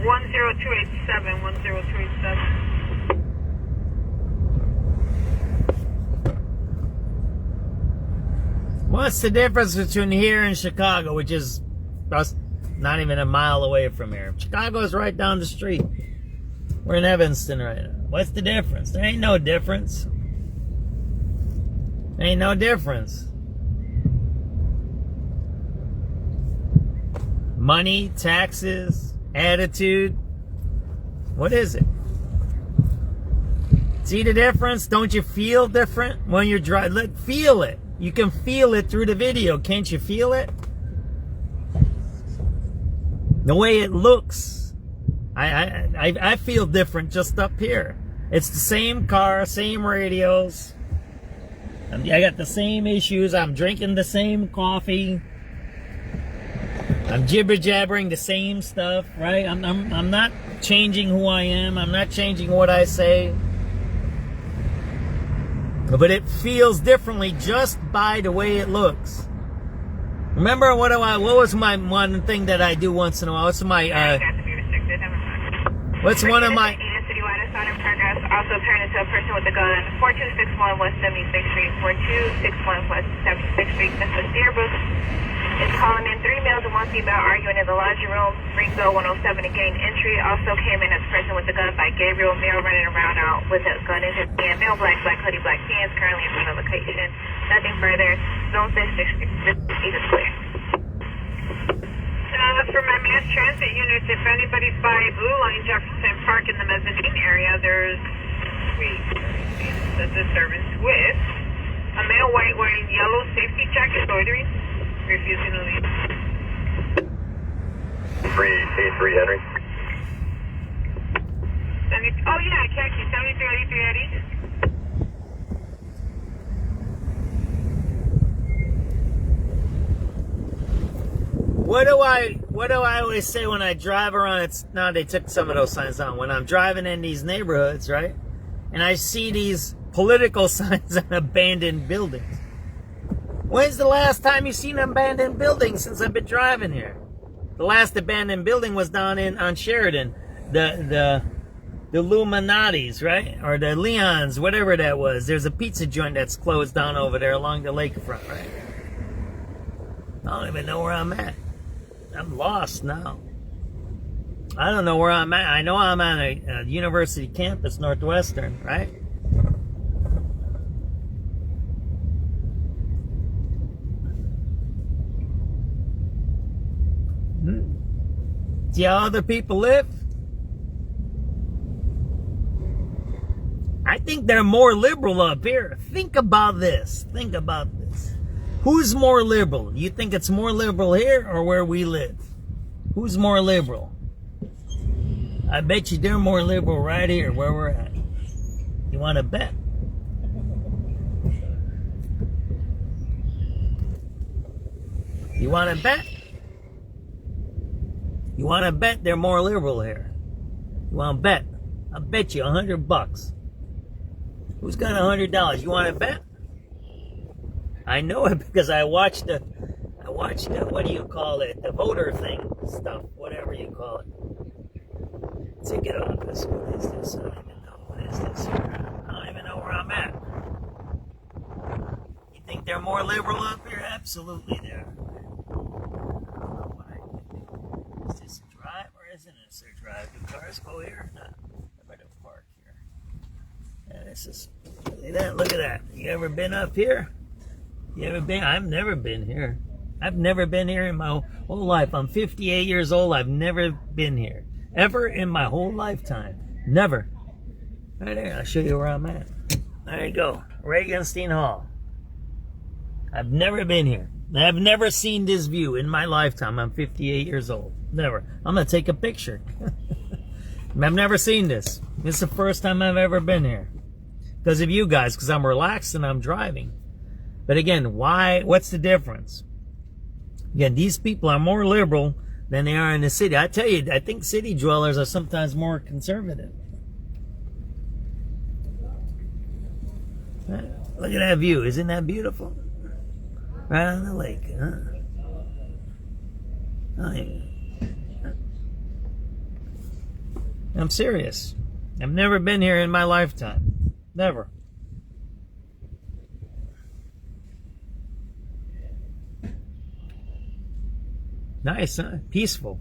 10287, 10287. What's the difference between here and Chicago, which is not even a mile away from here? Chicago is right down the street. We're in Evanston right now. What's the difference? There ain't no difference. There ain't no difference. Money, taxes, attitude. What is it? See the difference? Don't you feel different when you're driving? Feel it. You can feel it through the video. Can't you feel it? The way it looks. I feel different just up here. It's the same car, same radios. I got the same issues. I'm drinking the same coffee. I'm jibber-jabbering the same stuff, right? I'm not changing who I am. I'm not changing what I say. But it feels differently just by the way it looks. Remember what was my one thing that I do once in a while? What's my what's one of my also turned into a person with a gun. 4261 West 76th Street. 4261 West 76th Street. Mr. Steerbrook is calling in 3 males and 1 female arguing in the laundry room. Springfield 107 to gain entry. Also came in as a person with a gun by Gabriel. Male running around out with a gun in his hand. Male black hoodie, black pants. Currently in front of location. Nothing further. Zone 6 is clear. For my mass transit units, if anybody's by Blue Line, Jefferson Park in the mezzanine area, there's a disturbance with a male white wearing yellow safety jacket loitering, refusing to leave. 383 Henry. Oh yeah, I catch you. 7383 Eddie. What do I always say when I drive around? Now they took some of those signs down. When I'm driving in these neighborhoods, right? And I see these political signs on abandoned buildings. When's the last time you seen an abandoned building since I've been driving here? The last abandoned building was down on Sheridan. The Illuminatis, right? Or the Leons, whatever that was. There's a pizza joint that's closed down over there along the lakefront, right? I don't even know where I'm at. I'm lost now. I don't know where I'm at. I know I'm on a university campus, Northwestern, right? See how other people live? I think they're more liberal up here. Think about this. Think about this. Who's more liberal? You think it's more liberal here or where we live? Who's more liberal? I bet you they're more liberal right here where we're at. You want to bet? You want to bet? You want to bet they're more liberal here? You want to bet? I'll bet you $100. Who's got $100? You want to bet? I know it because I watched the, what do you call it? The voter thing stuff, whatever you call it. Ticket office. What is this? I don't even know. What is this here? I don't even know where I'm at. You think they're more liberal up here? Absolutely they are. Is this a drive or isn't this a drive? Do cars go here? No. I better park here. Yeah, this is, look at that. You ever been up here? You ever been? I've never been here. I've never been here in my whole life. I'm 58 years old. I've never been here. Ever in my whole lifetime. Never. Right there. I'll show you where I'm at. There you go. Regenstein Hall. I've never been here. I've never seen this view in my lifetime. I'm 58 years old. Never. I'm going to take a picture. I've never seen this. This is the first time I've ever been here. Because of you guys. Because I'm relaxed and I'm driving. But again, why? What's the difference? Again, these people are more liberal than they are in the city. I tell you, I think city dwellers are sometimes more conservative. Look at that view. Isn't that beautiful? Right on the lake, huh? Oh, yeah. I'm serious. I've never been here in my lifetime. Never. Nice, huh? Peaceful.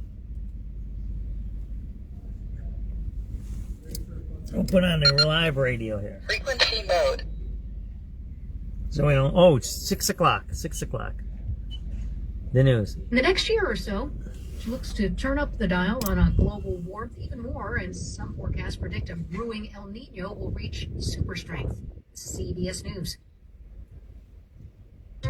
We'll put on the live radio here. Frequency mode. So we don't. Oh, it's 6 o'clock. 6 o'clock. The news. In the next year or so, she looks to turn up the dial on a global warmth even more, and some forecasts predict a brewing El Nino will reach super strength. CBS News.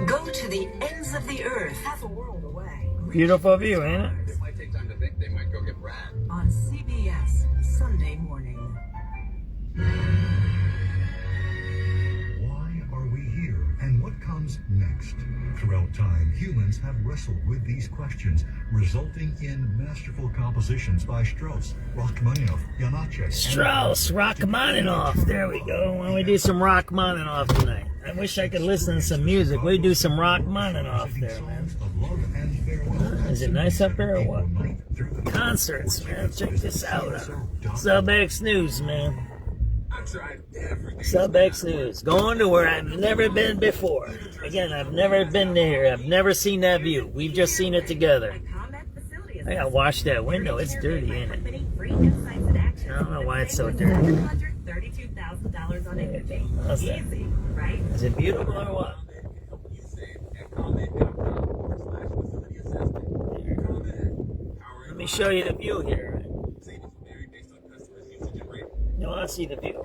Go to the ends of the earth. Half a world away. Beautiful view, ain't it? It might take time to think. They might go get Brad. On CBS, Sunday morning. Why are we here? And what comes next? Throughout time, humans have wrestled with these questions, resulting in masterful compositions by Strauss, Rachmaninoff, Janacek. Strauss, Rachmaninoff. There we go. Why don't we do some Rachmaninoff tonight? I wish I could listen to some music. We do some Rachmaninoff there, man. Is it nice up there or what? Concerts, man. Check this out. SubX.News, man. SubX.News. Going to where I've never been before. Again, I've never been there. I've never seen that view. We've just seen it together. I gotta wash that window. It's dirty, ain't it? I don't know why it's so dirty. How's that? Is it beautiful or what? Let me show you the view here. You want to see the view?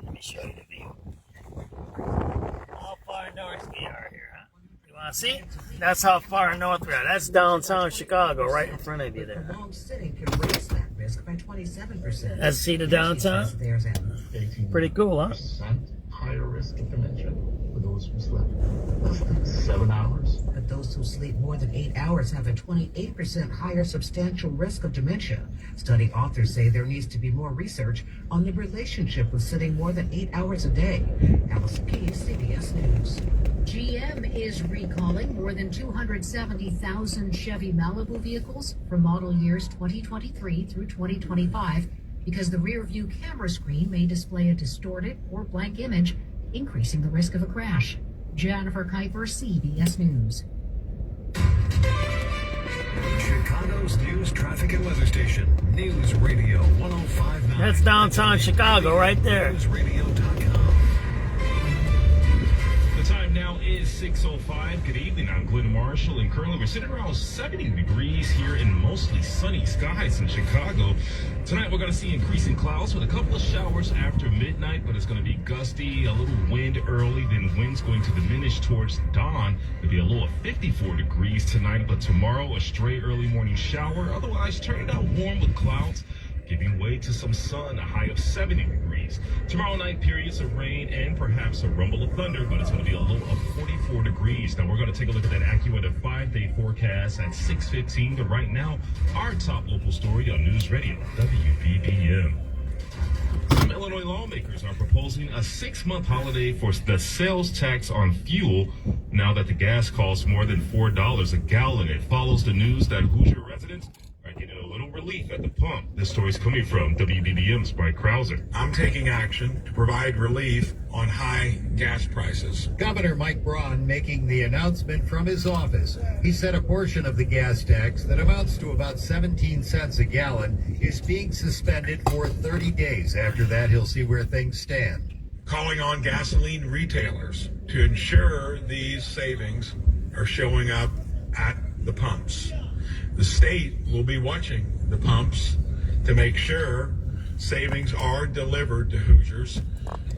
Let me show you the view. How far north we are here, huh? You want to see? That's how far north we are. That's downtown Chicago, right in front of you there. Let's see the downtown. Pretty cool, huh? Higher risk of dementia for those who slept less than 7 hours. But those who sleep more than 8 hours have a 28% higher substantial risk of dementia. Study authors say there needs to be more research on the relationship with sitting more than 8 hours a day. Allison Keyes, CBS News. GM is recalling more than 270,000 Chevy Malibu vehicles from model years 2023 through 2025 because the rear view camera screen may display a distorted or blank image, increasing the risk of a crash. Jennifer Kuiper, CBS News. Chicago's news, traffic, and weather station. News Radio 105.9. That's downtown Chicago right there. NewsRadio.com. The time now is 6:05. Good evening. I'm Glenn Marshall, and currently we're sitting around 70 degrees here in mostly sunny skies in Chicago. Tonight we're going to see increasing clouds with a couple of showers after midnight, but it's going to be gusty, a little wind early, then wind's going to diminish towards dawn. It'll be a low of 54 degrees tonight, but tomorrow a stray early morning shower. Otherwise, turning out warm with clouds, giving way to some sun, a high of 70 degrees. Tomorrow night, periods of rain and perhaps a rumble of thunder, but it's going to be a low of 44 degrees. Now, we're going to take a look at that AccuWeather 5-day forecast at 6:15. But right now, our top local story on News Radio, WBBM. Some Illinois lawmakers are proposing a 6-month holiday for the sales tax on fuel now that the gas costs more than $4 a gallon. It follows the news that Hoosier residents are getting a little relief at the pump. This story is coming from WBBM's Mike Krauser. I'm taking action to provide relief on high gas prices. Governor Mike Braun making the announcement from his office. He said a portion of the gas tax that amounts to about 17 cents a gallon is being suspended for 30 days. After that, he'll see where things stand. Calling on gasoline retailers to ensure these savings are showing up at the pumps. The state will be watching the pumps to make sure savings are delivered to Hoosiers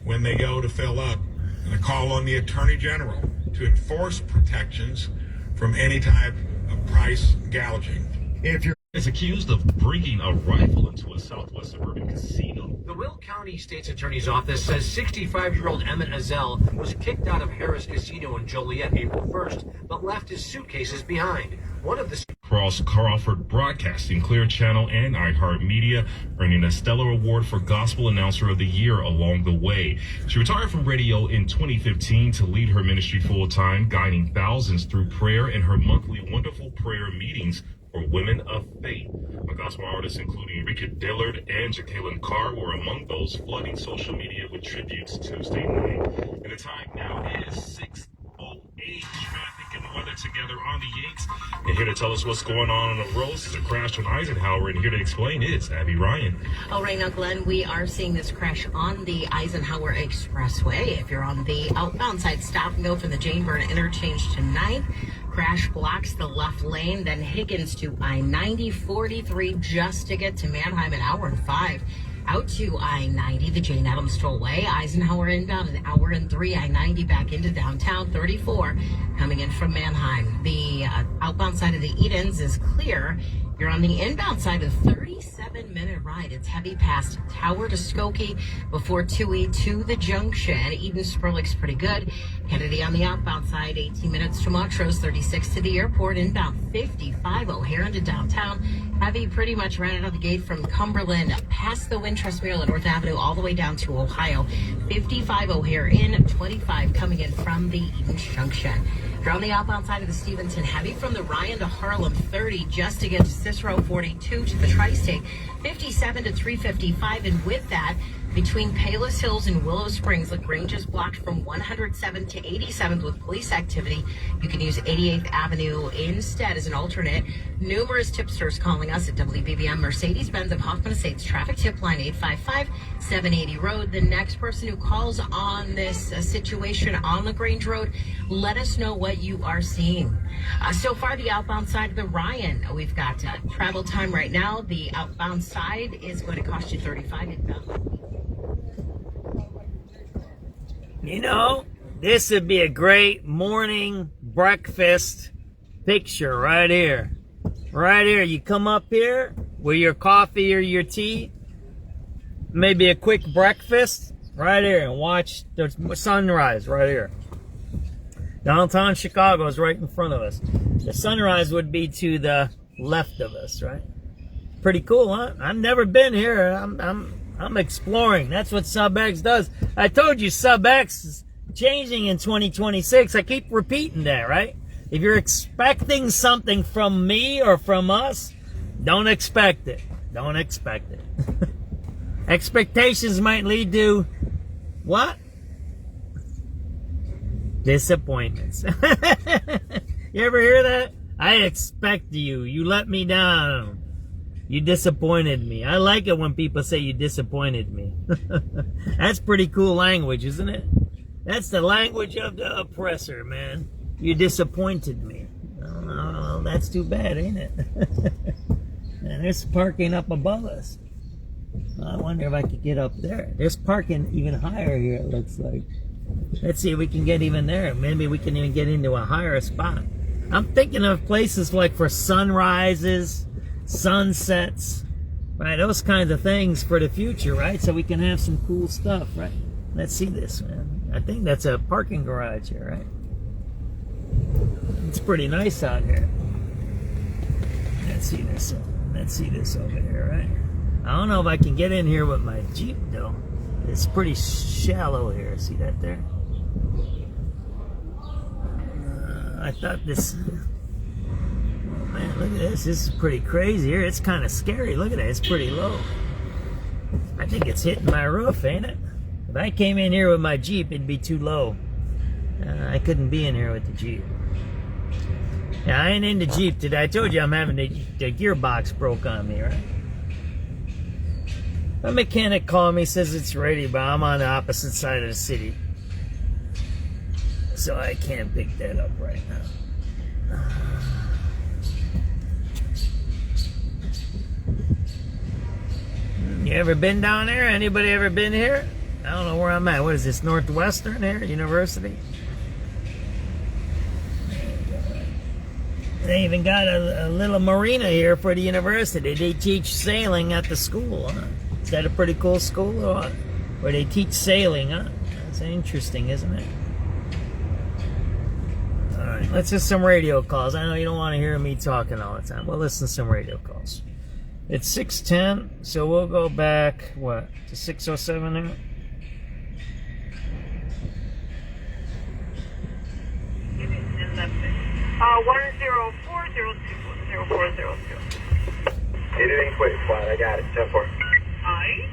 when they go to fill up. And a call on the Attorney General to enforce protections from any type of price gouging. If you're accused of bringing a rifle into a southwest suburban casino. The Will County State's Attorney's Office says 65-year-old Emmett Azell was kicked out of Harris Casino in Joliet April 1st, but left his suitcases behind. One of the across Crawford Broadcasting, Clear Channel, and iHeartMedia, earning a stellar award for Gospel Announcer of the Year along the way. She retired from radio in 2015 to lead her ministry full-time, guiding thousands through prayer and her monthly Wonderful Prayer meetings for women of faith. Gospel artists including Rika Dillard and Jacqueline Carr were among those flooding social media with tributes Tuesday night. And the time now is 6:08. Traffic and weather together on the Yates. And here to tell us what's going on the roads is a crash on Eisenhower, and here to explain is Abby Ryan. All right, now, Glenn, we are seeing this crash on the Eisenhower Expressway. If you're on the outbound side, stop and go from the Jane Byrne interchange to 9th. Crash blocks the left lane, then Higgins to I-90, 43 just to get to Mannheim, an hour and 5. Out to I-90, the Jane Addams Tollway. Eisenhower inbound, an hour and 3. I-90 back into downtown, 34 coming in from Mannheim. The outbound side of the Edens is clear. You're on the inbound side of 37-minute ride. It's heavy past Tower to Skokie before 2E to the junction. Eden Spurlick's pretty good. Kennedy on the outbound side, 18 minutes to Montrose, 36 to the airport. Inbound 55 O'Hare into downtown. Heavy pretty much right out of the gate from Cumberland past the Wintrust Maryland North Avenue all the way down to Ohio. 55 O'Hare in, 25 coming in from the Eden Junction. If you're on the outbound side of the Stevenson, heavy from the Ryan to Harlem, 30 just to get to Cicero, 42 to the Tri-State, 57 to 355, and with that, between Palos Hills and Willow Springs, LaGrange is blocked from 107 to 87th with police activity. You can use 88th Avenue instead as an alternate. Numerous tipsters calling us at WBBM Mercedes-Benz of Hoffman Estates traffic tip line 855-780 Road. The next person who calls on this situation on LaGrange Road, let us know what you are seeing. So far, the outbound side of the Ryan, we've got travel time right now. The outbound side is going to cost you $35 inbound. You know, this would be a great morning breakfast picture right here. Right here. You come up here with your coffee or your tea, maybe a quick breakfast right here, and watch the sunrise right here. Downtown Chicago is right in front of us. The sunrise would be to the left of us, right? Pretty cool, huh? I've never been here. I'm exploring. That's what SubX does. I told you SubX is changing in 2026. I keep repeating that, right? If you're expecting something from me or from us, don't expect it. Don't expect it. Expectations might lead to what? Disappointments. You ever hear that? I expect you. You let me down. You disappointed me. I like it when people say you disappointed me. That's pretty cool language, isn't it? That's the language of the oppressor, man. You disappointed me. Oh, that's too bad, ain't it? And there's parking up above us. I wonder if I could get up there. There's parking even higher here, it looks like. Let's see if we can get even there. Maybe we can even get into a higher spot. I'm thinking of places like for sunrises, sunsets, right? Those kinds of things for the future, right? So we can have some cool stuff, right? Let's see this, man. I think that's a parking garage here, right? It's pretty nice out here. Let's see this. Let's see this over here, right? I don't know if I can get in here with my Jeep, though. It's pretty shallow here. See that there? I thought this... Man, look at this. This is pretty crazy here. It's kind of scary. Look at that. It's pretty low. I think it's hitting my roof, ain't it? If I came in here with my Jeep, it'd be too low. I couldn't be in here with the Jeep. Yeah, I ain't in the Jeep today. I told you I'm having the gearbox broke on me, right? A mechanic called me, says it's ready, but I'm on the opposite side of the city. So I can't pick that up right now. You ever been down there? Anybody ever been here? I don't know where I'm at. What is this, Northwestern here? University? They even got a little marina here for the university. They teach sailing at the school, huh? Is that a pretty cool school or what? Where they teach sailing, huh? That's interesting, isn't it? Alright. Let's just some radio calls. I know you don't want to hear me talking all the time. Well, listen to some radio calls. It's 6:10, so we'll go back, what, to 6:07 now? Uh, 1040210402. Hit it in quick, flat. I got it. 10-4. Aye.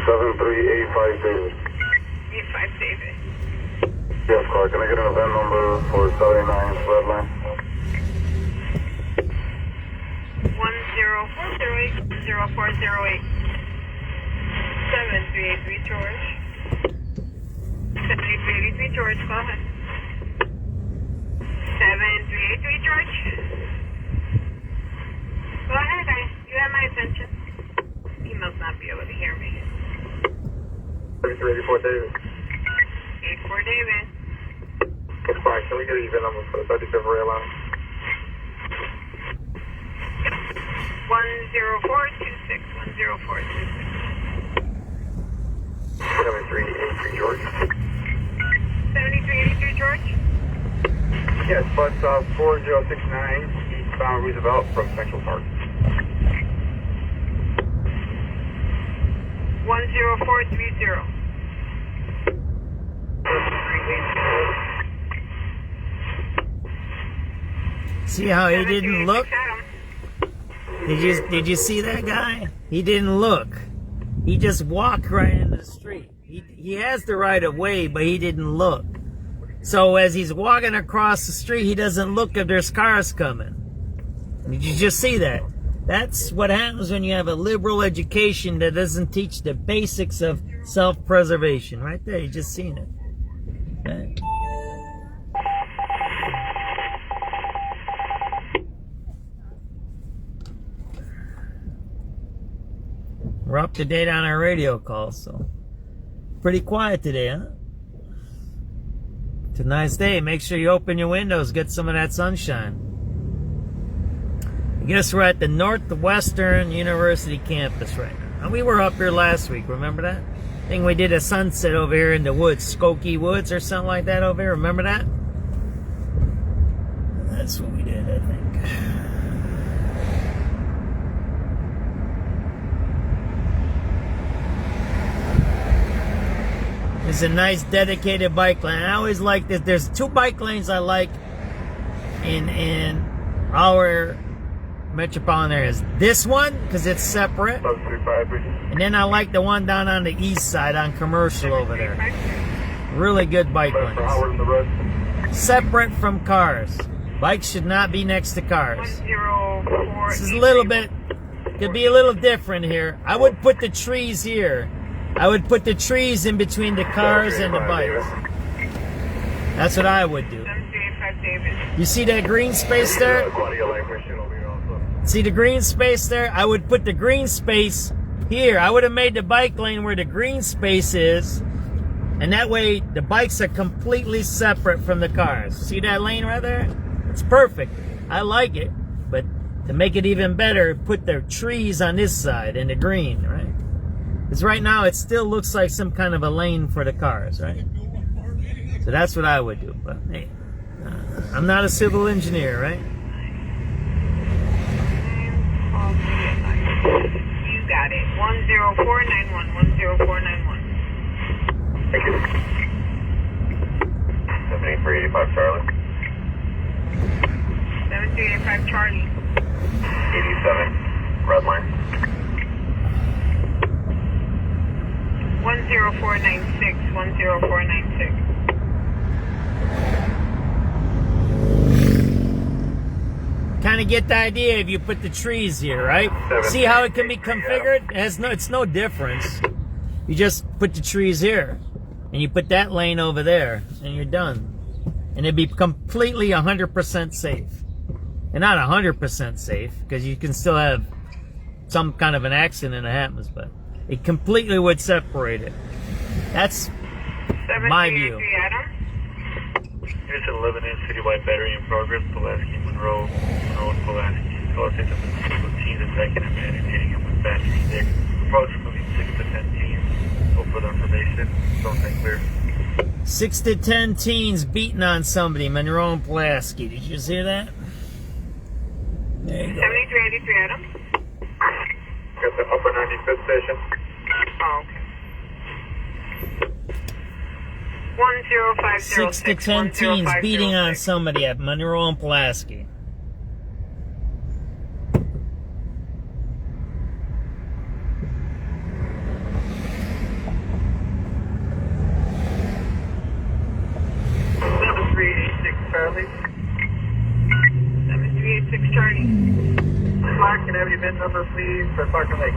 7385 David. 85 David. Yes, car. Can I get an event number for 79 red line? 1040804008. 7383 George. 7383 George, go ahead. 7383 George. Go ahead, you have my attention. He must not be able to hear me. 3384 David. 84 David. It's fine. Can we get an event number for the 35th red line? 10426. 10426. 7383 George. 7383 George. Yes, bus 4069 eastbound Roosevelt from Central Park. 10430. See how he didn't look? Did you see that guy? He didn't look. He just walked right into the street. He has the right of way, but he didn't look. So as he's walking across the street, he doesn't look if there's cars coming. Did you just see that? That's what happens when you have a liberal education that doesn't teach the basics of self-preservation. Right there, you just seen it. Okay. We're up to date on our radio calls, so pretty quiet today, huh? It's a nice day. Make sure you open your windows, get some of that sunshine. I guess we're at the Northwestern University campus right now. And we were up here last week, remember that? I think we did a sunset over here in the woods, Skokie Woods or something like that over here, remember that? That's what we did, I think. It's a nice dedicated bike lane. I always like this. There's two bike lanes I like in our metropolitan areas. This one, because it's separate. And then I like the one down on the east side on Commercial over there. Really good bike lanes. Separate from cars. Bikes should not be next to cars. This is a little bit, could be a little different here. I would put the trees here. I would put the trees in between the cars and the bikes. That's what I would do. You see that green space there? See the green space there? I would put the green space here. I would have made the bike lane where the green space is. And that way the bikes are completely separate from the cars. See that lane right there? It's perfect. I like it. But to make it even better, put the trees on this side and the green, right? Because right now it still looks like some kind of a lane for the cars, right? So that's what I would do. But hey, I'm not a civil engineer, right? You got it. 10491. 10491. Thank you. 7385 Charlie. 7385 Charlie. 87 red line. 10496. 10496. Kind of get the idea if you put the trees here, right? See how it can be configured? It's no difference. You just put the trees here, and you put that lane over there, and you're done. And it'd be completely 100% safe. And not 100% safe, because you can still have some kind of an accident that happens, but it completely would separate it. That's my view. Here's 11-inch citywide battery in progress. Pulaski, Monroe, Pulaski. Call us into the teams attacking and hitting him with battery stick. Approximately 6 to 10 teams. Hope for the information. Don't think clear. 6 6 to 10 teens beating on somebody. Monroe and Pulaski. Did you see that? There you go. 7383 Adams. Got the upper 95th station. Oh, okay. 10506. 6 to 10 teens beating on somebody at Monroe and Pulaski. Charlie. 7386 Charlie. Clark, can I have your VIN number, please, for Parker Lake?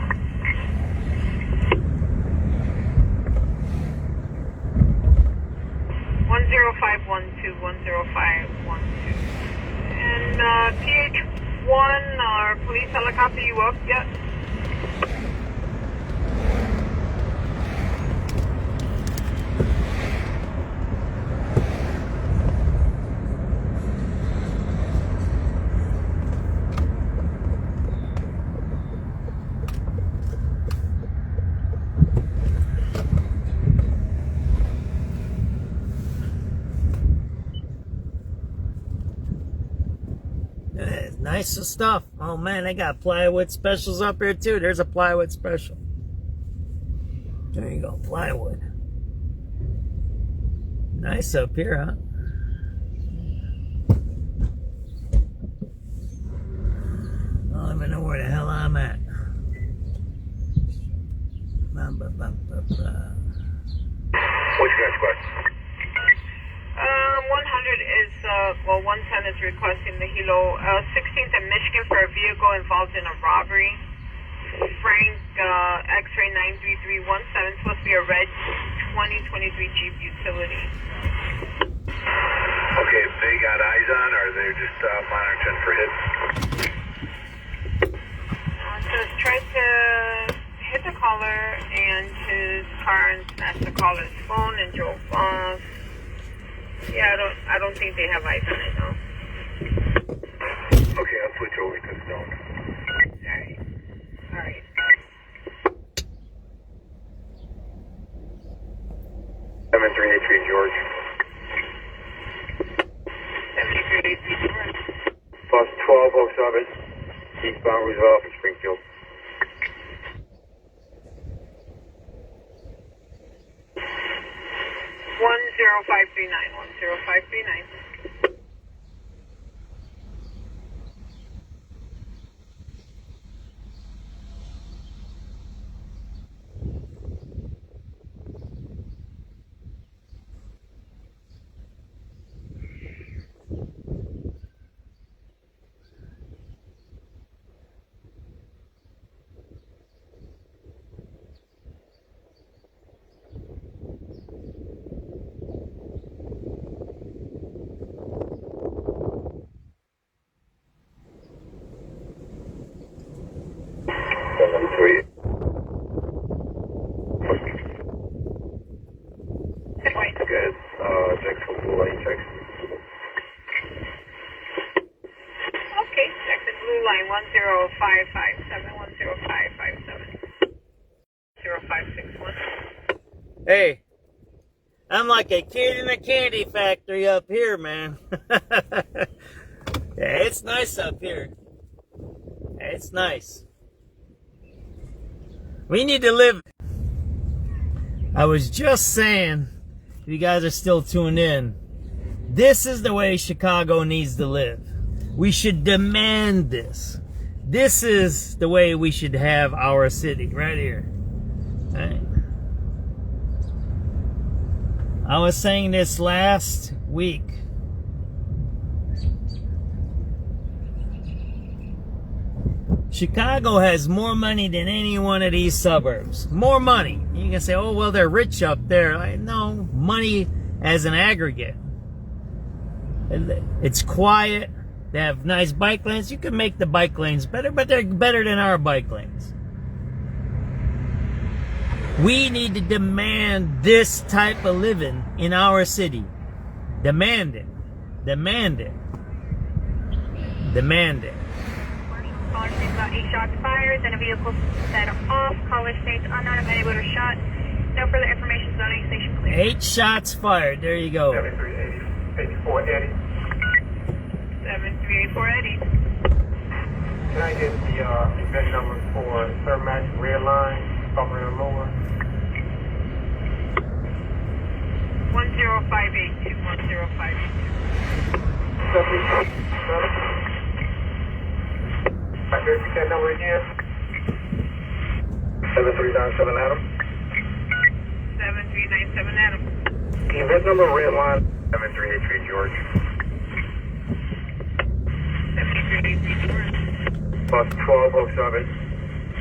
And PH1, our police helicopter, you up yet? Nice stuff. Oh man, they got plywood specials up here too. There's a plywood special. There you go, plywood. Nice up here, huh? I don't even know where the hell I'm at. 100 is, 110 is requesting the helo. 16th and Michigan for a vehicle involved in a robbery. Frank, X-ray 93317, supposed to be a red 2023 Jeep utility. Okay, they got eyes on, or they're just monitoring for hits? Says tried to hit the caller and his car and smashed the caller's phone and drove off. Yeah, I don't think they have eyes on it, no. Okay, I'll switch over to Stone. Alright. 7383 George. 7383 George. Bus 1207, eastbound Roosevelt for Springfield. One 10539. Okay, Jackson Blue Line 10557, 10557, 0561. Hey, I'm like a kid in a candy factory up here, man. Yeah, it's nice up here. It's nice. We need to live. I was just saying, if you guys are still tuned in, this is the way Chicago needs to live. We should demand this. This is the way we should have our city, right here. Right. I was saying this last week. Chicago has more money than any one of these suburbs. More money. You can say, oh, well, they're rich up there. No, money as an aggregate. It's quiet. They have nice bike lanes. You can make the bike lanes better, but they're better than our bike lanes. We need to demand this type of living in our city. Demand it. Demand it. Demand it. Caller states about 8 shots fired, then a vehicle set off. Caller states unknown, unable to shot. No further information. Zoning station clear. 8 shots fired. There you go. 7384 Eddie. 7384 Eddie. Can I get the event number for Thermax Red Line, upper and lower? 10582. 10582. I can repeat that number again. 7397 Adam. 7397 Adam. Event number Red Line. 7383 George. 7383 George. Bus 1207.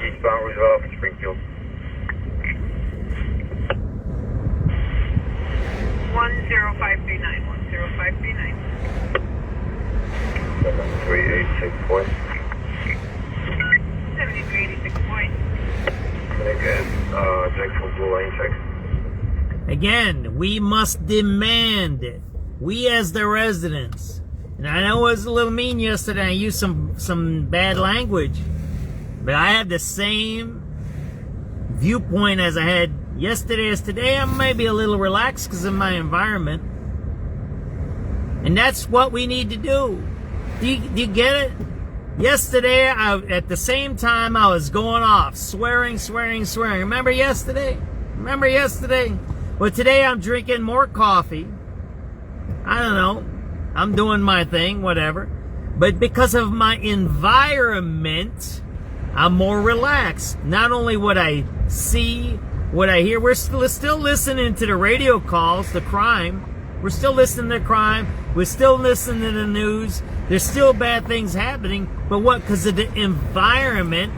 Eastbound Roosevelt for Springfield. 10539. 10539. 7386 point. 7386 point. Again, next one, blue lane 6. Again, we must demand it. We as the residents. And I know it was a little mean yesterday. I used some bad language. But I have the same viewpoint as I had yesterday as today. I'm maybe a little relaxed because of my environment. And that's what we need to do. Do you get it? Yesterday, at the same time, I was going off, swearing. Remember yesterday? Well, today I'm drinking more coffee. I don't know. I'm doing my thing, whatever. But because of my environment, I'm more relaxed. Not only what I see, what I hear. We're still listening to the radio calls, the crime. We're still listening to crime. We're still listening to the news. There's still bad things happening. But what? Because of the environment,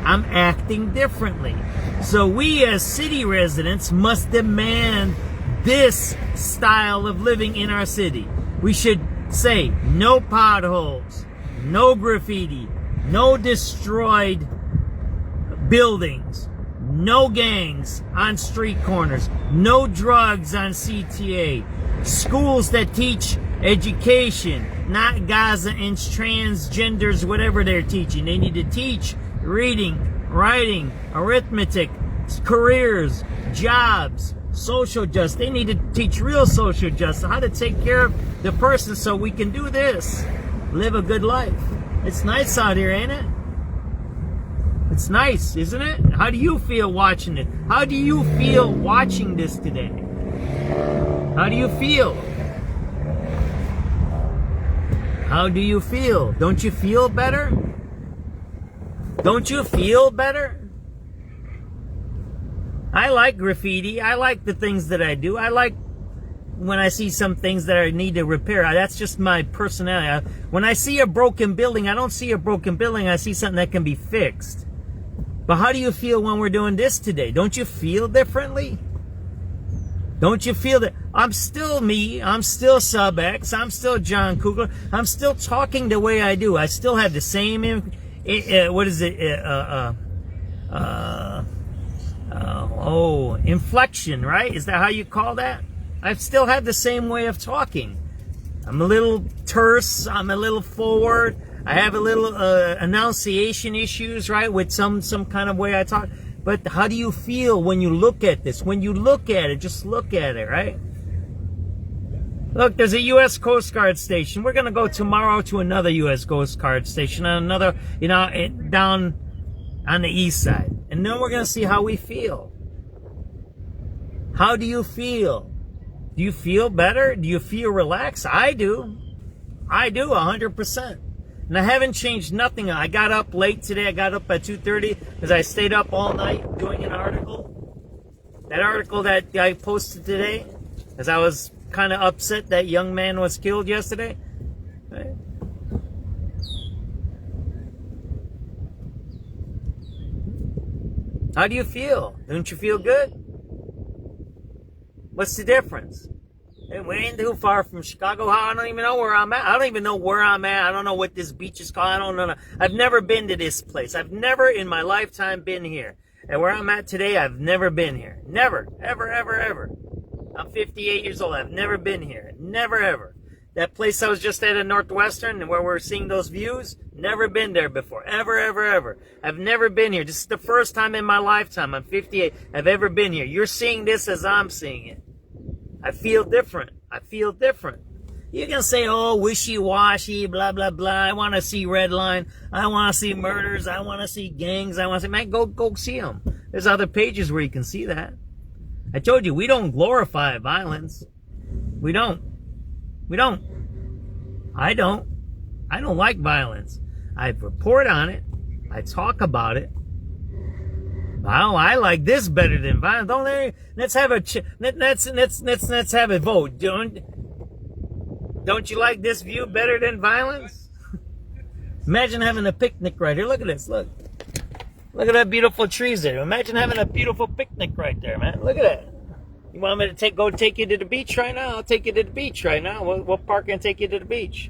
I'm acting differently. So we as city residents must demand this style of living in our city. We should say no potholes, no graffiti, no destroyed buildings, no gangs on street corners, no drugs on CTA, schools that teach education, not Gaza and transgenders, whatever they're teaching. They need to teach reading, writing, arithmetic, careers, jobs, social justice. They need to teach real social justice, how to take care of the person so we can do this, live a good life. It's nice out here, ain't it? It's nice, isn't it? How do you feel watching it? How do you feel watching this today? How do you feel? How do you feel? Don't you feel better? Don't you feel better? I like graffiti. I like the things that I do. I like when I see some things that I need to repair. That's just my personality. When I see a broken building, I don't see a broken building. I see something that can be fixed. But how do you feel when we're doing this today? Don't you feel differently? Don't you feel that? I'm still me. I'm still SubX. I'm still John Kugler. I'm still talking the way I do. I still have the same, what is it? Inflection, right? Is that how you call that? I still have the same way of talking. I'm a little terse. I'm a little forward. I have a little enunciation issues, right? With some kind of way I talk. But how do you feel when you look at this? When you look at it, just look at it, right? Look, there's a U.S. Coast Guard station. We're going to go tomorrow to another U.S. Coast Guard station, another, down on the east side. And then we're going to see how we feel. How do you feel? Do you feel better? Do you feel relaxed? I do. I do, 100%. And I haven't changed nothing. I got up late today. I got up at 2:30 because I stayed up all night doing an article. That article that I posted today, because I was kind of upset that young man was killed yesterday. Right? How do you feel? Don't you feel good? What's the difference? We ain't too far from Chicago. I don't even know where I'm at. I don't even know where I'm at. I don't know what this beach is called. I don't know. I've never been to this place. I've never in my lifetime been here. And where I'm at today, I've never been here. Never. Ever, ever, ever. I'm 58 years old. I've never been here. Never, ever. That place I was just at in Northwestern, where we're seeing those views, never been there before. Ever, ever, ever. I've never been here. This is the first time in my lifetime, I'm 58, I've ever been here. You're seeing this as I'm seeing it. I feel different. I feel different. You can say, oh, wishy-washy, blah, blah, blah. I want to see red line. I want to see murders. I want to see gangs. I want to see, man, go see them. There's other pages where you can see that. I told you, we don't glorify violence. We don't. We don't. I don't. I don't like violence. I report on it. I talk about it. Well, I like this better than violence. Don't they? Let's have a let's have a vote. Don't you like this view better than violence? Imagine having a picnic right here. Look at this. Look at that beautiful trees there. Imagine having a beautiful picnic right there, man. Look at that. You want me to go take you to the beach right now? I'll take you to the beach right now. We'll park and take you to the beach.